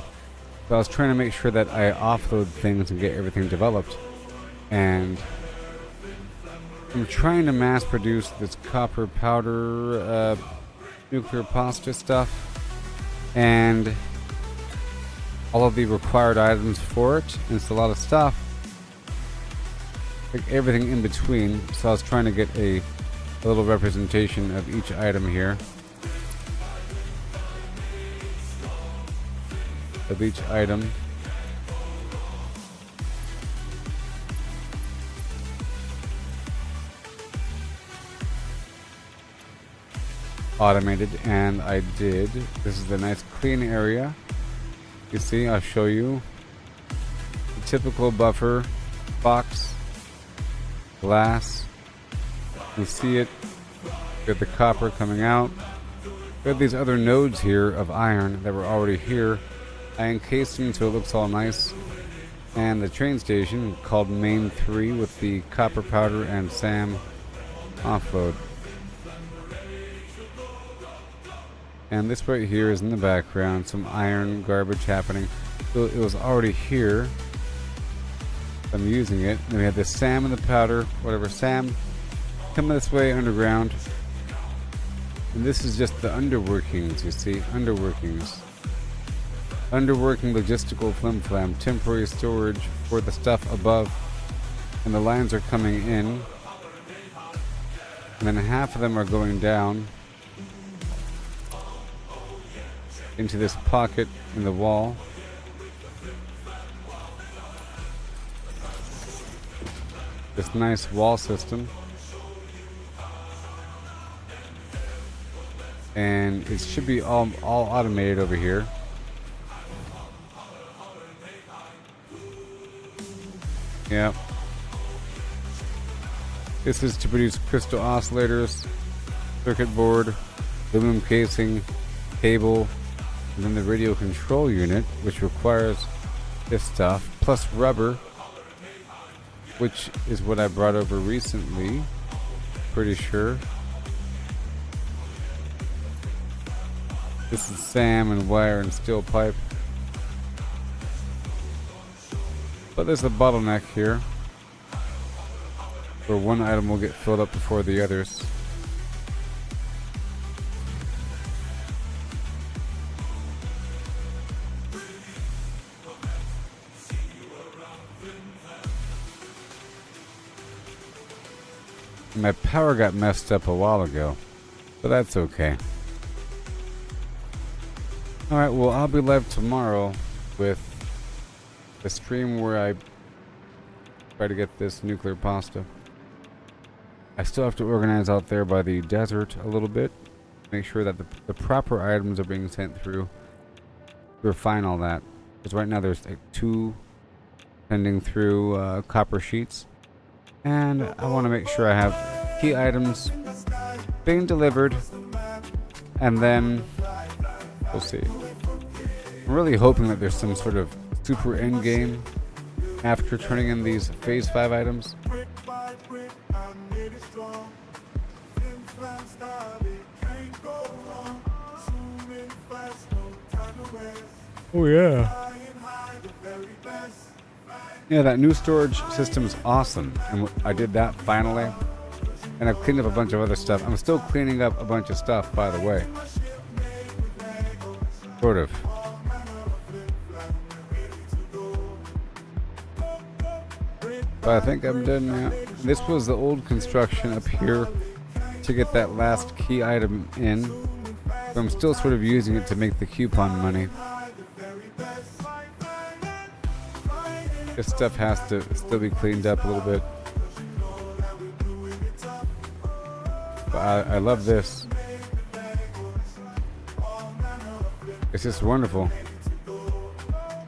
So I was trying to make sure that I offload things and get everything developed. And I'm trying to mass produce this copper powder, nuclear pasta stuff, and all of the required items for it. And it's a lot of stuff, like everything in between. So I was trying to get a little representation of each item here. Of each item. Automated, and I did. This is the nice clean area. You see, I'll show you. The typical buffer box, glass. You see it. We have the copper coming out. We have these other nodes here of iron that were already here. I encased them so it looks all nice. And the train station called Main 3 with the copper powder and SAM offload. And this right here is in the background, some iron garbage happening. So it was already here. I'm using it. And we had the SAM and the powder, whatever SAM, come this way underground. And this is just the underworkings, you see? Underworkings. Underworking logistical flim-flam. Temporary storage for the stuff above. And the lines are coming in. And then half of them are going down into this pocket in the wall. This nice wall system. And it should be all automated over here. Yep. This is to produce crystal oscillators, circuit board, aluminum casing, cable, and then the radio control unit, which requires this stuff, plus rubber, which is what I brought over recently, pretty sure. This is SAM and wire and steel pipe. But there's a bottleneck here, where one item will get filled up before the others. My power got messed up a while ago, but that's okay. Alright, well, I'll be live tomorrow with the stream where I try to get this nuclear pasta. I still have to organize out there by the desert a little bit, make sure that the proper items are being sent through to refine all that. Because right now there's like 2 sending through copper sheets. And I want to make sure I have key items being delivered, and then we'll see. I'm really hoping that there's some sort of super end game after turning in these phase 5 items. Brick by brick, I made it strong. Flim flam style, it can't go wrong. Zooming fast, no time to waste. Oh yeah. Flying high, the very best. Yeah, that new storage system is awesome, and I did that finally. And I've cleaned up a bunch of other stuff. I'm still cleaning up a bunch of stuff, by the way. Sort of. But I think I'm done now. This was the old construction up here to get that last key item in. So I'm still sort of using it to make the coupon money. This stuff has to still be cleaned up a little bit. But I love this. It's just wonderful.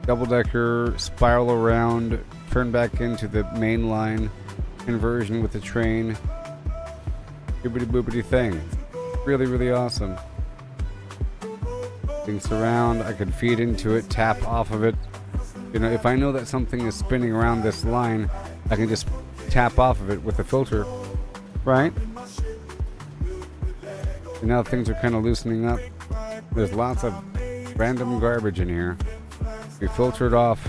Double-decker, spiral around, turn back into the main line conversion with the train. Boobity boobity thing. Really, really awesome. Things around, I can feed into it, tap off of it. You know, if I know that something is spinning around this line, I can just tap off of it with a filter, right? And now things are kind of loosening up. There's lots of random garbage in here. We filter it off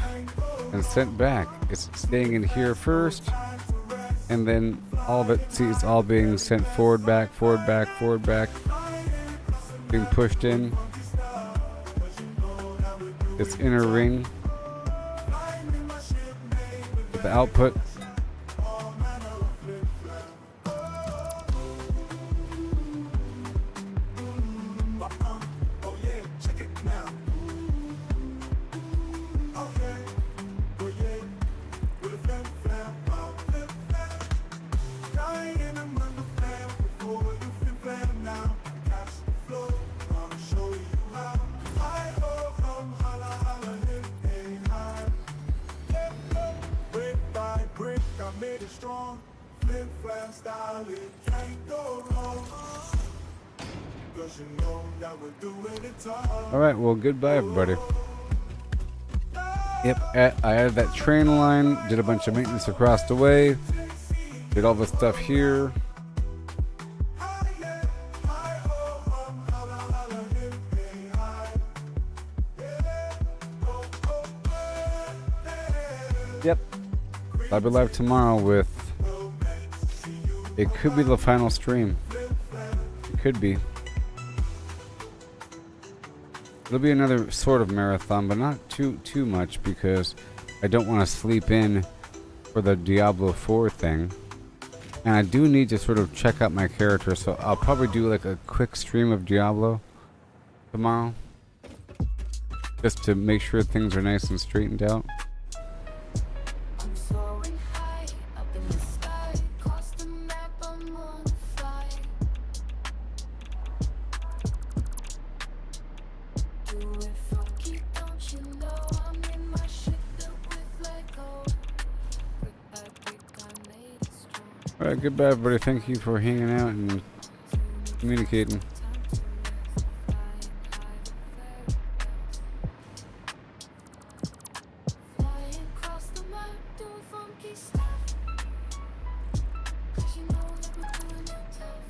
and sent back. It's staying in here first, and then all of it, see, it's all being sent forward, back, forward, back, forward, back, being pushed in. This inner ring. The output. Alright, well, goodbye, everybody. Yep, I added that train line, did a bunch of maintenance across the way, did all the stuff here. Yep, I'll be live tomorrow with It could be the final stream. It could be. It'll be another sort of marathon, but not too much because I don't want to sleep in for the Diablo 4 thing. And I do need to sort of check out my character, so I'll probably do like a quick stream of Diablo tomorrow. Just to make sure things are nice and straightened out. I'm soaring high up in the sky, across the map I'm on fire. Do it funky, don't you know? I'm in my ship built with Lego. Brick by brick, I made it strong. Alright, goodbye everybody. Thank you for hanging out and communicating. Flying across the map, doing funky stuff. 'Cause you know that we're doing it tough.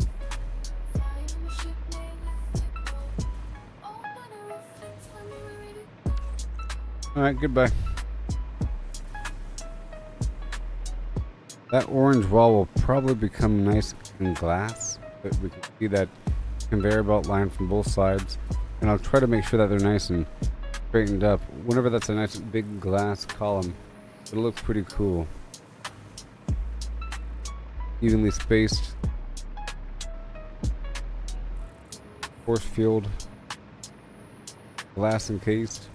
Flying in a ship made with Lego. All manner of things when we were ready. Alright, goodbye. That orange wall will probably become nice in glass. But we can see that conveyor belt line from both sides. And I'll try to make sure that they're nice and straightened up. Whenever that's a nice big glass column, it'll look pretty cool. Evenly spaced. Force field. Glass encased.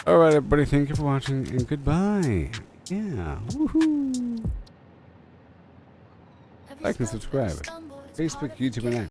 Alright everybody, thank you for watching and goodbye. Yeah, woohoo. Like and subscribe. Facebook, YouTube, and X.